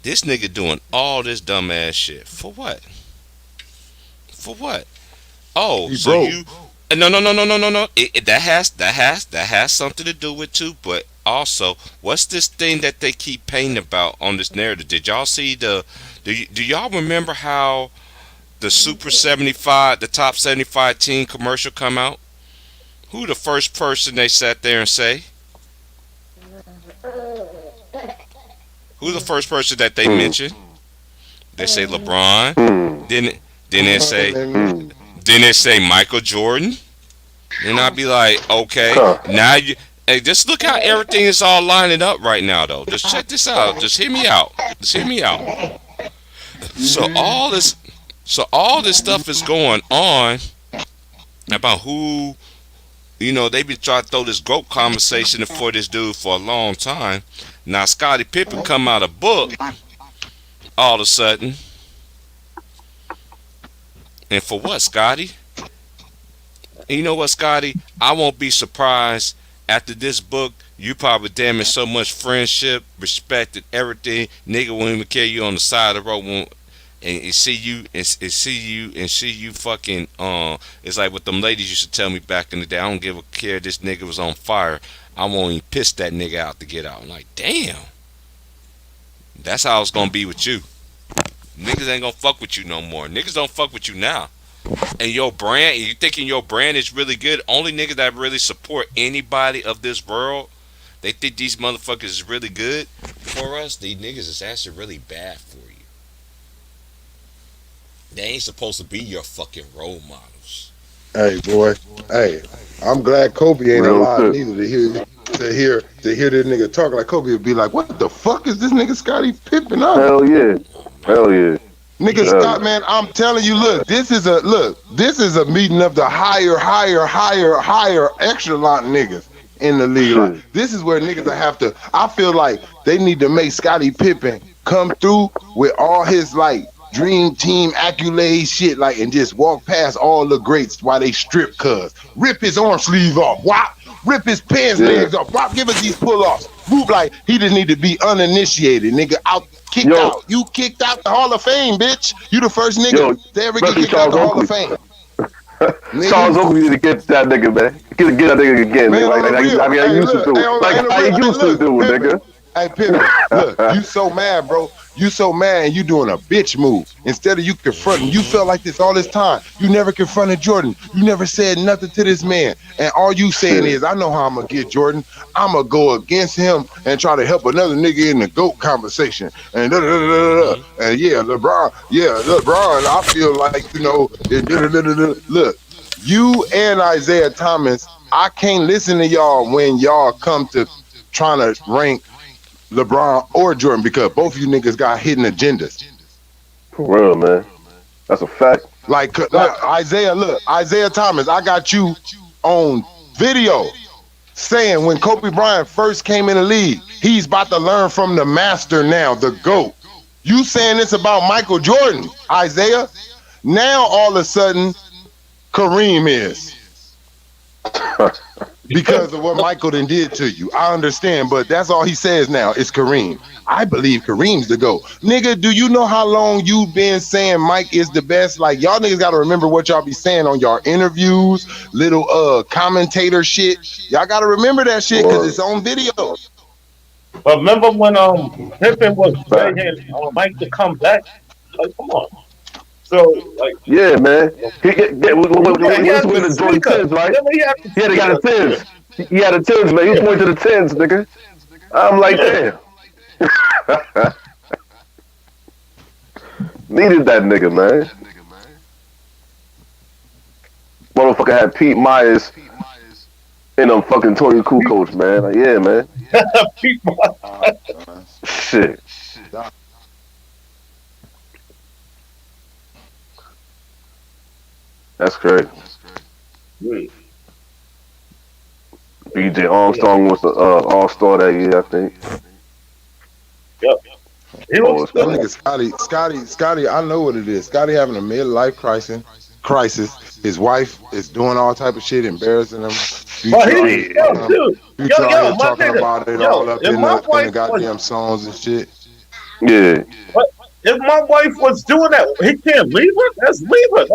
This nigga doing all this dumbass shit for what? For what? Oh, He so broke. you? No. That has something to do with too. But also, what's this thing that they keep painting about on this narrative? Did y'all see the? Do y'all remember how the Super 75, the top 75 team commercial come out? Who the first person they sat there and say? Who the first person that they mentioned? They say LeBron. Then they say Michael Jordan. And I'd be like, okay, now you. Hey, just look how everything is all lining up right now, though. Just check this out. Just hear me out. So all this stuff is going on about who, they've been trying to throw this GOAT conversation for this dude for a long time. Now Scottie Pippen come out a book all of a sudden. And for what, Scotty? And you know what, Scotty? I won't be surprised after this book. You probably damaged so much friendship, respect, and everything. Nigga won't even carry you on the side of the road, and see you fucking. It's like what them ladies used to tell me back in the day. I don't give a care. This nigga was on fire. I won't even piss that nigga out to get out. I'm like, damn. That's how it's gonna be with you. Niggas ain't gonna fuck with you no more. Niggas don't fuck with you now. And your brand, you thinking your brand is really good? Only niggas that really support anybody of this world, they think these motherfuckers is really good for us. These niggas is actually really bad for you. They ain't supposed to be your fucking role models. Hey, boy. Hey, I'm glad Kobe ain't Real alive shit. neither to hear this nigga talk. Like Kobe would be like, "What the fuck is this nigga Scottie Pippen up?" Hell yeah. Nigga, Yeah. Scott, man, I'm telling you, this is a meeting of the higher echelon niggas in the league. Shit. Like, this is where niggas have to. I feel like they need to make Scottie Pippen come through with all his like dream team accolades shit, like, and just walk past all the greats while they strip. Cuz rip his arm sleeve off, whop, rip his pants legs off, whop, give us these pull offs. Move like he just need to be uninitiated, nigga. Kicked out. You kicked out the Hall of Fame, bitch. You the first nigga to ever get especially kicked out the Charles Hall of Fame. Charles Oakley need to get that nigga, man. Get that nigga again, Man, nigga. on the real. Like I Hey, used to look, do. hey, on Like the I real. used Hey, to look, do, Pippen. nigga. Hey, Pippen, look, you so mad, bro. You so mad and you doing a bitch move. Instead of you confronting, you felt like this all this time. You never confronted Jordan. You never said nothing to this man. And all you saying is, I know how I'm going to get Jordan. I'm going to go against him and try to help another nigga in the GOAT conversation. And And yeah, LeBron, I feel like, look, you and Isaiah Thomas, I can't listen to y'all when y'all come to trying to rank LeBron or Jordan because both of you niggas got hidden agendas. For real, man. That's a fact. Like Isaiah Thomas, I got you on video saying when Kobe Bryant first came in the league, he's about to learn from the master now, the GOAT. You saying this about Michael Jordan, Isaiah? Now all of a sudden, Kareem is. Because of what Michael done did to you. I understand, but that's all he says now is Kareem. I believe Kareem's the GOAT. Nigga, do you know how long you been saying Mike is the best? Like, y'all niggas got to remember what y'all be saying on y'all interviews, little commentator shit. Y'all got to remember that shit because it's on video. But remember when Pippen was begging Mike to come back? Like, come on. So, like, yeah, man. He had the Jordan tens, right? He got the tens. He had the tens, man. He was pointing to the tens, nigga. I'm like, damn. Needed that nigga, man. Motherfucker had Pete Myers and them fucking Tony Kukoc, man. Like, yeah, man. Pete Myers. Shit. That's crazy. BJ Armstrong was the All-Star that year, I think. Yep. He Oh, was it's That good. nigga Scotty, I know what it is. Scotty having a midlife crisis. His wife is doing all type of shit, embarrassing him. But Future, he, yo, dude, Future out yo, here my talking nigga, about it yo, all up if in my the wife goddamn was, songs and shit. Yeah. if my wife was doing that, he can't leave her. That's leave her.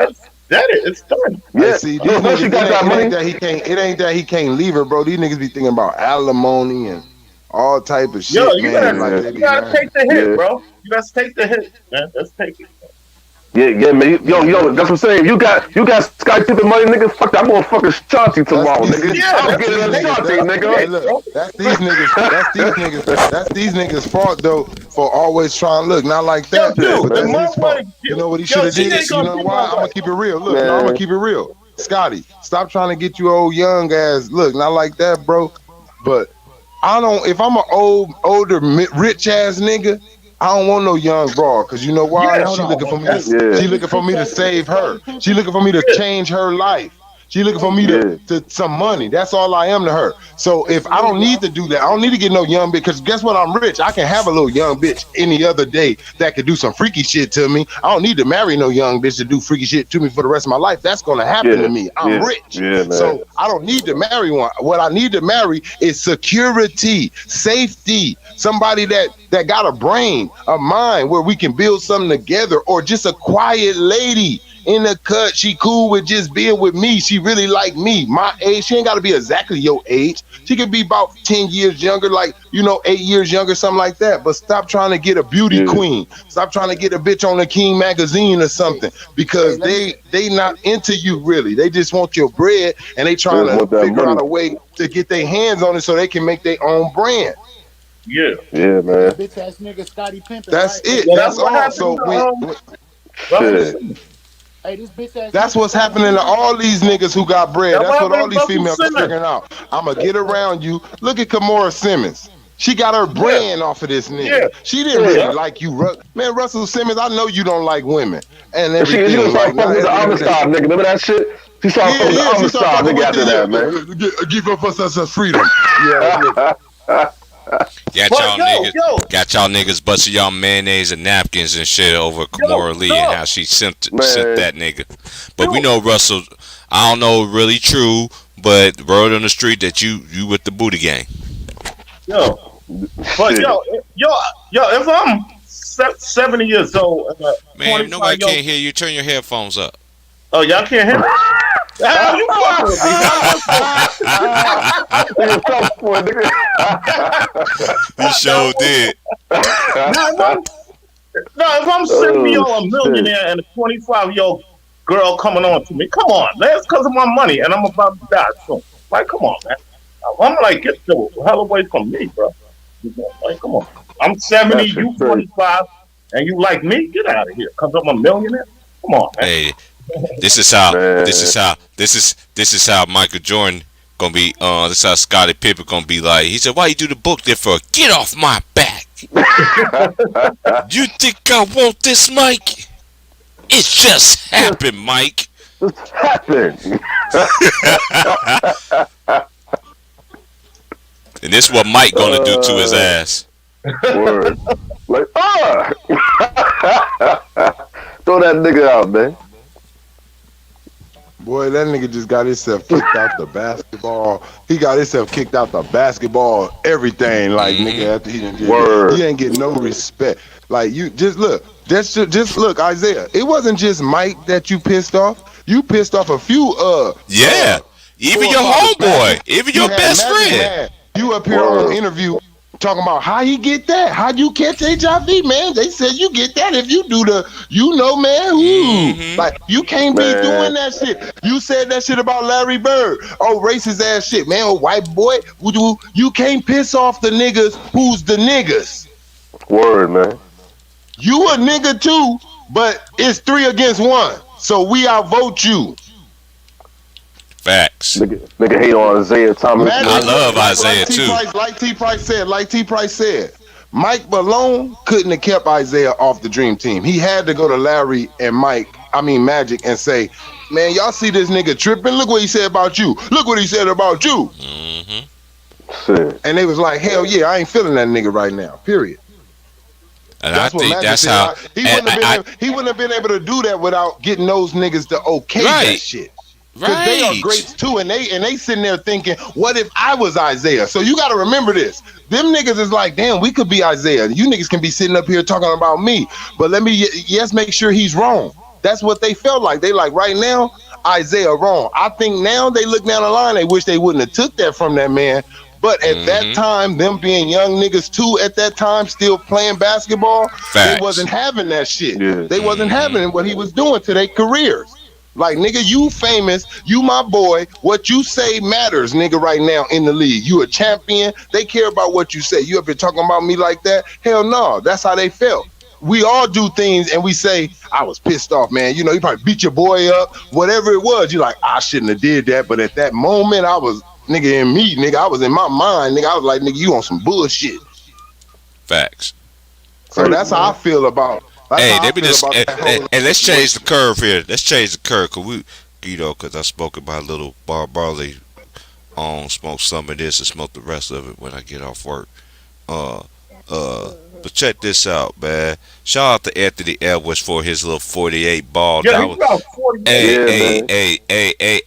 That is, it's done. Hey, Yeah. see, So these once niggas, she got that it money, ain't that he can't. It ain't that he can't leave her, bro. These niggas be thinking about alimony and all type of Yo, shit, man. Like they you be gotta mad. take the hit, yeah. bro. You gotta take the hit, man. Let's take it. Yeah, man. Yo, that's what I'm saying. You got Sky Pippen money, nigga. Fuck that. I'm gonna fucking Shanti tomorrow, These nigga. niggas. Yeah, I'm that's getting a take Shanti, the nigga. Hey, hit, look, bro. that's these niggas. That's these niggas' fault though for always trying to look not like Yo, that. Yeah, dude, But if man. that's my his fault. wife, You know what he yo, should have she did? ain't You gonna know be why? my I'm gonna wife. keep it real. Look, no, I'm gonna Man. keep it real. Scotty, stop trying to get you old young ass. Look, not like that, bro. But I don't. If I'm an older, rich ass nigga, I don't want no young broad. Cause you know Yeah, why? Hold She on. looking for me to. Hey, Yeah. She hey, this looking for bitch me to ass nigga save her. Scottie Pippen. She looking for me to yeah, change her life. She looking for me Hey, Yeah. to some money. That's all I am to her. So if listen I here, don't need y'all. to do that, I don't need to get no young bitch. Because guess what? I'm rich. I can have a little young bitch any other day that could do some freaky shit to me. I don't need to marry no young bitch to do freaky shit to me for the rest of my life. That's gonna happen Yeah. to me. I'm Yeah. rich. Yeah, man. So I don't need to marry one. What I need to marry is security, safety, somebody that got a brain, a mind where we can build something together, or just a quiet lady in the cut. She cool with just being with me. She really like me. My age. She ain't got to be exactly your age. She could be about 10 years younger, like, 8 years younger, something like that. But stop trying to get a beauty Yeah. queen. Stop trying to get a bitch on the King magazine or Hey, something, hey, because let me. they not into you really. They just want your bread, and they They trying just to want that figure out money. a way to get their hands on it so they can make their own brand. yeah. Yeah, This man. bitch ass nigga Scottie Pippen, That's right? it. Yeah, that's That's what all. happened So to Hey, Russell Shit. listen. Simmons. Hey, this bitch ass that's nigga what's Scottie happening to Pippen. all these niggas who got bread. That's That's what what all happened to these Russell females are Simmons. figuring out. I'm gonna get around you. Look at Kamora Simmons. She got her Yeah, brand off of this yeah, nigga. She didn't Yeah. really yeah, like you, man. Russell Simmons, I know you don't like women and And she gonna everything. start Like, fucking not with the everything. Amistad nigga. Remember that shit? She started Yeah, fucking with the yeah. She started Amistad fucking nigga with the after that, man. give up us freedom. Yeah, nigga. But Got y'all niggas busting y'all mayonnaise and napkins and shit over Kamora Lee and dog, how she sent Man. that nigga. But we dude, know Russell. I don't know really true, but word on the street that you with the booty gang. yo, but Shit. yo, if I'm 70 years old and a Man, 25 nobody year old, can't hear you. Turn your headphones up. oh, y'all can't hear me? How you fucking with me? Nigga, tough boy, nigga. He sure did. If I'm 70 year old, a Oh, shit. millionaire, and a 25-year-old girl coming on to me, come on, man, it's because of my money, and I'm about to die soon. Like, come on, man. I'm like, get the hell away from me, bro. Like, come on. I'm 70, That shit you crazy. 25, and you like me? Get out of here, because I'm a millionaire. Come on, man. Hey, this is how Man. this is how Michael Jordan gonna be. This is how Scottie Pippen gonna be like. He said, "Why you do the book there for? Get off my back! You think I want this, Mike? It just happened, Mike." What's happened? And this is what Mike gonna do to his ass. Word. Like, throw that nigga out, man. Boy, that nigga just got himself kicked out the basketball. He got himself kicked out the basketball, everything. Like, nigga, after he didn't get Word. he ain't get no respect. Like, you just look. Just look, Isaiah. It wasn't just Mike that you pissed off. You pissed off a few Yeah, even your homeboy, even your had best Magic friend. Man. You up here Word. on an interview talking about how he get that. How you catch HIV, man? They said you get that if you do the, man. Ooh. Mhm. Like, you can't be Man. doing that shit. You said that shit about Larry Bird. Oh, racist ass shit, man. Oh, white boy. You can't piss off the niggas who's the niggas. Word, man. You a nigga too, but it's 3 against 1. So we outvote you. Facts. Nigga hate on Isaiah Thomas. Magic, I love like Isaiah, T. too. Price, like T. Price said, Mike Malone couldn't have kept Isaiah off the dream team. He had to go to Larry and Magic, and say, man, y'all see this nigga tripping? Look what he said about you. Look what he said about you. Mm-hmm. Shit. And they was like, hell yeah, I ain't feeling that nigga right now. Period. And I think Magic that's said. how. He wouldn't have been able to do that without getting those niggas to okay that Right. shit. Because they are greats too, and they sitting there thinking, what if I was Isaiah? So you got to remember this. Them niggas is like, damn, we could be Isaiah. You niggas can be sitting up here talking about me, but let me make sure he's wrong. That's what they felt like. They like, right now, Isaiah wrong. I think now they look down the line, they wish they wouldn't have took that from that man. But at that time, them being young niggas too, at that time, still playing basketball, they wasn't having that shit. Yeah. They wasn't having what he was doing to their careers. Like, nigga, you famous, you my boy, what you say matters, nigga, right now in the league. You a champion, they care about what you say. You ever talking about me like that? Hell no, that's how they felt. We all do things and we say, I was pissed off, man. You know, you probably beat your boy up, whatever it was. You're like, I shouldn't have did that. But at that moment, I was, nigga, in me, nigga, I was in my mind, nigga. I was like, nigga, you on some bullshit. Facts. So that's how I feel about. Hey, let me just and let's change the curve here. Let's change the curve, cause we, you know, cause I spoke about little barley, smoke some of this and smoke the rest of it when I get off work. But check this out, man. Shout out to Anthony Edwards for his little 48 ball. Yeah, That he about 48.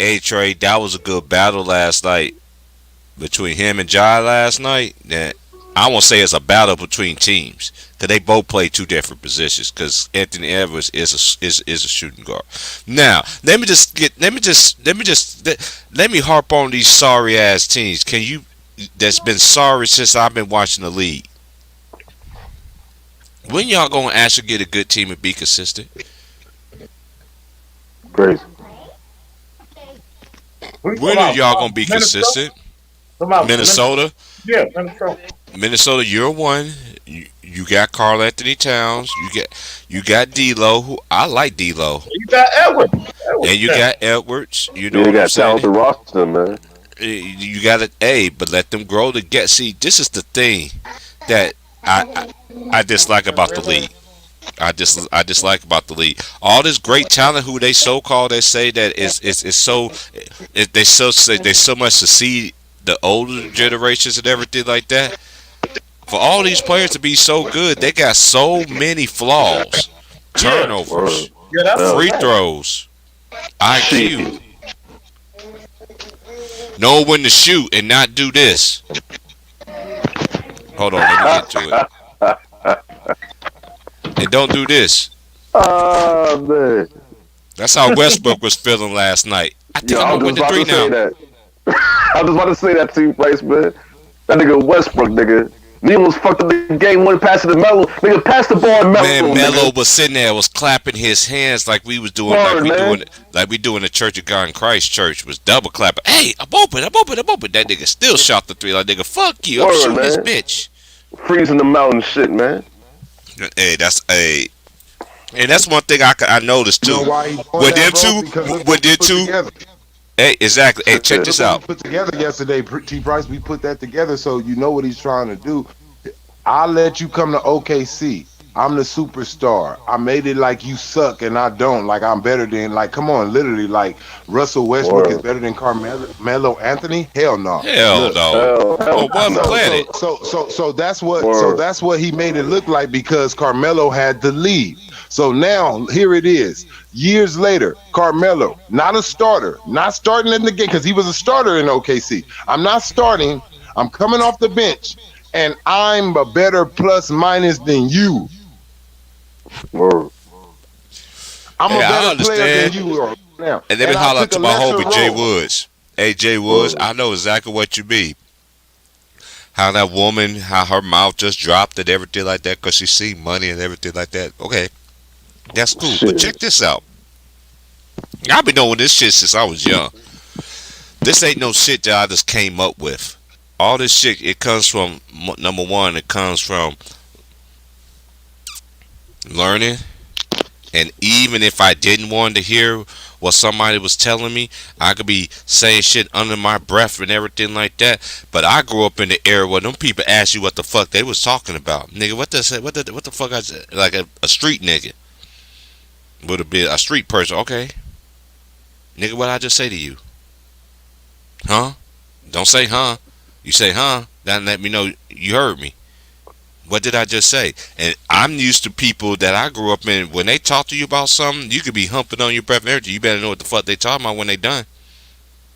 hey, Trey, that was a good battle last night between him and Jai last night. That I won't say it's a battle between teams, because they both play two different positions. Because Anthony Edwards is a shooting guard. Now, let me harp on these sorry ass teams. That's been sorry since I've been watching the league. When y'all gonna actually get a good team and be consistent? Crazy. When are y'all gonna be consistent? Minnesota? Yeah, Minnesota. Minnesota, you're one. You got Karl Anthony Towns. You got D'Lo, who I like D'Lo. You got Edwards. And you got Edwards. You know You what I'm got saying? talented roster, man. You got it, but let them grow to get. See, this is the thing that I dislike about the league. I dislike about the league. All this great talent, who they so called, they say that they so much to see the older generations and everything like that. For all these players to be so good, they got so many flaws, turnovers, free throws, IQ. Know when to shoot and not do this. Hold on, let me get to it. And don't do this. Oh, man. That's how Westbrook was feeling last night. I think I'm going to win the 3 now. I was about to say that to you, Bryce, man. That nigga Westbrook, nigga. He almost fucked up the game, one pass to the Melo. Nigga, pass the ball to Melo. Man, Melo was sitting there, was clapping his hands like we was doing, like we doing the Church of God in Christ Church, was double clapping. Hey, I'm open. That nigga still shot the 3. Like, nigga, fuck you. I'm shooting this bitch. Freezing the mountain shit, man. Hey, and that's one thing I noticed too. You know why he doing With them that, bro? two, Because look with what them we put two. together. Hey, exactly. Hey, check this Look what out. we put together yesterday, T. Price. We put that together so you know what he's trying to do. I'll let you come to OKC. I'm the superstar. I made it like you suck and I don't. Like I'm better than, like, come on, literally, like Russell Westbrook is better than Carmelo Anthony? Hell no. Hell no. On one planet. So that's what he made it look like, because Carmelo had to leave. So now here it is. Years later, Carmelo, not a starter, not starting in the game, because he was a starter in OKC. I'm not starting. I'm coming off the bench, and I'm a better plus minus than you. Word. I'm a better I player understand. than you are now. And let me I holler out took to a my lesser homie Jay role. Woods. Hey, Jay Woods, I know exactly what you mean. How that woman, how her mouth just dropped and everything like that because she seen money and everything like that. Okay, that's cool. Shit. But check this out. I've been knowing this shit since I was young. This ain't no shit that I just came up with. All this shit, it comes from, number one, it comes from learning. And even if I didn't want to hear what somebody was telling me. I could be saying shit under my breath and everything like that. But I grew up in the era where them people asked you what the fuck they was talking about. Nigga, what the fuck I said? Like a street nigga would have been a street person. Okay, nigga, what I just say to you? Huh? Don't say huh. You say huh. That let me know you heard me. What did I just say? And I'm used to people that I grew up in. When they talk to you about something, you could be humping on your breath and everything. You better know what the fuck they talking about when they done.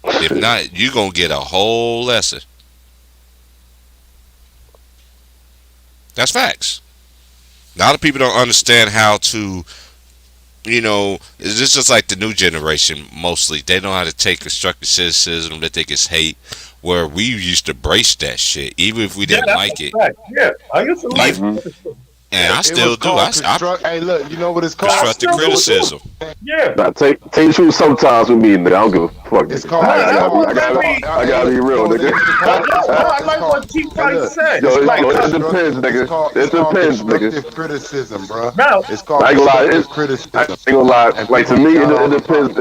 If not, you gonna get a whole lesson. That's facts. A lot of people don't understand how to, it's just like the new generation mostly. They know how to take constructive criticism that they can hate, where we used to brace that shit, even if we didn't like it. Fact. Yeah, I used to like it. And I still do. Hey, look, you know what it's called? Constructive criticism. Yeah. Nah, take the truth sometimes with me, nigga. I don't give a fuck. It's called. I gotta be real, nigga. I like what T. Price said. Yo, Like, it depends, nigga. It depends, nigga. Constructive criticism, bro. now, It's called I ain't gonna lie. constructive criticism. I ain't gonna lie. Like to me, it depends.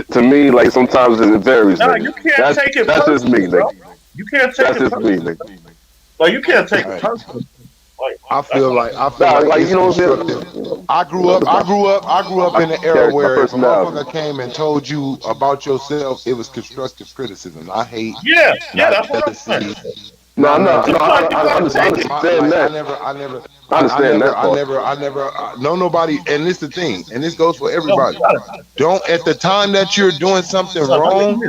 To me, like sometimes it varies. now Nigga. you can't take it That's just me, personally, bro. nigga. You can't take That's it just me, personally. nigga. Like, you can't take Alright. it personally. I feel like Nah, it's you know what I'm constructive. saying? I grew up in an era My where if a personality. motherfucker came and told you about yourself, it was constructive criticism. I hate Yeah, not that's what I'm saying. jealousy. No, I I understand that. I never know nobody, and this the thing, and this goes for everybody. Don't at the time that you're doing something wrong,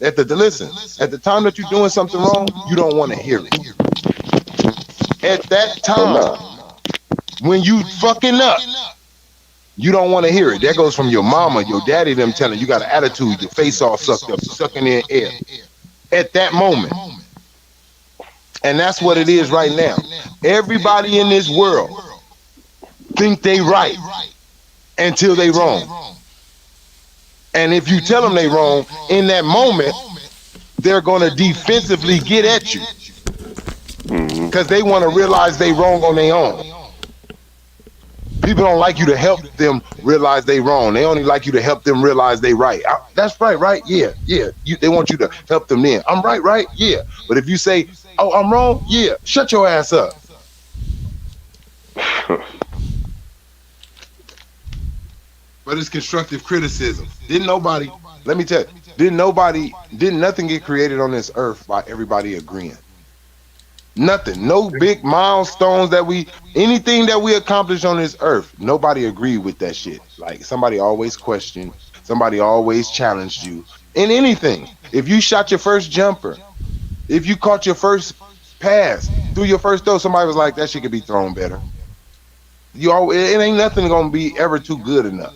at the time that you're doing something wrong, you don't want to hear it. At that time, when you fucking up, you don't want to hear it. That goes from your mama, your daddy, them telling you got an attitude, your face all sucked up, sucking in air. At that moment. And that's what it is right now. Everybody in this world think they right until they wrong. And if you tell them they wrong, in that moment, they're going to defensively get at you. Because they want to realize they wrong on their own. People don't like you to help them realize they wrong. They only like you to help them realize they right. That's right? Yeah. They want you to help them then. I'm right? Yeah. But if you say, oh, I'm wrong? Yeah. Shut your ass up. But it's constructive criticism. Let me tell you, didn't nothing get created on this earth by everybody agreeing. Nothing. No big milestones anything that we accomplished on this earth, nobody agreed with that shit. Like somebody always questioned, somebody always challenged you in anything. If you shot your first jumper, if you caught your first pass, threw your first throw, somebody was like, that shit could be thrown better. It ain't nothing gonna be ever too good enough.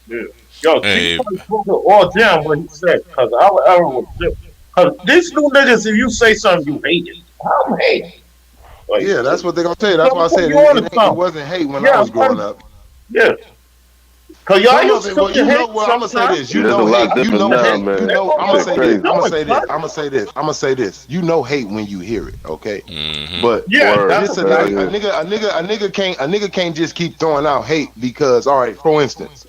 Yeah. Yo, Hey. all damn what he said, because our era was different. Because these new niggas, if you say something, you hate it. I'm hating. Like, Yeah, that's what they're gonna tell you. That's why I said it wasn't hate when I was growing up. Yeah. Because y'all Some used of it, to well, you hate know what? I'm gonna say sometimes. this. You There's know a lot hate. You different know now, hate. man. You know. I'm It's crazy. gonna say this. You know hate when you hear it. Okay. Mm-hmm. But Yeah, Word. that's a nigga can't just keep throwing out hate because, all right, for instance,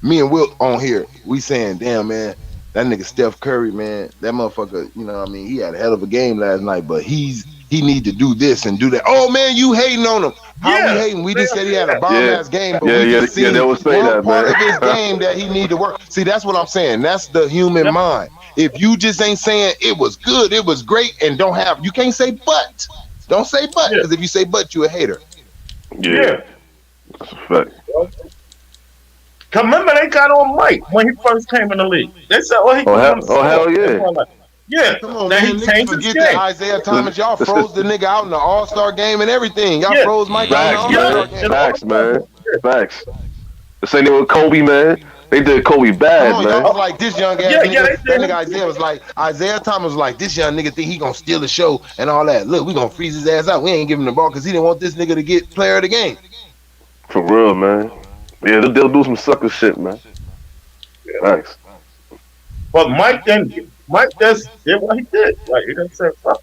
me and Wilt on here, we saying, damn man, that nigga Steph Curry, man, that motherfucker, you know what I mean, he had a hell of a game last night, but he need to do this and do that. Oh man, you hating on him. How Yeah. we hating? We just said he had a bomb ass game, but Yeah, we yeah, just yeah, seen they would say one that, part man. of his game that he need to work. See, that's what I'm saying. That's the human mind. If you just ain't saying it was good, it was great, and you can't say but. Don't say but, because if you say but, you a hater. Yeah. That's a fact. Cause remember they got on Mike when he first came in the league. They said, "Oh, he hell yeah." Yeah, Come on, then man. he Niggas changed his forget game. that Isaiah Thomas, y'all froze the nigga out in the All-Star game and everything. Y'all Yeah. froze Mike out in the Facts, All-Star man. game. Facts, man. Facts. The same thing with Kobe, man. They did Kobe bad, Come on, man. y'all was like this young ass Yeah, nigga. yeah, they That did. nigga Isaiah was like, Isaiah Thomas was like, this young nigga think he gonna steal the show and all that. Look, we gonna freeze his ass out. We ain't giving him the ball because he didn't want this nigga to get player of the game. For real, man. Yeah, they'll do some sucker shit, man. Thanks. But Mike just did what he did. Like he didn't say fuck.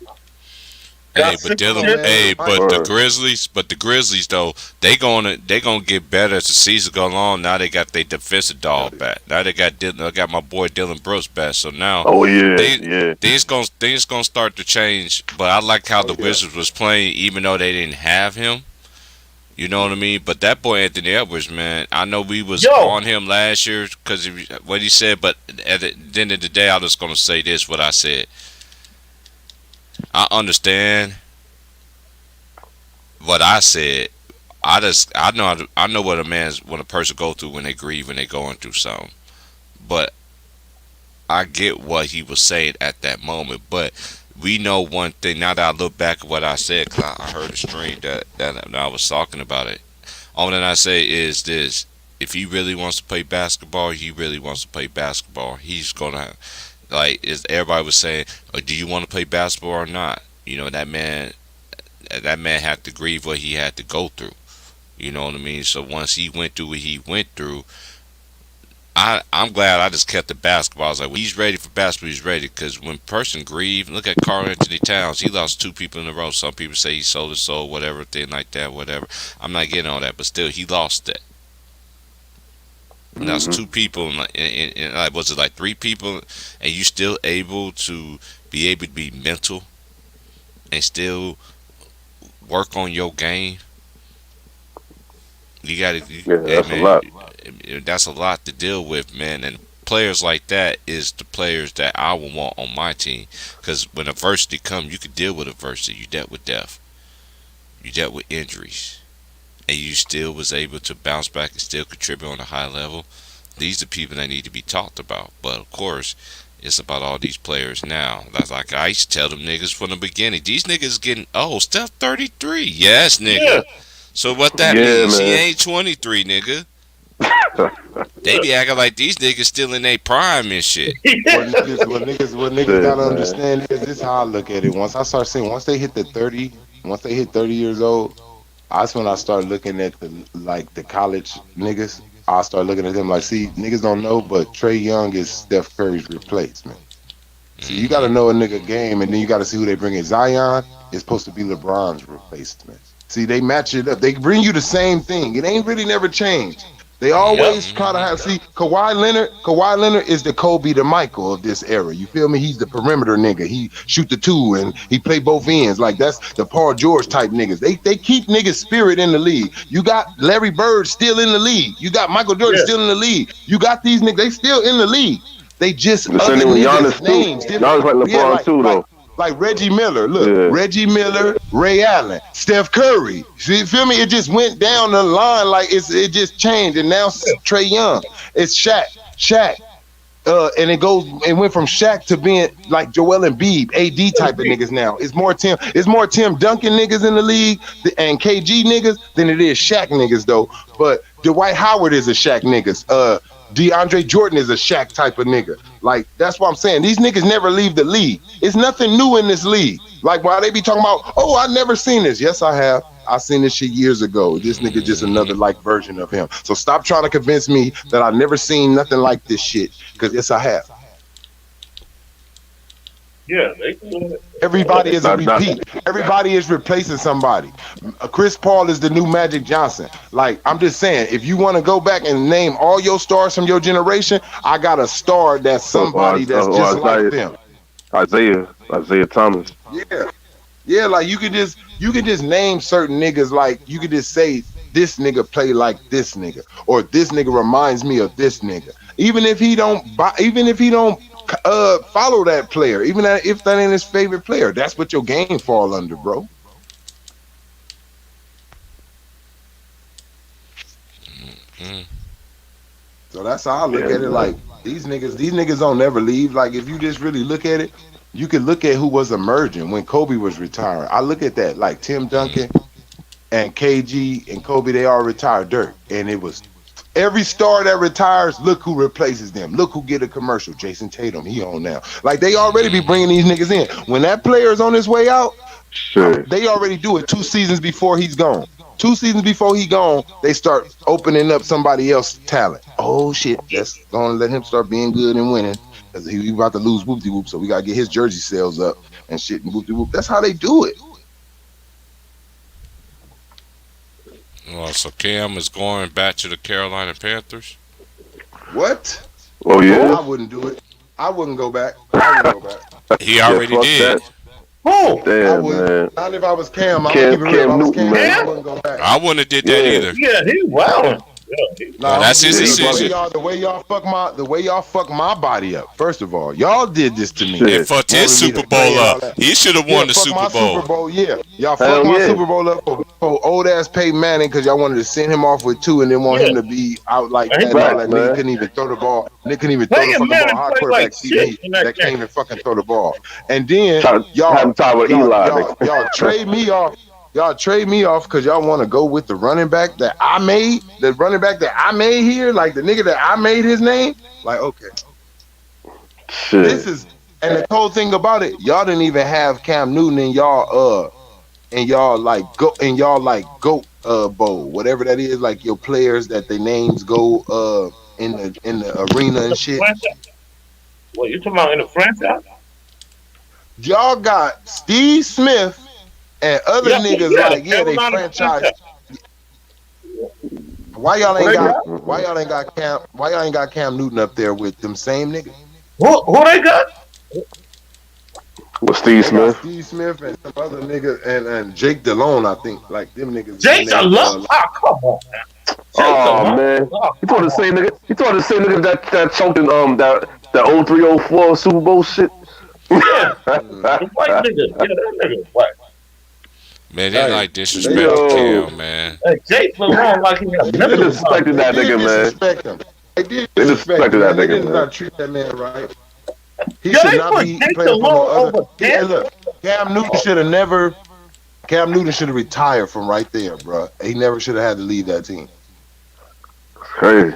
Hey, Got but six Dylan, shit. hey, but Word. the Grizzlies though, they gonna get better as the season go along. Now they got their defensive dog back. Now they got my boy Dylan Brooks back. So now Oh yeah, things yeah. things gonna start to change. But I like how the yeah. Wizards was playing, even though they didn't have him. You know what I mean? But that boy Anthony Edwards, man, I know we was Yo. on him last year because what he said. But at the end of the day, I'm just gonna say this: what I said. I understand what I said. I know what when a person go through when they grieve when they going through something. But I get what he was saying at that moment. But we know one thing. Now that I look back at what I said, 'cause I heard a stream that I was talking about it. All that I say is this: if he really wants to play basketball, he really wants to play basketball. He's gonna as everybody was saying, do you want to play basketball or not? You know that man had to grieve what he had to go through. You know what I mean? So once he went through what he went through, I'm glad I just kept the basketball. I was like, when he's ready for basketball, he's ready. Because when person grieve, look at Karl Anthony Towns. He lost 2 people in a row. Some people say he sold his soul, whatever, thing like that, whatever. I'm not getting all that, but still, he lost that. And that's 2 people, and like, was it like 3 people, and you still able to be mental and still work on your game. You got to, Yeah, that's a lot. That's a lot to deal with, man. And players like that is the players that I would want on my team. Because when adversity comes, you can deal with adversity. You dealt with death. You dealt with injuries. And you still was able to bounce back and still contribute on a high level. These are people that need to be talked about. But of course, it's about all these players now. That's like I used to tell them niggas from the beginning. These niggas getting old. Steph 33. Yes, nigga. Yeah. So what that Yeah, means? He man. ain't 23, nigga. They be acting like these niggas still in their prime and shit. What niggas Yeah, gotta man. understand is this how I look at it. Once they hit 30 years old, that's when I start looking at the college niggas. I start looking at them like, see, niggas don't know, but Trey Young is Steph Curry's replacement. So you gotta know a nigga game, and then you gotta see who they bring in. Zion is supposed to be LeBron's replacement. See, they match it up. They bring you the same thing. It ain't really never changed. They always try to have. See, Kawhi Leonard is the Kobe to Michael of this era. You feel me? He's the perimeter nigga. He shoot the 2 and he play both ends. Like that's the Paul George type niggas. They keep niggas spirit in the league. You got Larry Bird still in the league. You got Michael Jordan still in the league. You got these niggas. They still in the league. They just The other same thing with niggas Giannis names. too. Giannis like LeBron too, though. Like Reggie Miller, look, Yeah. Reggie Miller, Ray Allen, Steph Curry. You feel me? It just went down the line like it just changed, and now Trey Young, it's Shaq, and it went from Shaq to being like Joel Embiid, AD type of niggas now. It's more Tim Duncan niggas in the league and KG niggas than it is Shaq niggas though. But Dwight Howard is a Shaq niggas. DeAndre Jordan is a Shaq type of nigga. Like, that's what I'm saying. These niggas never leave the league. It's nothing new in this league. Like, while they be talking about, oh, I never seen this. Yes, I have. I seen this shit years ago. This nigga just another like version of him. So stop trying to convince me that I never seen nothing like this shit. Because yes, I have. Yeah, they doing it. Everybody is a repeat. Everybody is replacing somebody. Chris Paul is the new Magic Johnson. Like, I'm just saying, if you want to go back and name all your stars from your generation, I got a star that's somebody that's just like them. Isaiah Thomas. Yeah, like you could just name certain niggas. Like you could just say this nigga play like this nigga, or this nigga reminds me of this nigga. Even if he don't follow that player, even if that ain't his favorite player, that's what your game fall under, bro. So that's how I look at it. Like these niggas don't never leave. Like if you just really look at it, you can look at who was emerging when Kobe was retiring. I look at that like Tim Duncan and KG and Kobe. They all retired dirt, and it was every star that retires. Look who replaces them. Look who get a commercial. Jason Tatum, he on now. Like they already be bringing these niggas in. When that player's on his way out, they already do it 2 seasons before he's gone. 2 seasons before he gone, they start opening up somebody else's talent. Oh shit, that's gonna let him start being good and winning. Cause he about to lose Whoop-de-Whoop, so we gotta get his jersey sales up and shit and Whoop-de-Whoop. That's how they do it. So Cam is going back to the Carolina Panthers. What? Oh yeah. I wouldn't do it. I wouldn't go back. I wouldn't go back. He Yeah, already fuck did. that. Who? I Damn, would. man. Not if I was Cam. I'm gonna keep it real. If I Cam was Newton, Cam, I man. wouldn't go back. I wouldn't have did that Yeah. either. Yeah, he wildin'. Yeah, Well, that's his The decision. way y'all fuck my body up. First of all, y'all did this to me. Shit. And fucked his Wanted me to Super play Bowl all up. that. He should have Yeah, won the fuck Super my Bowl. Super Bowl. Yeah, y'all Hell fucked my yeah. Super Bowl up for old ass Peyton Manning because y'all wanted to send him off with 2 and then want Yeah. him to be out like Right, that. And all right, that man. nigga couldn't even throw the ball. Nigga couldn't even throw the Peyton fucking Manning ball. Our played quarterback like shit CB in that that game. can't even fucking throw the ball. And then Having y'all time with Eli. y'all trade me off. Y'all trade me off because y'all want to go with the running back that I made, the running back that I made here, like the nigga that I made his name. Like, okay, Shit. this is, and the whole thing about it, y'all didn't even have Cam Newton in y'all goat bowl, whatever that is, like your players that their names go in the arena and shit. Franchise? What you talking about in the franchise? Y'all got Steve Smith and other niggas like they Carolina franchise. franchise. Why y'all Who ain't they got Cam Newton up there with them same niggas? Who they got? With Steve They got Smith. Steve Smith and some other niggas and Jake Delhomme, I think, like them niggas. Jake Delhomme? Oh, come on, man. Jake Oh Delhomme? man. Oh, He told the same nigga. He told the same nigga that choked in that 03-04 Super Bowl shit. Yeah, the white nigga. Yeah, that nigga white. Man, they Hey, like disrespect yo. Cam, man. Hey, Jake Delhomme like he got They mental disrespected that They did nigga, man. disrespect him. They did They disrespect disrespected him. that They nigga, did man. not treat that man right. He Yeah, should they not put be Jake playing for no Delhomme other. over Hey, Cam. look, Cam Newton should have never. Cam Newton should have retired from right there, bro. He never should have had to leave that team. Crazy.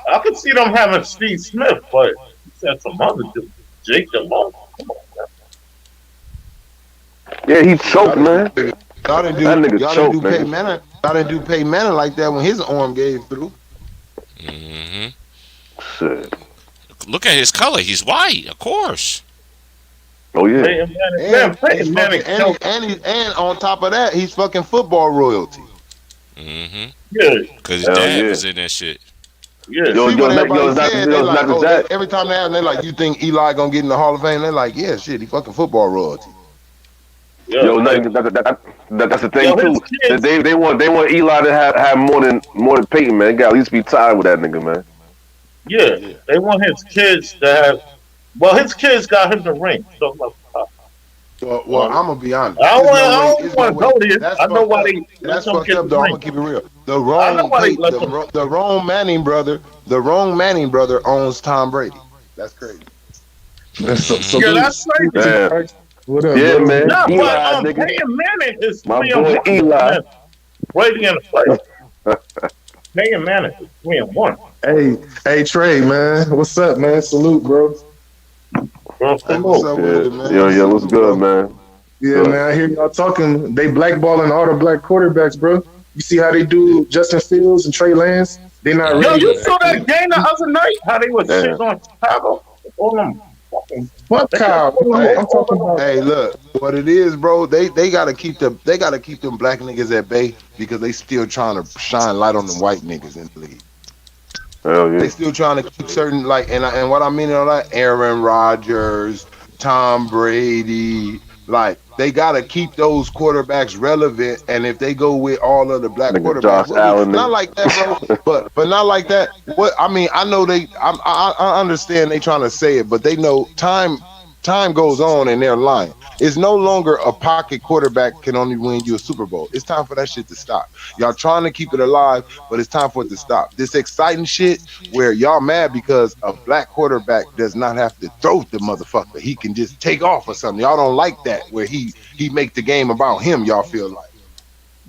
I could see them having Steve Smith, but he said some other dude. Jake Delhomme. Come on, man. Yeah, he choked, man. Y'all didn't do. That nigga Y'all choked, didn't do nigga. Peyton Manning. Y'all didn't do Peyton Manning like that when his arm gave through. hmm Shit. Look at his color. He's white, of course. Oh yeah. Peyton Manning. And, Man, he's Peyton Manning. fucking, and on top of that, he's fucking football royalty. hmm Yeah, Because his Hell dad yeah. was in that shit. yeah. Yo, See what everybody Dr. said? They like, Dr. Jack. every time they ask, they like, you think Eli gonna get in the Hall of Fame? They're like, yeah, shit, he fucking football royalty. Yeah, Yo, like, that's the thing Yo, too. his kids- That they want Eli to have more than Peyton, man. Got at least be tied with that nigga, man. yeah, they want his kids to have. Well, his kids got him the ring. So, Well, I'm gonna be honest. I There's don't want to way. go there. That's I know fucked why up. they let That's them fucked get up, the though. I'm ring. gonna keep it real. I know why they let them. The wrong Manning brother owns Tom Brady. That's crazy. So Yeah, that's crazy. Damn. what up, Yeah, bro? man. Nah, Eli, but nigga. Peyton Manning is My 3-1. boy Eli. Man. Brady in the place. Peyton Manning is 3-1. Hey Trey, man, what's up, man? Salute, bro. Bro, Hey, what's up with it, Yeah, man? yo, what's good, man? Yeah, Good. man, I hear y'all talking. They blackballing all the black quarterbacks, bro. You see how they do Justin Fields and Trey Lance? They not Yo, ready. you saw that game the other night? How they was Damn. shitting on Chicago? All them fucking. Fuck Kyle. I'm talking about. Hey, look, what it is, bro. They gotta keep them black niggas at bay because they still trying to shine light on the white niggas in the league. Hell yeah. They still trying to keep certain and what I mean on that, Aaron Rodgers, Tom Brady, like they gotta keep those quarterbacks relevant. And if they go with all of the black Nigga, quarterbacks, Josh Allen, not nigga. like that, bro. but not like that. What I mean, I know I understand they trying to say it, but they know time goes on and they're lying. It's no longer a pocket quarterback can only win you a Super Bowl. It's time for that shit to stop. Y'all trying to keep it alive, but it's time for it to stop. This exciting shit where y'all mad because a black quarterback does not have to throw the motherfucker. He can just take off or something. Y'all don't like that where he make the game about him, y'all feel like.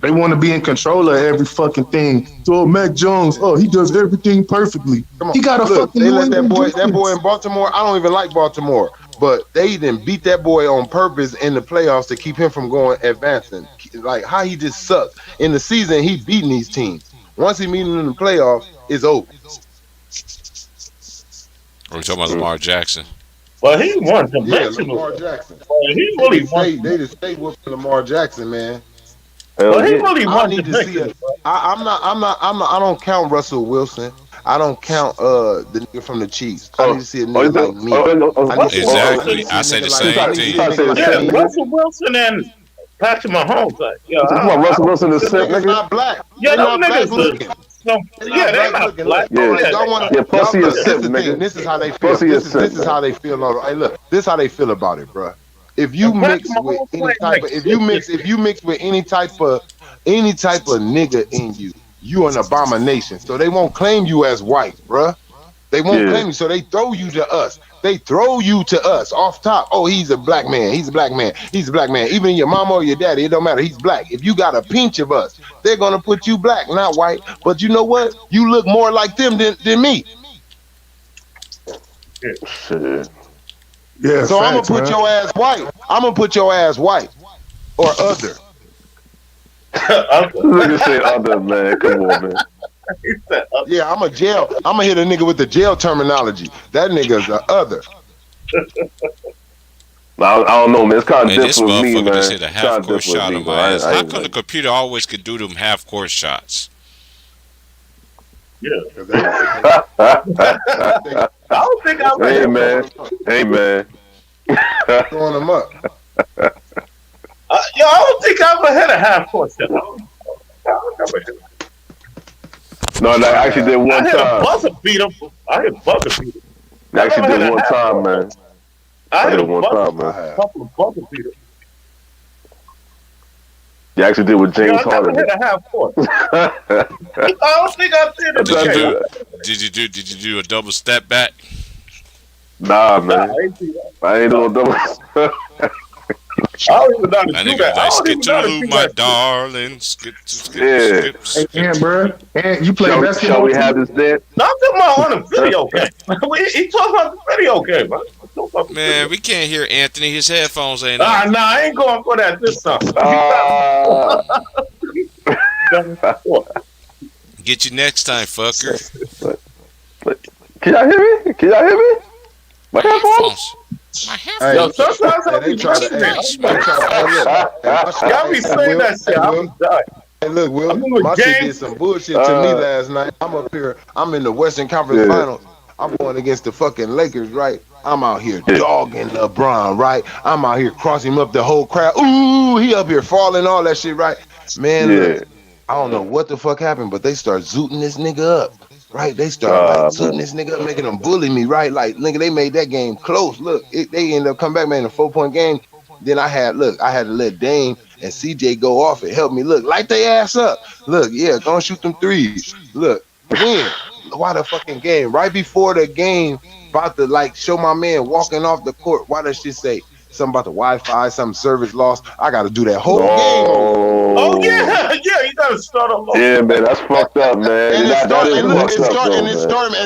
They want to be in control of every fucking thing. So Mac Jones, he does everything perfectly. Come on. He got a Look, fucking. they New let that England boy defense. in Baltimore. I don't even like Baltimore, but they didn't beat that boy on purpose in the playoffs to keep him from going advancing. Like how he just sucked in the season. He beating these teams. Once he meet them in the playoffs, it's over. Are we talking about Lamar Jackson? But he one Yeah, dimensional. Lamar Jackson. But he really one. They just stay whooping Lamar Jackson, man. Hell But he yeah. really I one need to see dimensional. it. I don't count Russell Wilson. I don't count the nigga from the Chiefs. I need to see a nigga like me. I need to see- Exactly. I I say need the to see a same nigga thing. like- I need to see a nigga Yeah, like me. Russell Wilson and Patrick Mahomes. Like, yeah, Come on, Russell Wilson is Them simp, niggas nigga. not black. Yeah, They're them not black niggas looking. yeah, they're not looking. black. Yeah. Like, y'all wanna, Yeah, pussy y'all, is look, simp, this the thing. nigga. This is how they feel. Pussy This is is simp, how they feel. Hey, look, this is how they feel about it, bro. If you And mix Patrick with Mahomes any playing type like of, if you mix with any type of nigga in you, you an abomination. So they won't claim you as white, bruh. They won't Yeah. claim you, so they throw you to us. They throw you to us off top. Oh, he's a black man. He's a black man. He's a black man. Even your mama or your daddy, it don't matter. He's black. If you got a pinch of us, they're gonna put you black, not white. But you know what? You look more like them than me. Shit. Yeah, So I'm gonna facts, put man. your ass white. I'm gonna put your ass white or other. Nigga say other, man. Come on, man. Yeah, I'm gonna hit a nigga with the jail terminology. That nigga's the other. I don't know, man. It's kind of And this different with me, motherfucker man. just hit a It's half kinda court different shot with on me, my man. ass. How come the computer always could do them half court shots? I don't think I've Hey, ever man. Hey, man. Throwing them up. Yo, I don't think I've ever hit a half court shot. I don't ever hit it. No, I actually did I one hit a time. buzzer beater. I hit buzzer beater. I actually never hit did a one half time, court. man. I hit a one buzzer, time, man. a couple of buzzer beaters. You actually did with Yo, James I never Harden. hit a half court. I don't think I did it. Did you today. do? Did you do a double step back? Nah, Nah, man. I ain't do that. I ain't doing double. I don't even know how to That do nigga that. I like don't even know how to skip do to my that. darling, skip, Yeah. Hey, skip. man, bro. And you play Shall basketball we too? have this dance? No, I'm talking about on a video game. He talking about the video game, man. Man, we can't hear Anthony. His headphones ain't on. Nah, I ain't going for that this time. Get you next time, fucker. Can y'all hear me? Can y'all hear me? My headphones? My Hey, headphones. Yo, sometimes I they be try to. watching Hey, that. they try to. Hey, look. Y'all be saying that shit. I be dying. Hey, look, Will, I remember my shit James- did some bullshit to me last night. I'm up here. I'm in the Western Conference Yeah. Finals. I'm going against the fucking Lakers, right? I'm out here dogging LeBron, right? I'm out here crossing him up the whole crowd. Ooh, he up here falling, all that shit, right? Man, look, I don't know what the fuck happened, but they start zooting this nigga up, right? They start like zooting this nigga up, making him bully me, right? Like, nigga, they made that game close. Look, they ended up coming back, man, a 4-point game. Then I had to let Dame and CJ go off and help me. Look, light their ass up. Look, yeah, go and shoot them threes. Look, win. Why the fucking game? Right before the game, about to like show my man walking off the court. Why does she say something about the Wi-Fi, some service lost? I got to do that whole game over. Oh yeah, you gotta start all over. Yeah, man, that's fucked up, man. And That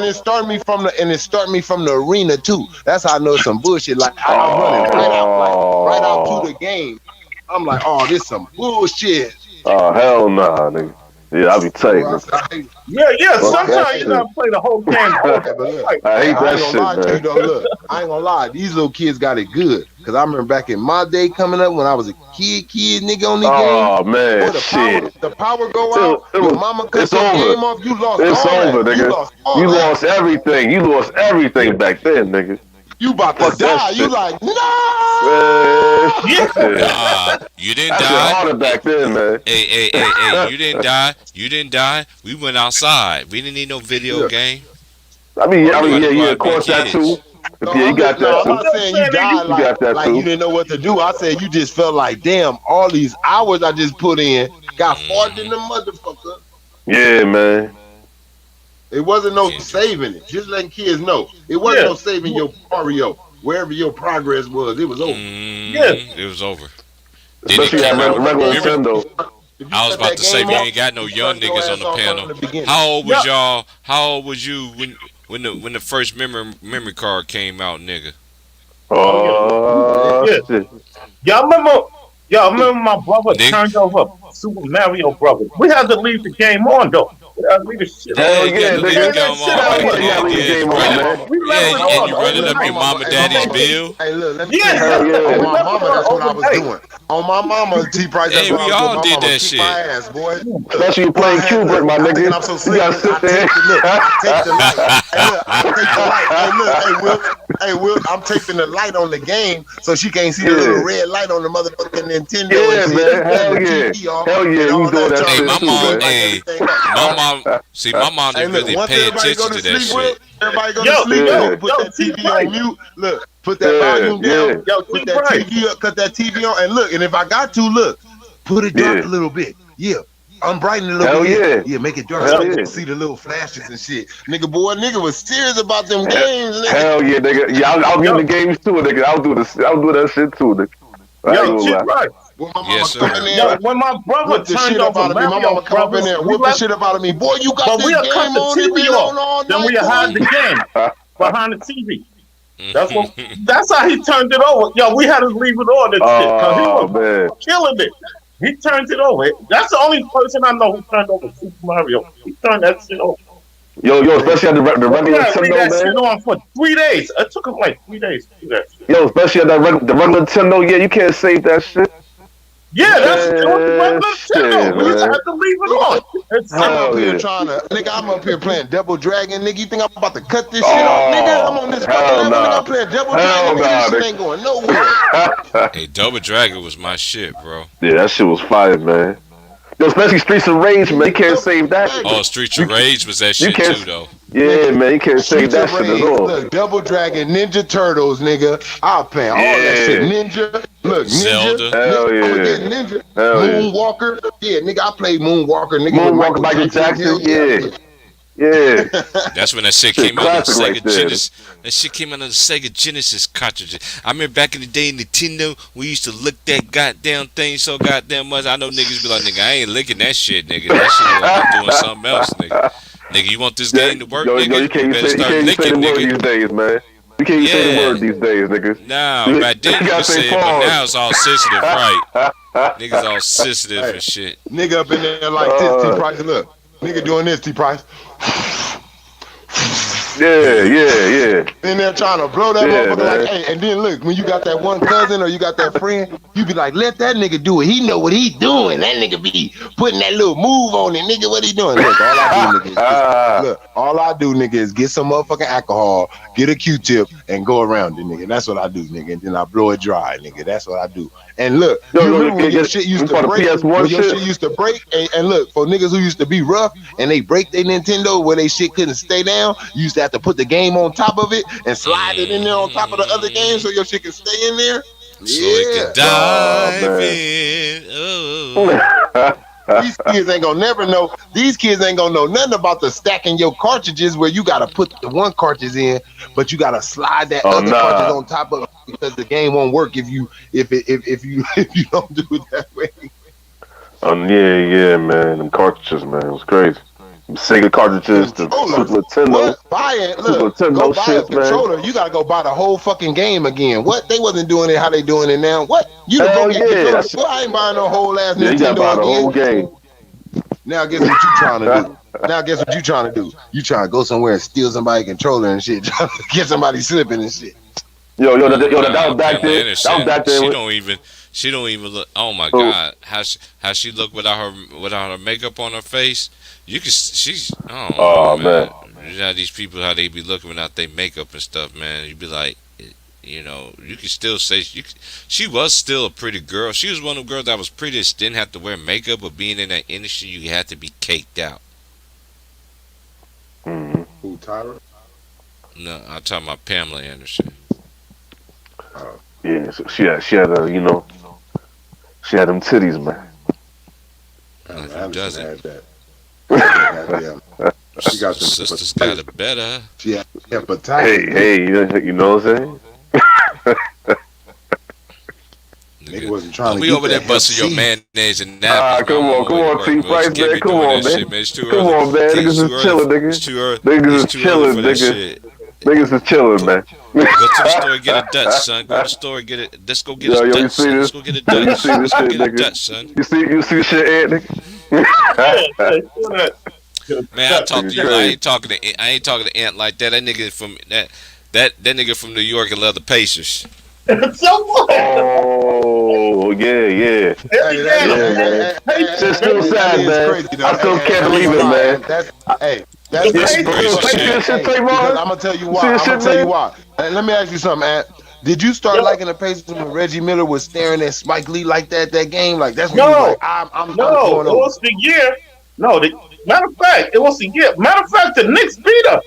it started me from the arena too. That's how I know some bullshit. Like I'm running right out to the game. I'm like, oh, this some bullshit. Oh, hell nah, nigga. Yeah, I be tight. Man. Yeah. Fuck Sometimes that you gotta play the whole game. I hate that ain't shit, gonna lie to you man. though. Look, I ain't gonna lie. These little kids got it good. Cause I remember back in my day coming up when I was a kid nigga on the Oh, game. man, Boy, shit. the power go out. Your mama cut It's your over. game off. You lost It's all over, that. nigga. You lost all You that. lost everything. You lost everything back then, nigga. You about to Fuck that die. You shit. like, no. You didn't That's die. harder back then, man. Hey, you didn't die. You didn't die. We went outside. We didn't need no video game. I mean, You of course that kids. too. Yeah, you got that I'm too. not saying you died You got that like too. you didn't know what to do. I said you just felt like, damn, all these hours I just put in got farther than the motherfucker. Yeah, man. It wasn't no saving it. Just letting kids know. It wasn't no saving your Mario. Wherever your progress was, it was over. It was over. Then it Especially came that out. regular Remember, Nintendo. I was about to say we ain't got no young niggas on the panel. How old was y'all? How old was you when the first memory card came out, nigga? Oh, shit. Y'all remember my brother turned over Super Mario Brothers. We had to leave the game on though. Leave the shit Yeah, Hell you yeah, got to leave nigga. the game shit on, out man. here. You gotta leave the Yeah, game you on, run man. it. We Yeah, level it and on. you We running up level your it mama on. daddy's bill. Hey, look, let me Yeah, tell you yeah. something. Hell On yeah. my Level mama, it that's what I was overnight. doing. On my mama, T Price, that's Hey, what I we was doing. all My did mama that kicked my shit. ass, boy. Especially you Boy, I playing had to Kubrick, look. my I think nigga. I'm so You slick. gotta Look, I sit there. take the look. I take the light. Hey, look, I take the light. Hey, look, hey, Will. Hey, Will, I'm taping the light on the game so she can't see the little Yeah. red light on the motherfucking Nintendo Yeah, and shit. man. And Hell the yeah. TV off Hell yeah, and we all doing that. that Hey, Trying shit my to too, mom, man. light hey, everything up. my mom Hey, didn't look, really once pay everybody go attention to to that sleep, Will, shit. everybody go to Yo, sleep, Yeah. nigga, put that T TV Price. on mute. Look, put that Yeah, volume yeah, down. Yo, Put T that Price. TV up, cut that TV on, and look, and if I got to, look, put it dark yeah. a little bit. Yeah. Unbrighten it a little Hell bit. yeah. Yeah, make it dark Hell so you yeah. can see the little flashes and shit. Nigga was serious about them games, nigga. Hell yeah, nigga. Yeah, I'll give Yo, the games too, nigga. I'll do this. I'll do that shit too, nigga. I ain't yo, gonna T lie. Price. When my Yes, mama come in sir. Yo, there, when my brother whoop the turned shit up over out of me. My Mario mama come up in Brothers, there, we whoop the left, shit up out of me. Boy, you got but this we'll cut game the on. It TV been off. on all Then night, we'll hide boy. the game behind the TV. That's how he turned it over. Yo, we had to leave it on and shit because he Oh was man. killing it. He turned it over. That's the only person I know who turned over Super Mario. He turned that shit over. Yo, especially at the We regular had to leave that Nintendo, shit man. on for 3 days. It took him like 3 days to do that shit. Yo, especially at the regular Nintendo, yeah, you can't save that shit. Yeah, it was the regular Shit, Nintendo. We used to man. have to leave it on. I'm Hell up here yeah. trying to, nigga, I'm up here playing Double Dragon, nigga. You think I'm about to cut this shit off, nigga? I'm on this fucking hell level, nigga. nah. I'm playing Double Hell Dragon, nigga. This nah, shit ain't going nowhere. Hey, Double Dragon was my shit, bro. Yeah, that shit was fire, man. Yo, especially Streets of Rage, man. You can't save that. Oh, Streets of Rage was that You shit can't. too, though. Yeah, man, you can't save Streets that of shit Rage, at all. look, Double Dragon, Ninja Turtles, nigga. I'll play all that shit. Yeah. Ninja, look, Zelda. Ninja. Hell Nigga, I'ma yeah. get Ninja. Hell yeah. Moonwalker. Yeah, nigga, I played Moonwalker, nigga. Moonwalker, with Michael Jackson. Hell Yeah. Yeah. That's when that shit Shit, came out on the classic right Sega there. Genesis. That shit came out on the Sega Genesis cartridges. I remember back in the day, Nintendo, we used to lick that goddamn thing so goddamn much. I know niggas be like, nigga, I ain't licking that shit, nigga. That shit was I'm doing something else, nigga. Nigga, you want this game to work, Yo, nigga? you can't better say, start say licking, the word nigga. these days, man. You can't say the Yeah. word these days, nigga. Nah, You- back then you you gotta could say say it, but pause. now it's all sensitive, right? Niggas all sensitive and shit. Nigga up in there like this, T Price. Look, nigga doing this, T Price. Yeah. In there trying to blow that Yeah, motherfucker man. like, hey, and then look, when you got that one cousin or you got that friend, you be like, let that nigga do it. He know what he doing. That nigga be putting that little move on it, nigga. What he doing? Look, all I do, nigga, is all I do, nigga, is get some motherfucking alcohol, get a Q-tip, and go around it, nigga. That's what I do, nigga. And then I blow it dry, nigga. That's what I do. And look, Yo, you yo, remember when yo, your shit used you to for the break? PS1 When your shit? shit used to break, and look, for niggas who used to be rough and they break their Nintendo where they shit couldn't stay down, you used to have to put the game on top of it and slide it in there on top of the other game so your shit can stay in there. So it Yeah. can dive man. in. Oh. These kids ain't gonna never know. These kids ain't gonna know nothing about the stacking your cartridges where you gotta put the one cartridge in, but you gotta slide that Oh, other nah. cartridge on top of it because the game won't work if you if you if you don't do it that way. Yeah, man. Them cartridges, man. It was crazy. Them Sega cartridges, the Controller. Super Nintendo. What? Buy it. Look, Super Nintendo go buy a shit, man. controller. You gotta go buy the whole fucking game again. What? They wasn't doing it how they doing it now. What? You done Hell broke your yeah, controller. that's- Well, I ain't buying no whole ass Yeah, you gotta buy Nintendo the whole again. game. Now guess what you trying to do? Now guess what you trying to do? You trying to go somewhere and steal somebody's controller and shit. Trying to get somebody slipping and shit. Yo, that was back Pamela there. Anderson, That was back there. She don't even look. Oh my Oh. God, how she look without her makeup on her face? You can she's Oh, man. You know how these people how they be looking without their makeup and stuff, man. You be like, you know, you can still say she was still a pretty girl. She was one of the girls that was pretty, that didn't have to wear makeup, but being in that industry, you had to be caked out. Mm-hmm. Who, Tyra? No, I'm talking about Pamela Anderson. Yeah, so she had she had them titties, man. Who doesn't? Had that. She got them Sisters got it better. She had hepatitis. Hey, you know what I'm saying? Nigga wasn't trying Don't to be get over that there busting your Hep C. mayonnaise and napkins. Come on, T Price, man. Come on, man. It's too Come early. on, man. It's Niggas too is chilling, early. nigga. It's too early. Niggas It's is too early chilling, for that nigga. shit. Niggas is chilling, man. Go to the store and get a Dutch, son. Go to the store and get it. Let's go get Yo, a you Dutch, see son. this? Let's go get a Yo, you Dutch. see this Let's go shit, get a nigga? Dutch, son. You see shit, Ed, nigga? Man, I talk Nigga to you. I crazy. ain't talking to. I ain't talking to Ant like that. That nigga from that nigga from New York and love the Pacers. So what? Oh yeah, yeah, Hey, that Yeah, is, yeah, hey, man. hey, hey, hey, Shit's hey, still that sad, is man. crazy though. I still Hey, can't I ain't believe gonna it, lie, man. and that's hey, the that's That's some crazy. crazy Pacers. But You see shit. this shit, hey, because Trayvon? I'm gonna tell you You see why. this I'm gonna shit, tell you man? why. And let me ask you something, Ant. Did you start Yo, liking the Pacers when Reggie Miller was staring at Spike Lee like that game? Like that's when you was no, like, I'm no, going it over. was the year. No, matter of fact, it was the year. Matter of fact, the Knicks beat us.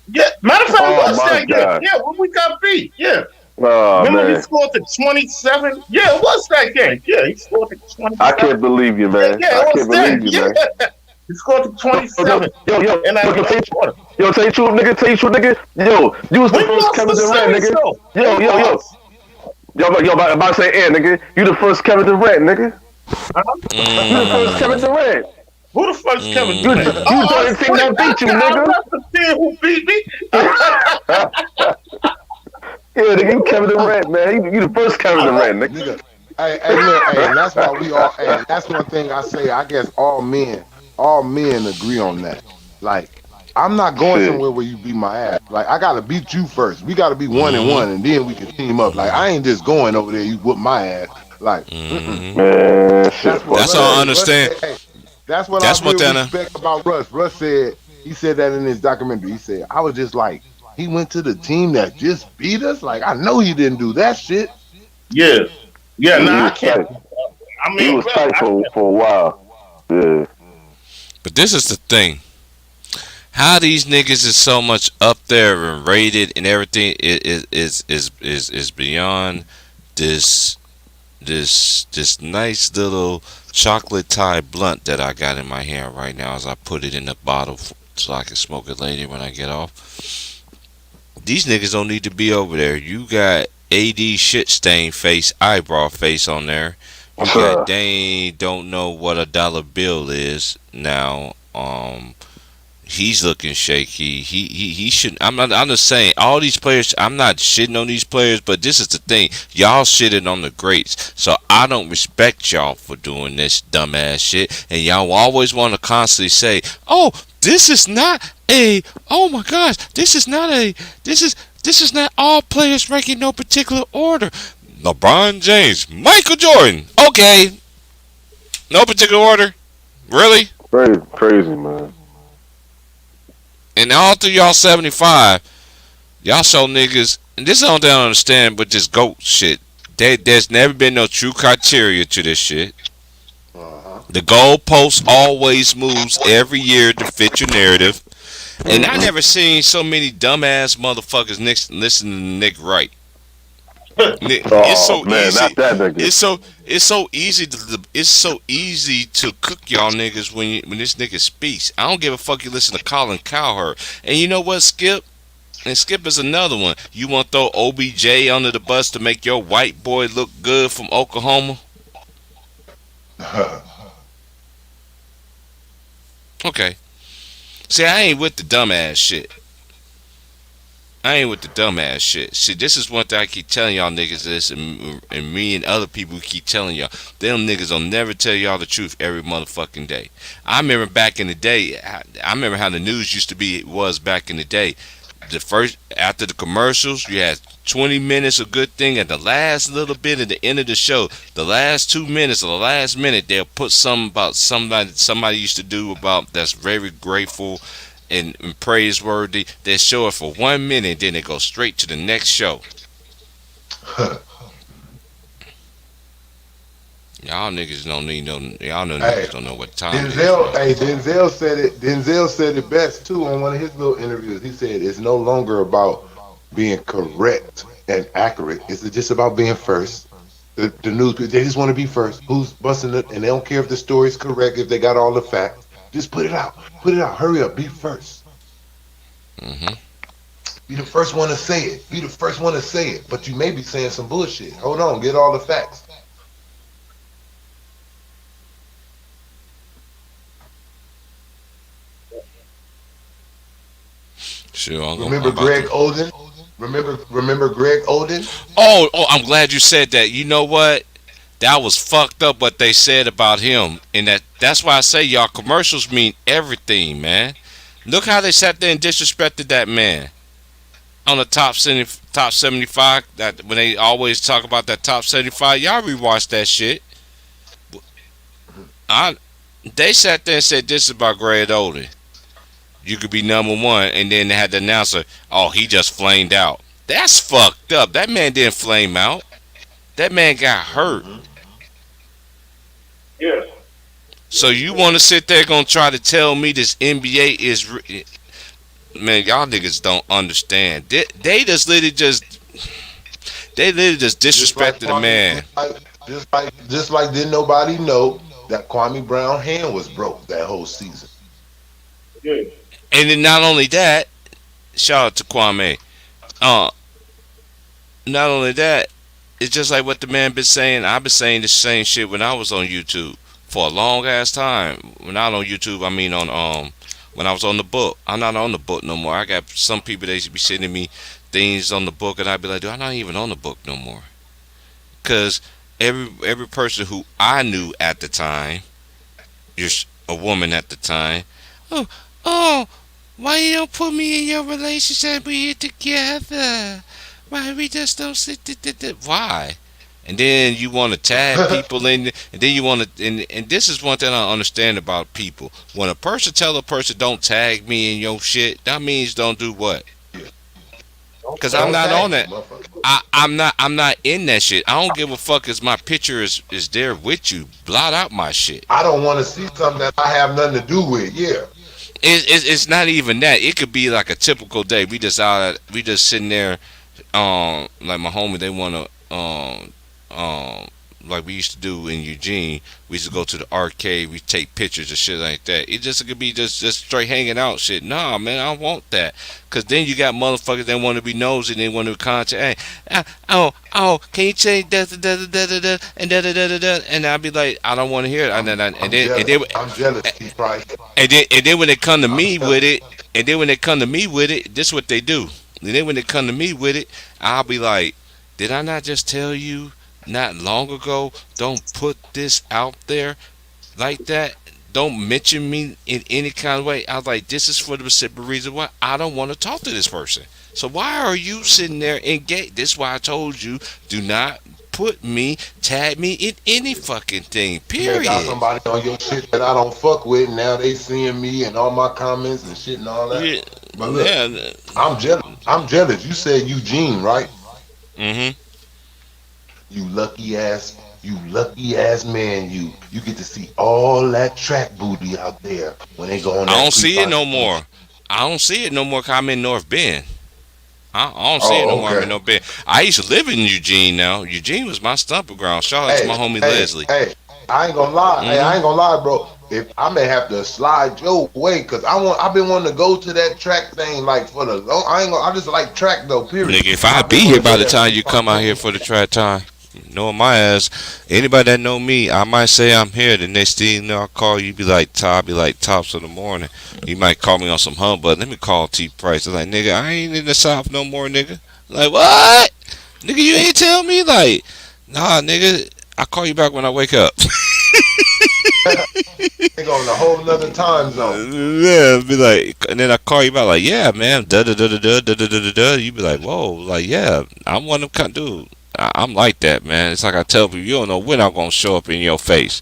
Yeah, matter of fact, it Oh was my that year. god. Yeah, when we got beat. Yeah. Oh Remember he man. scored the 27? Yeah, it was that game. Yeah, he scored the I 27. can't believe you, Yeah, man. yeah, I it was can't that. believe you, man. Yeah. He scored the Yo, yo, 27 yo, yo, in that yo, fourth quarter. tell you truth, nigga. Tell you truth, nigga. Yo, you was We the first lost Kevin the Durant, series nigga. though. We Yo, yo, yo. lost. About to say, nigga. You the first Kevin Durant, nigga. Uh-huh. You the first Kevin Mm, Durant. Who the fuck's Kevin You, Durant? mm. you Oh, joined the team that beat you, I nigga. left the team who beat me. Yeah, nigga, you Kevin Durant, man. You the first Kevin I left. Durant, nigga. Nigga. Hey, look, hey, and that's why we all and that's one thing I say, I guess all men agree on that. Like, I'm not going Shit. somewhere where you beat my ass. Like, I gotta beat you first. We gotta be 1-1, Mhm. and then we can team up. Like, I ain't just going over there, you whoop my ass. Like, Mhm. Man, shit, that's what fuck That's Russ all I that. said. Russ understand. said, hey, that's what I That's what really then. respect about Russ. Russ said, he said that in his documentary. He said, I was just like, he went to the team that just beat us. Like, I know he didn't do that shit. Yeah. Yeah, Yeah, he nah, I was can't. tight. I He mean, was brother, tight I can't. for a while. Yeah. But this is the thing. How these niggas is so much up there and rated and everything is beyond this this nice little chocolate tie blunt that I got in my hand right now as I put it in the bottle so I can smoke it later when I get off. These niggas don't need to be over there. You got AD shit stain face, eyebrow face on there. You got Dane don't know what a dollar bill is now. He's looking shaky. He shouldn't. I'm just saying all these players. I'm not shitting on these players, but this is the thing. Y'all shitting on the greats, so I don't respect y'all for doing this dumbass shit. And y'all always want to constantly say, "Oh, this is not a. Oh my gosh, this is not a. This is not all players ranking no particular order. LeBron James, Michael Jordan. Okay, no particular order. Really? Crazy, crazy, man. And all through y'all 75, y'all show niggas, and this is the only thing I don't understand with this GOAT shit. There's never been no true criteria to this shit. Uh-huh. The goalpost always moves every year to fit your narrative. And I never seen so many dumbass motherfuckers listen to Nick Wright. It's Oh so man, easy. not that nigga. It's so easy to cook y'all niggas when this nigga speaks. I don't give a fuck you listen to Colin Cowherd. And you know what, Skip? And Skip is another one. You want to throw OBJ under the bus to make your white boy look good from Oklahoma? Okay. See, I ain't with the dumbass shit. I ain't with the dumbass shit. See, this is one thing I keep telling y'all niggas this, and me and other people keep telling y'all. Them niggas will never tell y'all the truth every motherfucking day. I remember back in the day, I remember how the news used to be, was back in the day. The first, after the commercials, you had 20 minutes of good thing, and the last little bit at the end of the show, the last 2 minutes or the last minute, they'll put something about somebody used to do about that's very grateful and praiseworthy. They show it for 1 minute, then they go straight to the next show. Y'all niggas don't need no. Y'all know Hey, niggas don't know what time it is, Denzel, man. hey, Denzel said it. Denzel said it best too on one of his little interviews. He said it's no longer about being correct and accurate. It's just about being first. The news, they just want to be first. Who's busting it, and they don't care if the story's correct, if they got all the facts. Just put it out. Put it out. Hurry up. Be first. Mhm. Be the first one to say it. Be the first one to say it. But you may be saying some bullshit. Hold on. Get all the facts. Sure, Remember I'm about Greg to. Oden? Remember Greg Oden? Oh, I'm glad you said that. You know what? That was fucked up what they said about him, and that's why I say y'all commercials mean everything, man. Look how they sat there and disrespected that man on the top 75. That when they always talk about that top 75, y'all rewatch that shit. I They sat there and said this is about Greg Oden. You could be number one, and then they had the announcer, oh, he just flamed out. That's fucked up. That man didn't flame out. That man got hurt. Yeah. So you want to sit there gonna try to tell me this NBA is man? Y'all niggas don't understand. They literally just disrespected the man. Just like didn't nobody know that Kwame Brown hand was broke that whole season. Yeah. And then not only that, shout out to Kwame. Not only that, it's just like what the man been saying. I've been saying the same shit when I was on YouTube for a long ass time. When I was on YouTube, I mean on when I was on the book. I'm not on the book no more. I got some people that should be sending me things on the book, and I'd be like, dude, I'm not even on the book no more. Cause every person who I knew at the time, you're a woman at the time. Oh, why you don't put me in your relationship? We here together. Why we just don't sit? Why? And then you want to tag people in, and then you want to, and this is one thing I don't understand about people. When a person tell a person don't tag me in your shit, that means don't do what? Because I'm not on that. I'm not in that shit. I don't give a fuck if my picture is there with you. Blot out my shit. I don't want to see something that I have nothing to do with. Yeah. It's not even that. It could be like a typical day. We just sitting there, like my homie. They wanna like we used to do in Eugene. We used to go to the arcade. We take pictures and shit like that. It just could be just straight hanging out shit. Nah, man, I don't want that. Cause then you got motherfuckers that want to be nosy. They want to contact. Hey, can you change that and and I'll be like, I don't want to hear it. I'm jealous. And then when they come to me with it, this is what they do. And then when they come to me with it, I'll be like, did I not just tell you not long ago, don't put this out there like that? Don't mention me in any kind of way. I was like, this is for the specific reason why I don't want to talk to this person. So why are you sitting there engaged? This is why I told you, do not tag me in any fucking thing. Period. You got somebody on your shit that I don't fuck with. Now they seeing me and all my comments and shit and all that. Yeah. But look, I'm jealous. You said Eugene, right? Mm-hmm. You lucky ass man. You get to see all that track booty out there when they go on. I don't see it no more. I don't see it no more. 'Cause I'm in North Bend. I don't see it no more. I'm in North Bend. I used to live in Eugene. Now Eugene was my stomping ground. Shout out to my homie Leslie. Hey, I ain't gonna lie. Hey, I ain't gonna lie, bro. If I may have to slide your way, cause I've been wanting to go to that track thing like for the long. I just like track though. Period. Nigga, if I be here by the time you come out here for the track time, knowing my ass, anybody that know me, I might say I'm here. The next thing you know, I'll call you. Be like Todd. Be like tops of the morning. You might call me on some humbug. Let me call T Price. I'm like, nigga, I ain't in the South no more, nigga. Like what? Nigga, you ain't tell me. Like, nah, nigga. I'll call you back when I wake up. They go in a whole nother time zone. Yeah, be like, and then I call you back like, yeah, man, da da da da da da da da da. You be like, whoa, like, yeah, I'm one of them kind of dude. I'm like that, man. It's like I tell people, you don't know when I'm gonna show up in your face.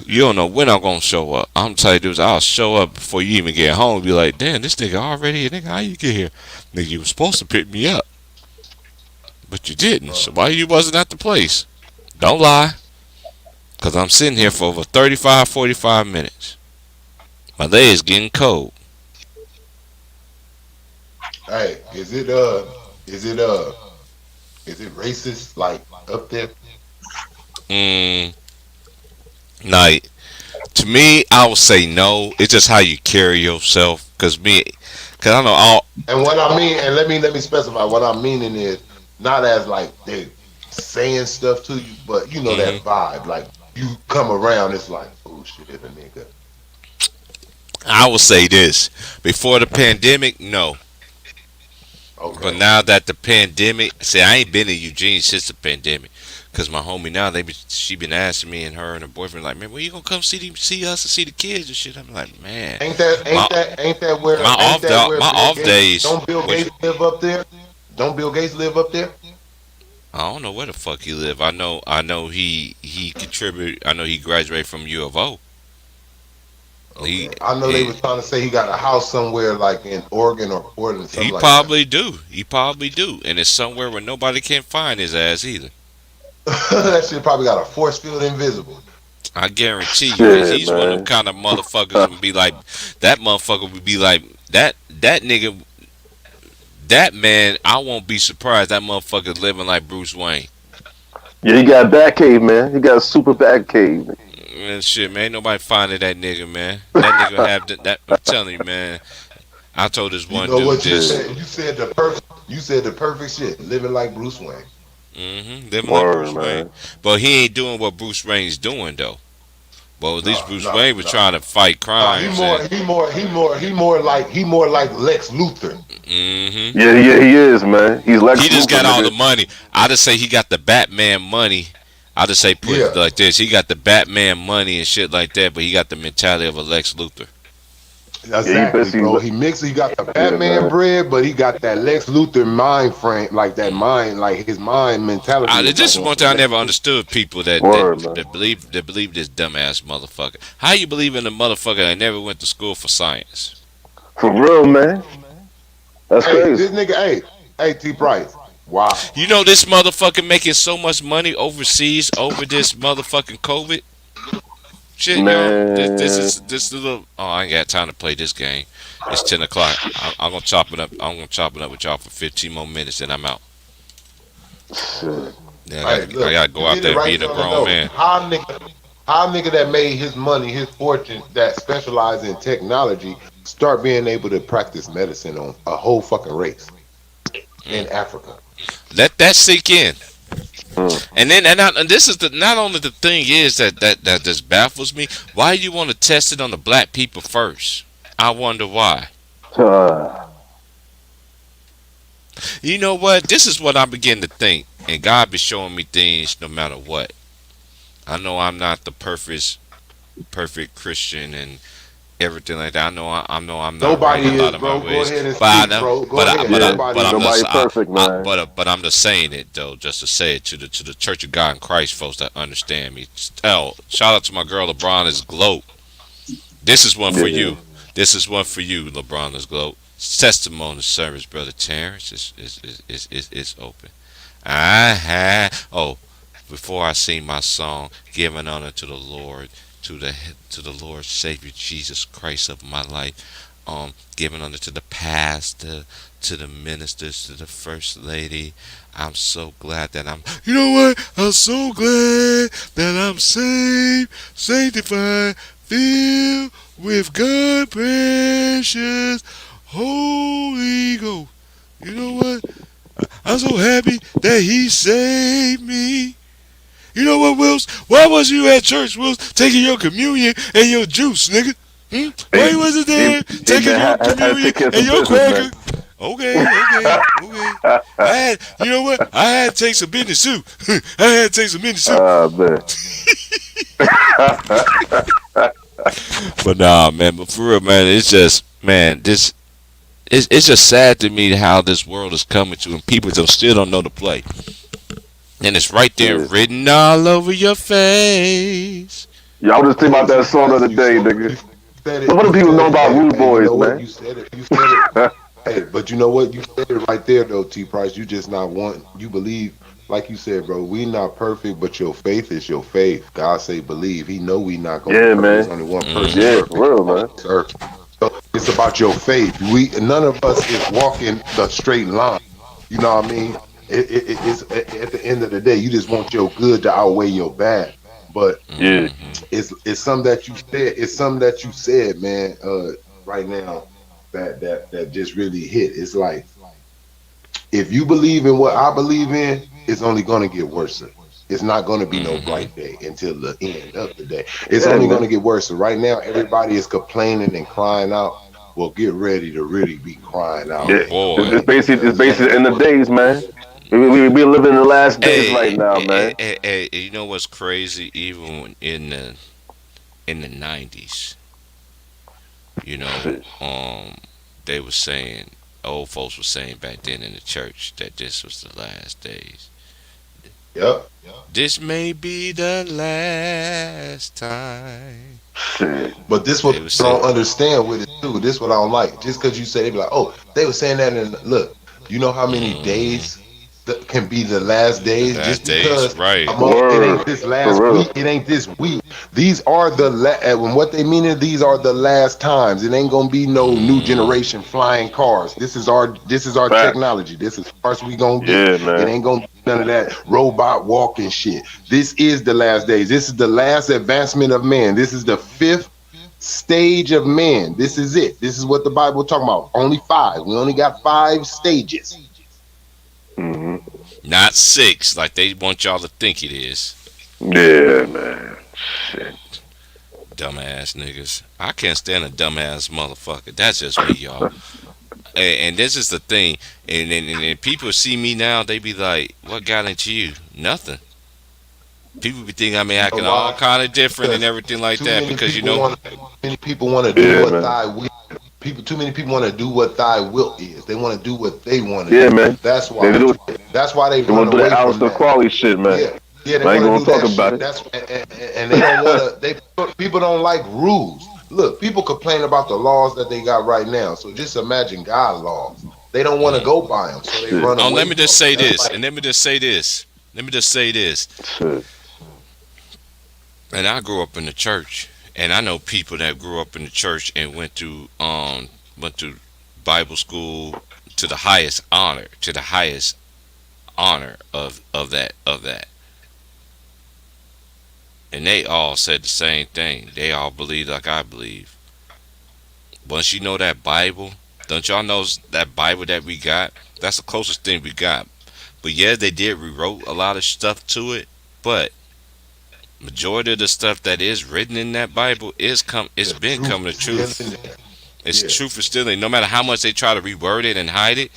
You don't know when I'm gonna show up. I'm telling you, dudes, I'll show up before you even get home. Be like, damn, this nigga already here. Nigga, how you get here? Nigga, you was supposed to pick me up, but you didn't. So why you wasn't at the place? Don't lie. Because I'm sitting here for over 35, 45 minutes. My leg's getting cold. Hey, is it racist, like, up there? Like, to me, I would say no. It's just how you carry yourself. Because I know all. And what I mean, and let me specify, what I'm meaning is not as, like, they saying stuff to you, but you know that vibe, like, you come around, it's like, oh shit, it's a nigga. I will say this: before the pandemic, no. Okay. But now that the pandemic, see, I ain't been in Eugene since the pandemic, Cause my homie now she been asking me and her and her boyfriend like, man, when you gonna come see us and see the kids and shit? I'm like, man, Ain't that my where my Bill off Gates days. don't Bill Which, Gates live up there? Don't Bill Gates live up there? I don't know where the fuck he live. I know he contributed. I know he graduated from U of O. He Okay. I know they he, were trying to say he got a house somewhere like in Oregon or Portland, he something like that. probably do. He probably do, and it's somewhere where nobody can find his ass either. That shit probably got a force field invisible. I guarantee you, Shit, he's one of them man. kind of motherfuckers and be like, that motherfucker would be like that nigga, that man. I won't be surprised that motherfucker living like Bruce Wayne. Yeah, he got a bat cave, man. He got a super bat cave. Man, shit, man, ain't nobody finding that nigga, man. That nigga have that. I'm telling you, man. I told this You one know dude what you this. said? You said the perfect shit. Living like Bruce Wayne. Living like Word, Bruce Wayne, man. but he ain't doing what Bruce Wayne's doing though. Well, at least No, Bruce no, Wayne was no. trying to fight crimes and. He more like Lex Luthor. Yeah, he is, man. He's Lex He just Luthor, got all the nigga. money. I just say he got the Batman money. I just say put it Yeah. like this: he got the Batman money and shit like that, but he got the mentality of a Lex Luthor. Exactly, basically bro. He got the Yeah, Batman man. bread, but he got that Lex Luthor mind frame, like that mind, like his mind mentality is This like is on one some thing I Lex never Luthor. understood: people that Word, man. believe this dumbass motherfucker. How you believe in a motherfucker that never went to school for science? For real, man. That's Hey, crazy. this nigga, hey, T Price. Wow. You know this motherfucker making so much money overseas over this motherfucking COVID shit, y'all. This Man. is this little. Oh, I ain't got time to play this game. It's 10 o'clock. I'm gonna chop it up. I'm gonna chop it up with y'all for 15 more minutes, and I'm out. Shit. Yeah, Hey, I look, gotta go you out hit it there and right be a on the grown nose. man. How nigga that made his money, his fortune, that specialize in technology, start being able to practice medicine on a whole fucking race in Africa? Let that sink in. Mm. And this is the not only the thing is that just baffles me. Why you want to test it on the black people first? I wonder why. Uh, You know what? This is what I begin to think, and God be showing me things no matter what. I know I'm not the perfect Christian and everything like that. I know I'm not right Nobody in a lot is, of my bro. Go ways, ahead and but I speak, know, bro. Go but I, ahead. but I, yeah, Nobody but I'm is. nobody just, perfect, man. but I'm just saying it though, just to say it to the Church of God in Christ folks that understand me. Shout out to my girl LeBron is gloat. This is one for Yeah. you. This is one for you, LeBron is gloat. Testimony service, brother Terrence is open. I had before I sing my song, giving honor to the Lord, to the Lord Savior Jesus Christ of my life, giving honor to the pastor, to the ministers, to the first lady. I'm so glad that you know what? I'm so glad that I'm saved, sanctified, filled with God precious Holy Ghost. You know what? I'm so happy that he saved me. You know what, Wills? Why was you at church, Wills, taking your communion and your juice, nigga? Why Hey, you wasn't hey, there hey, taking man, your had to communion take care of and some your business, man. cracker? Okay. You know what? I had to take some business too. I had to take some business too. Man. But nah, man. But for real, man, it's just, man, it's just sad to me how this world is coming to, and people still don't know the play. And it's right there, Yeah. written all over your face. Yeah, I was just thinking about that song the other day, nigga. What do people know about Rude Hey, you Boys, know what? man? You said it. Hey, but you know what? You said it right there, though, T. Price. You just not want. You believe, like you said, bro. We not perfect, but your faith is your faith. God say believe. He know we not gonna be Yeah, perfect. man. There's only one person Yeah, perfect for real, on man. this earth. So it's about your faith. None of us is walking the straight line. You know what I mean? It's at the end of the day, you just want your good to outweigh your bad. But Yeah. it's something that you said. It's something that you said, man. Right now, that just really hit. It's like if you believe in what I believe in, it's only gonna get worse. It's not gonna be no bright day until the end of the day. It's Yeah, only man. gonna get worse. So right now, everybody is complaining and crying out. Well, get ready to really be crying out. Yeah. Boy. It's basically the end of days, man. We living in the last days Hey, right now, man. you know what's crazy? Even in the '90s, you know, Shit. they were saying, old folks were saying back then in the church that this was the last days. Yep. This may be the last time. Shit. But this what They I were don't saying, understand with it too. This what I don't like. Just because you say they be like, oh, they were saying that, and look, you know how many mm, days that can be the last the days last just days, because right? it ain't Word. this For last real. week. It ain't this week. These are the when what they mean is these are the last times. It ain't gonna be no new Mm, generation flying cars. This is our Facts. technology. This is as far as we gonna get. Yeah, It man. ain't gonna be none of that robot walking shit. This is the last days. This is the last advancement of man. This is the fifth stage of man. This is it. This is what the Bible talking about. Only five. We only got five stages. Hmm. not six, like they want y'all to think it is. Yeah, man. Shit. Dumbass niggas. I can't stand a dumbass motherfucker. That's just me, y'all. And this is the thing. And people see me now, they be like, "What got into you?" Nothing. People be thinking I be You know acting all why? kind of different and Because everything like too that many because people want too many people want to do Yeah, what man. thy will. People, too many people want to do what thy will is. They want to do what they want to Yeah, do. man. That's They why. do. That's why they They run want to do that away from Alistair that. Crowley shit, man. Yeah, yeah, they I ain't want to gonna do talk that about shit. it. And they don't want to. People don't like rules. Look, people complain about the laws that they got right now. So just imagine God laws. They don't want to mm. go by them, so they Shit. run Let away me just from them. say That's this, like and let me just say this. Let me just say this. Shit. And I grew up in the church, and I know people that grew up in the church and went to Bible school to the highest honor of that. And they all said the same thing. They all believe like I believe. Once you know that Bible, don't y'all know that Bible that we got? That's the closest thing we got. But yeah, they did rewrote a lot of stuff to it, but majority of the stuff that is written in that Bible it's the been truth coming is to still truth. in there. It's Yeah, truth is still in. No matter how much they try to reword it and hide it,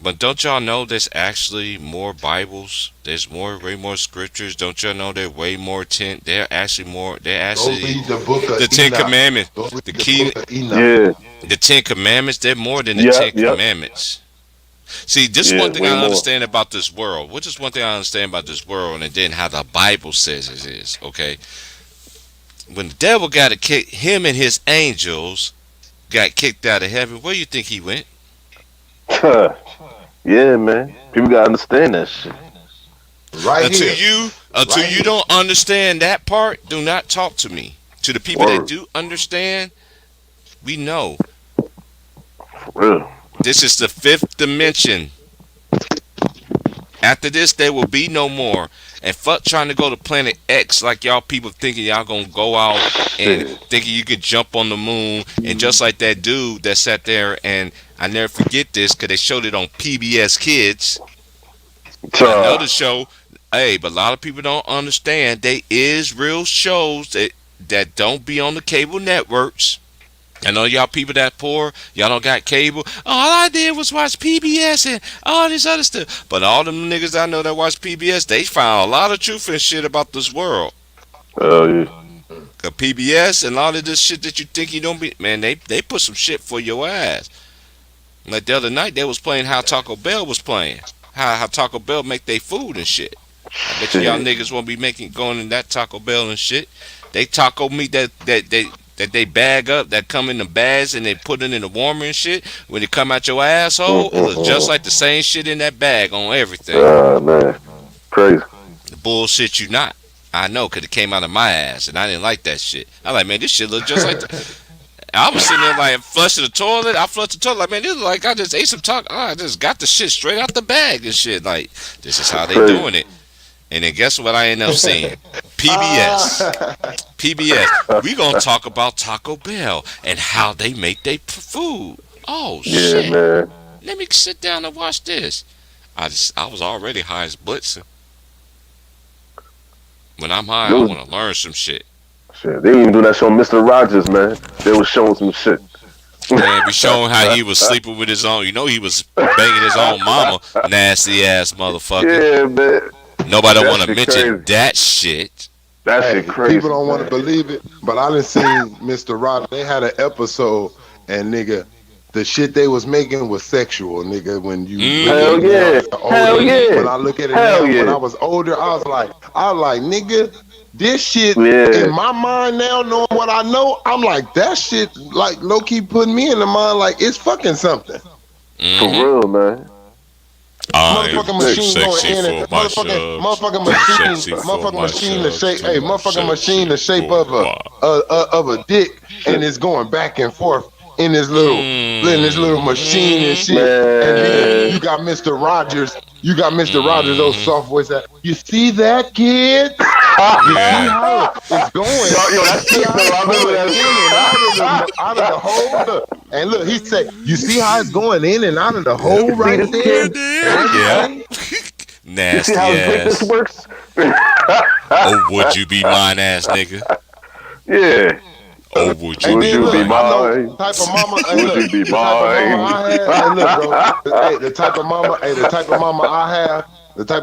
but don't y'all know there's actually more Bibles? There's way more scriptures. Don't y'all know they're way more they're actually more. They're go actually read the book of the Ten Enoch. Commandments. Go read The the key, book of Enoch. Yeah. the Ten Commandments. They're more than the Yep. Ten Yep. Commandments. See, this is Yeah. one thing Way I more. understand about this world. Which is one thing I understand about this world, and then how the Bible says it is. Okay, when the devil got to kick him and his angels got kicked out of heaven, where you think he went? Yeah, man. People gotta understand that shit. Right Until here. you until Right you here. don't understand that part, do not talk to me. To the people that Word. do understand, we know For real. this is the fifth dimension. After this, there will be no more. And fuck trying to go to Planet X like y'all people thinking y'all gonna go out and Shit. thinking you could jump on the moon. And just like that dude that sat there, and I never forget this because they showed it on PBS Kids. Another show. Hey, but a lot of people don't understand. They is real shows that don't be on the cable networks. I know y'all people that poor, y'all don't got cable. All I did was watch PBS and all this other stuff. But all them niggas I know that watch PBS, they found a lot of truth and shit about this world. Oh yeah. Cause PBS and all of this shit that you think you don't be, man, they put some shit for your ass. Like the other night, they was playing how Taco Bell was playing. How Taco Bell make their food and shit. I bet you y'all Shit. niggas won't be going in that Taco Bell and shit. They taco meat that they bag up, that come in the bags and they put it in the warmer and shit. When it come out your asshole, it looks just Mm-mm-mm. like the same shit in that bag on everything. Ah man. Crazy. The bullshit you not. I know, cause it came out of my ass and I didn't like that shit. I like, man, this shit look just like the. I was sitting there like flushing the toilet. I flushed the toilet like, man, this look like I just ate some taco. I just got the shit straight out the bag and shit. Like, this is how they Crazy. doing it. And then guess what I end up seeing? PBS. PBS. We gonna talk about Taco Bell and how they make their food. Oh Yeah, shit! man. Let me sit down and watch this. I was already high as blitzing. When I'm high, I Dude, want to learn some shit. shit. They didn't even do that show on Mr. Rogers, man. They was showing some shit. Man, we showing how he was sleeping with his own. You know he was banging his own mama. Nasty ass motherfucker. Yeah, man. Nobody That want to shit mention crazy. that shit. That Hey, shit crazy. people don't want to man. believe it, but I done seen Mr. Rod. They had an episode, and nigga, the shit they was making was sexual, nigga. When you look Hell at it now, yeah. as an Hell older, yeah. when I look at it Hell now, when yeah. I was older, I was like, nigga, this shit Yeah. in my mind now, knowing what I know, I'm like, that shit, like low key putting me in the mind, like it's fucking something. For real, man. Motherfucking machine going sexy in and for my motherfucking subs. motherfucking machine, Too the shape, sexy hey, for my motherfucking subs. machine the shape Too of a dick, and it's going back and forth in this little machine and shit. And then you got Mr. Rogers, old soft voice. You see that, kid? You see how it's going? Yo, that's See it, how though. I it's remember going that. out of the hole. Look. And look, he said, you see how it's going in and out of the hole right this there? kid? Yeah. You Nasty see how his ass. this works? Oh, would you be mine ass nigga? Yeah. Oh, would you And Would be then you look, be mine? I know mine? the type of mama, hey, Would look, you be the type of mine? mama I have, hey, look, bro, hey, the type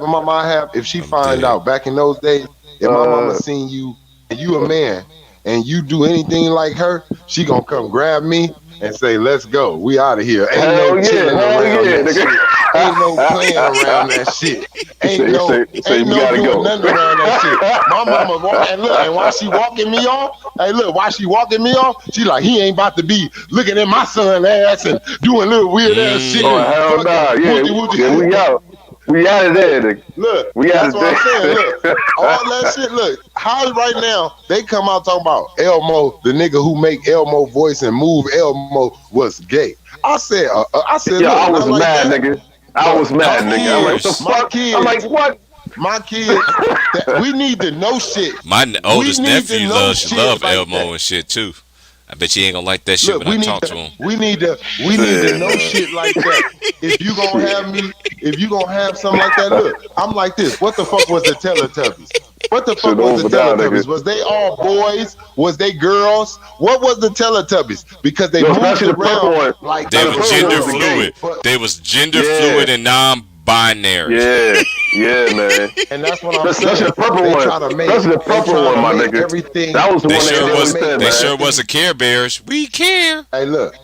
of mama I have, if she I'm find dead. out back in those days, if my mama seen you, and you a man, and you do anything like her, she gonna come grab me and say, let's go, we out of here. Ain't Hell no yeah, chilling hell around yeah, that nigga. shit. Ain't no playing around that shit. Ain't no Say we gotta doing go. nothing around that shit. My mama walk, and look, and while she walking me off, she like, he ain't about to be looking at my son ass and doing little weird ass shit. Oh, and hell fucking nah. wooty-wooty. Yeah, we out. We out of there, nigga. Look, We out that's of what I'm saying. there. Look, all that shit. Look, how right now they come out talking about Elmo, the nigga who make Elmo voice and move Elmo was gay. I said, Yo, look, I was not like mad, that. nigga. I was mad, nigga. I'm like, what the My fuck? kids, I'm like, what? my kids, we need to know shit. My oldest need to nephew know love shit love like Elmo that. and shit too. I bet you ain't gonna like that shit Look, when I talk to him. we need to know shit like that. If you gonna have something like that, look, I'm like this. What the fuck was the Teletubbies? What the fuck Shit was the over now, Teletubbies? nigga. Was they all boys? Was they girls? What was the Teletubbies? Because they Yo, moved especially the purple around one. like They the was purple gender one was fluid. But- They was gender Yeah. fluid and non-binary. Yeah, man. and that's what I'm Especially saying. the purple They one. try to make, Especially the they purple try one, to my make nigga. everything. That was the They one sure they was. said, They man. sure wasn't Care Bears. We care. Hey, look.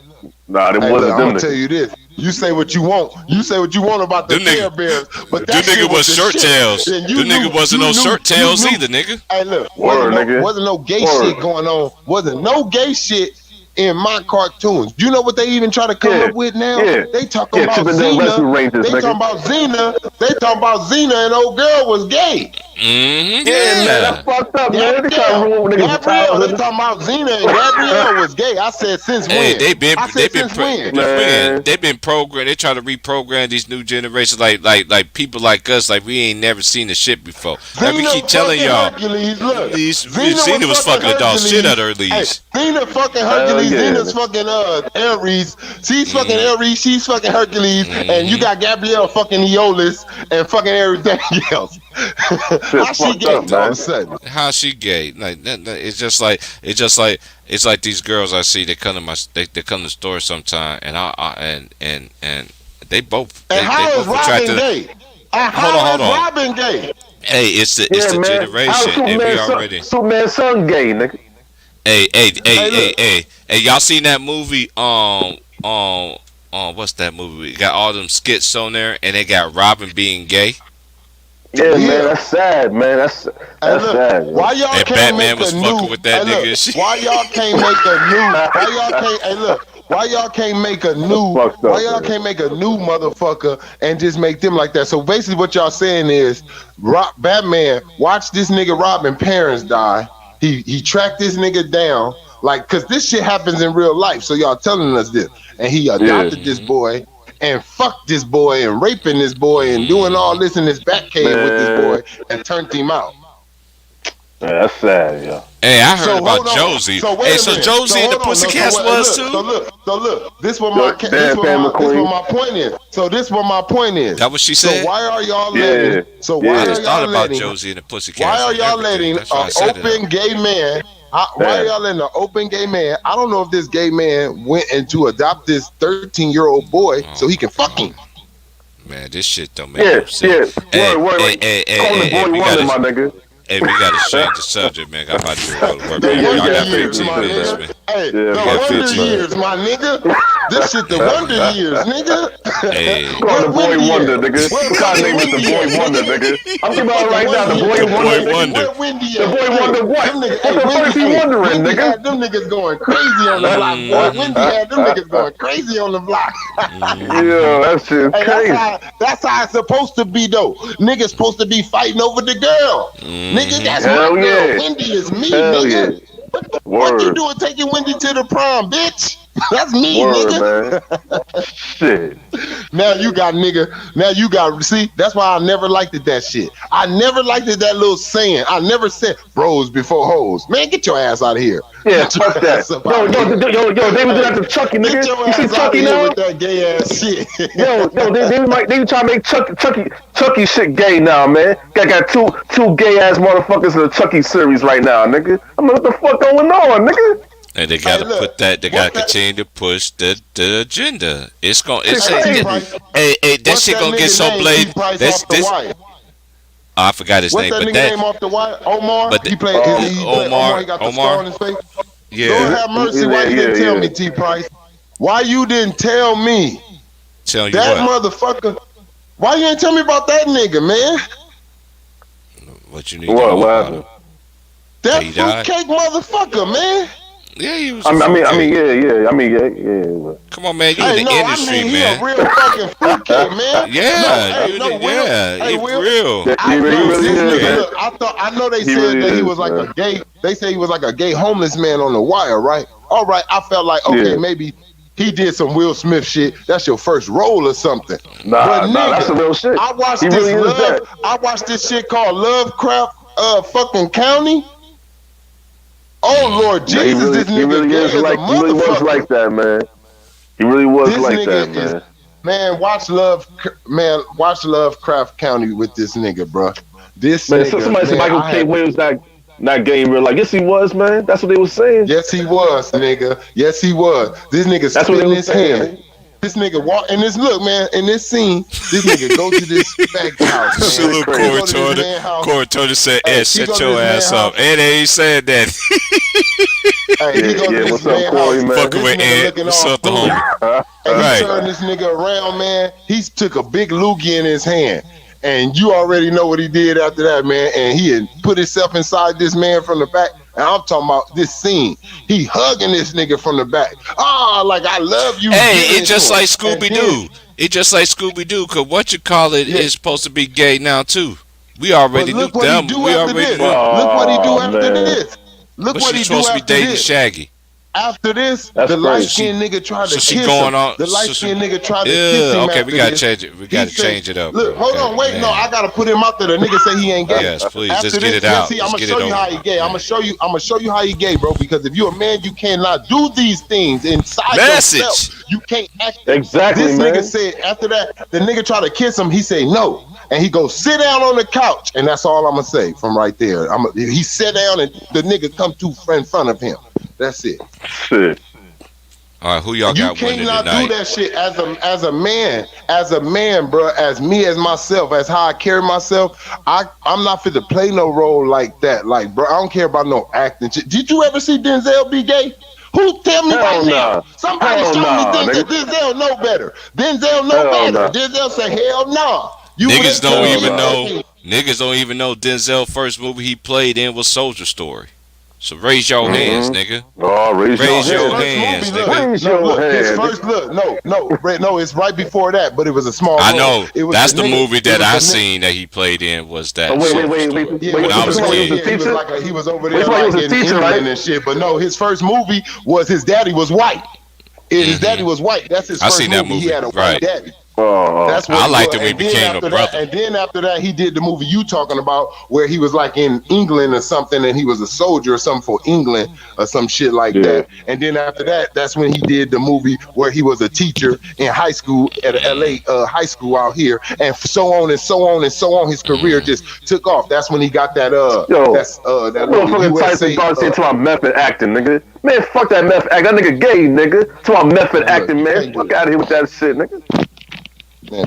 Nah, they Hey, look, wasn't I'm them gonna tell niggas. you this. You say what you want. You say what you want about the Them nigga- Care Bears, but Them that shit nigga was the shirt shit. tails. And Them nigga wasn't no shirt tails either, nigga. Hey, look, Word, nigga. wasn't no gay Word. shit going on. Wasn't no gay shit in my cartoons. You know what they even try to come Yeah. up with now? Yeah. They talking Yeah, about Chip and Dale Rescue Xena. Rangers, They nigga. talking about Xena. They talking about Xena and old girl was gay. Mm-hmm. Yeah, man, that's fucked up, man. They trying to ruin niggas' Gabrielle, they childhood. talking about Xena and Gabrielle was gay. I said since Hey, when? they been I said since when? Man. they been programmed. They try to reprogram these new generations, like people like us, like we ain't never seen the shit before. Like we Xena keep telling fucking y'all, Hercules, look. Xena was fucking the dog shit out of Hercules. Hey, Xena fucking Hercules. Hell yeah. Xena's fucking Ares. She's fucking Ares. She's fucking Hercules. And you got Gabrielle fucking Aeolus and fucking everything else. How she fucked gay up, all of man. a sudden? How she gay? Like it's like these girls I see. They come to the store sometime, and and they both And how they is both Robin attracted. gay? And Hold on, how hold is on. Robin gay? Hey, it's the Yeah, man. generation, How and we Superman's already. Superman's son gay, nigga. Hey, y'all seen that movie? What's that movie? It got all them skits on there, and they got Robin being gay. Yeah, Yeah. man, that's sad, man. That's Hey, look, sad. yo. why y'all And can't Batman make was a fucking new? with that hey, look, nigga and shit. why y'all can't make a new? Why y'all can't? Hey, look. Why y'all can't make a new? Fucked up, Why y'all man. can't make a new motherfucker and just make them like that? So basically, what y'all saying is, Batman, watch this nigga Robin parents die. He tracked this nigga down, like, cause this shit happens in real life. So y'all telling us this, and he adopted this boy. And fucked this boy and raping this boy and doing all this in his back cave with this Man. boy and turned him out. Yeah, that's sad, yo. Hey, I heard So about hold on. Josie. So wait Hey, a so minute. Josie and the hold on. Pussycats so was look, too. So look. This what my point is. So this what my point is. That what she So said? why are y'all Yeah. letting? So Yeah. why I are just thought y'all about letting? Josie and the Pussycats. Why are and y'all everything. letting That's why I an said it. open gay man Why y'all in the open gay man? I don't know if this gay man went in to adopt this 13-year-old boy so he can fuck him. Man, this shit don't make no sense. Word. Call the boy Wonder, my nigga. Hey, we gotta change the subject, man. I'm about to go to work. Man. Y'all got 15 minutes, man. Hey, the wonder years, my nigga. This shit the wonder years, nigga. Hey. Call the boy Wonder, nigga. What kind of name is the boy Wonder, nigga? I'm thinking about it right now. The boy Wonder. The boy Wonder what? What the fuck is he wondering, Wendy nigga? had them niggas going crazy on the block, boy. Wendy had them niggas going crazy on the block. Yeah, that shit's crazy. That's how it's supposed to be, though. Niggas supposed to be fighting over the girl. Nigga, that's Hell my yeah. girl. Wendy is me, Hell nigga. yeah. What you Word. doing taking Wendy to the prom, bitch? That's me, Word, nigga. man. Shit. Now you got nigga. Now you got. See, that's why I never liked it, that shit. I never liked it, that little saying. I never said bros before hoes. Man, get your ass out of here. Yeah, Get your fuck that. ass up out of here. Yo, they was doing that to Chucky, nigga. Get your You see ass out of Chucky here now? with that gay ass shit. Yo, they trying to make Chucky shit gay now, man. Got two gay ass motherfuckers in the Chucky series right now, nigga. I'm like, what the fuck going on, nigga? And they gotta look, put that. They gotta continue to push the agenda. It's gonna. That What's shit gonna get nigga so name, blatant. T-Price This. off the wire? I forgot his What's name, that but nigga that. name off the wire? Omar. But He played. Omar. He got the Omar. scar on his face. Lord Yeah, have mercy. Why you didn't tell me, T-Price? Why you didn't tell me? tell you That what. motherfucker. Why you ain't tell me about that nigga, man? What you need to know What about happened? him? That He died? fruitcake motherfucker, man. Yeah, he was. I mean, yeah. Come on, man. You Hey, in no, the I industry, mean, he man. a real fucking fruitcake, man. Yeah, Hey, he Will. real. I He know really this is, nigga. man. Look, I know they He said really that he is, was like man. a gay. They say he was like a gay homeless man on the wire, right? All right, I felt like okay, Yeah. maybe he did some Will Smith shit. That's your first role or something. Nah, But that's nigga, the real shit. I watched He this really is that. I watched this shit called Lovecraft fucking County. Oh Lord Yeah, Jesus, this he nigga really gay is as a like, he really was motherfucker. like that, man. He really was This like nigga that, is- man. Man, watch Lovecraft County with this nigga, bro. This Man, nigga, so somebody said man, Michael I K. had- Williams not gay in real life. Yes, he was, man. That's what they was saying. Yes, he was, nigga. Yes, he was. This nigga That's what spit they in was his saying. hand. This nigga walk in this look, man. In this scene, this nigga go to this back house. Man. Salute He go Corey to this Turner. man house. Corey Turner said, Hey, "Ed, he shut go to your this man ass up." house. Ed ain't said that. Hey, he go to Yeah, this what's up, man Corey, house. man? Fucking This with nigga Ed. looking What's all up, the foolish. homie? And Right. he turned this nigga around, man. He took a big loogie in his hand. And you already know what he did after that, man. And he had put himself inside this man from the back. And I'm talking about this scene. He hugging this nigga from the back. Ah, like I love you. Hey, giving it's just to him. like Scooby And Doo. It's just like Scooby Doo, cause what you call it Yeah. is supposed to be gay now too. We But already knew look what them. he do We after already this. knew. Look what he do Oh, after man. this. Look But what he she's do supposed to be after dating this. Shaggy. After this, That's the crazy. light skinned nigga tried to So she kiss going him. on- The so light she- skinned nigga tried to kiss Yeah, him. okay, after we gotta this. change it. We He gotta said- change it up. Look, hold Okay, on, wait, man. no, I gotta put him out there. The nigga say he ain't gay. Yes, please, After just get this, it out. See, I'm Just gonna get show it you how over. he gay. I'm gonna show you how he gay, bro. Because if you're a man, you cannot do these things inside Message. yourself. You can't act. Exactly, This man. nigga said after that, the nigga tried to kiss him. He said no, and he goes sit down on the couch, and that's all I'm gonna say from right there. He sat down, and the nigga come to in front of him. That's it. Shit. All right, who y'all You got winning cannot do tonight? that shit as a man, bro. As me, as myself, as how I carry myself. I'm not fit to play no role like that. Like, bro, I don't care about no acting shit. Did you ever see Denzel be gay? Who tell me Hell right nah. now? Somebody Hell show nah, me Denzel. nigga. Denzel know better. Denzel know Hell better. nah. Denzel say hell nah. You Niggas wouldn't don't tell me even that. know. Niggas don't even know Denzel's first movie he played in was Soldier Story. So raise your hands, nigga. Oh, raise Raise your your hands. hands, Look, nigga. Raise no, your look, his hand. first look, no, it's right before that, but it was a small I role. know. It was That's the nigga- movie it that was I the nigga- seen that he played in was that. Oh, wait, Soldier wait, Story. wait. Yeah, When I was a he kid. was he was over there Wait, he was like a in teacher, England right? and shit. But no, his first movie was his daddy was white. His daddy was white. That's his I first seen movie. that movie, He had a right. white daddy. That's what I it liked was. it when he And then became a after that, brother. and then after that, he did the movie you talking about, where he was like in England or something, and he was a soldier or something for England or some shit like Yeah. that. And then after that, that's when he did the movie where he was a teacher in high school at a LA high school out here, and so on and so on and so on. His career just took off. That's when he got that Yo, that that little motherfucking Tyson USA. Darcy to my method acting, nigga. Man, fuck that method act. That nigga gay, nigga. To my method Man, look, acting, you man. can't do Fuck it. out of here with that shit, nigga. Man,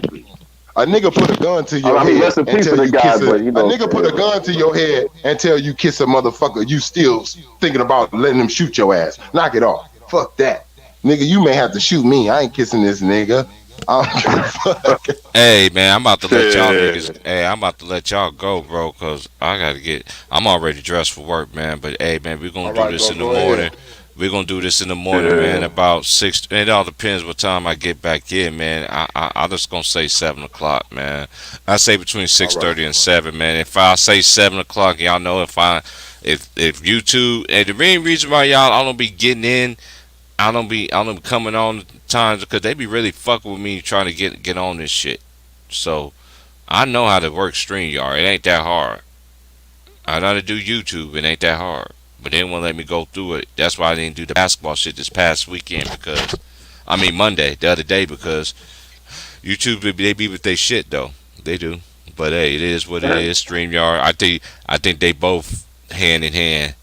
a nigga put a gun to your I mean, head rest in and peace to tell the you guy, kiss but you a know. nigga put a gun to your head and tell you kiss a motherfucker. You still thinking about letting him shoot your ass. Knock it off. Fuck that, nigga. You may have to shoot me. I ain't kissing this nigga. I don't give a fuck. Hey man, I'm about to let y'all Shit. niggas. Hey, I'm about to let y'all go, bro, cause I gotta get. I'm already dressed for work, man. But hey, man, we're gonna All do right, this bro. in the Go morning. ahead. We're gonna do this in the morning, man. Yeah. About 6. It all depends what time I get back in, man. I'm just gonna say 7 o'clock, man. I say between All right. 6:30 and 7, man. If I say 7 o'clock, y'all know if YouTube and the main reason why y'all I don't be getting in, I don't be coming on times because they be really fucking with me trying to get on this shit. So I know how to work StreamYard. It ain't that hard. I know how to do YouTube. It ain't that hard. But they didn't want to let me go through it. That's why I didn't do the basketball shit this past weekend because, I mean Monday, the other day because YouTube they be with their shit though. They do. But hey, it is what it is. StreamYard. I think they both hand in hand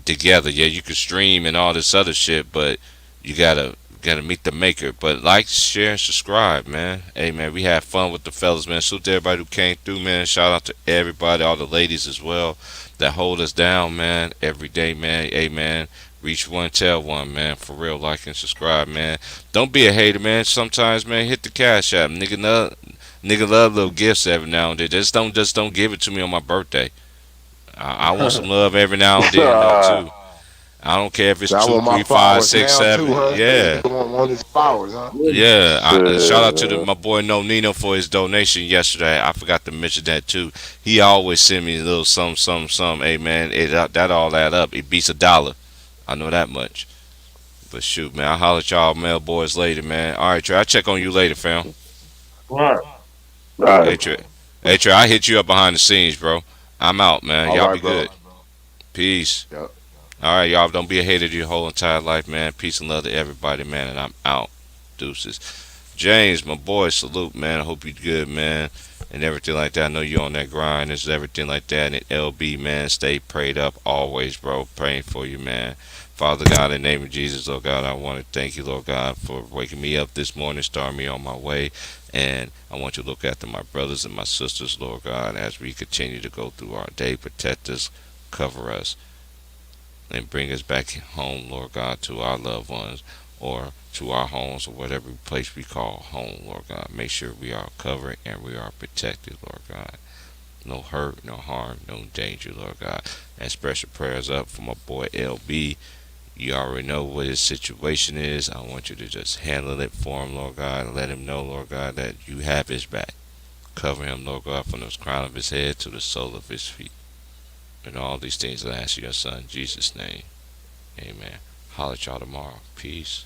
together. Yeah, you can stream and all this other shit, but you gotta meet the maker. But like, share, and subscribe, man. Hey man, we had fun with the fellas, man. Salute to everybody who came through, man. Shout out to everybody, all the ladies as well that hold us down, man, every day, man. Hey man, reach one, tell one, man. For real, like and subscribe, man. Don't be a hater, man. Sometimes, man, hit the cash app. Nigga love little gifts every now and then. Just don't give it to me on my birthday. I want some love every now and then, though, too. I don't care if it's I 2, want my 3, 5, flowers 6, now 7. too, huh? Yeah, Nigga want his flowers, huh? yeah. Shout out to Shit. my boy No Nino for his donation yesterday. I forgot to mention that too. He always send me a little some. Hey man, that all add up. It beats $1. I know that much. But shoot, man, I'll holler at y'all mail boys later, man. All right, Trey, I'll check on you later, fam. Right. All Hey, right. Trey. Hey, Trey, I hit you up behind the scenes, bro. I'm out, man. All Y'all right, be bro. good. Peace. Yep. All right, y'all. Don't be a hater your whole entire life, man. Peace and love to everybody, man. And I'm out. Deuces. James, my boy, salute, man. I hope you good, man. And everything like that. I know you on that grind. It's everything like that. And LB, man, stay prayed up always, bro. Praying for you, man. Father God, in the name of Jesus, Lord God, I want to thank you, Lord God, for waking me up this morning, starting me on my way. And I want you to look after my brothers and my sisters, Lord God, as we continue to go through our day. Protect us, cover us, and bring us back home, Lord God, to our loved ones or to our homes or whatever place we call home, Lord God. Make sure we are covered and we are protected, Lord God. No hurt, no harm, no danger, Lord God. And special prayers up for my boy LB. You already know what his situation is. I want you to just handle it for him, Lord God, and let him know, Lord God, that you have his back. Cover him, Lord God, from the crown of his head to the sole of his feet. And all these things I ask in your son, Jesus' name. Amen. Holler at y'all tomorrow. Peace.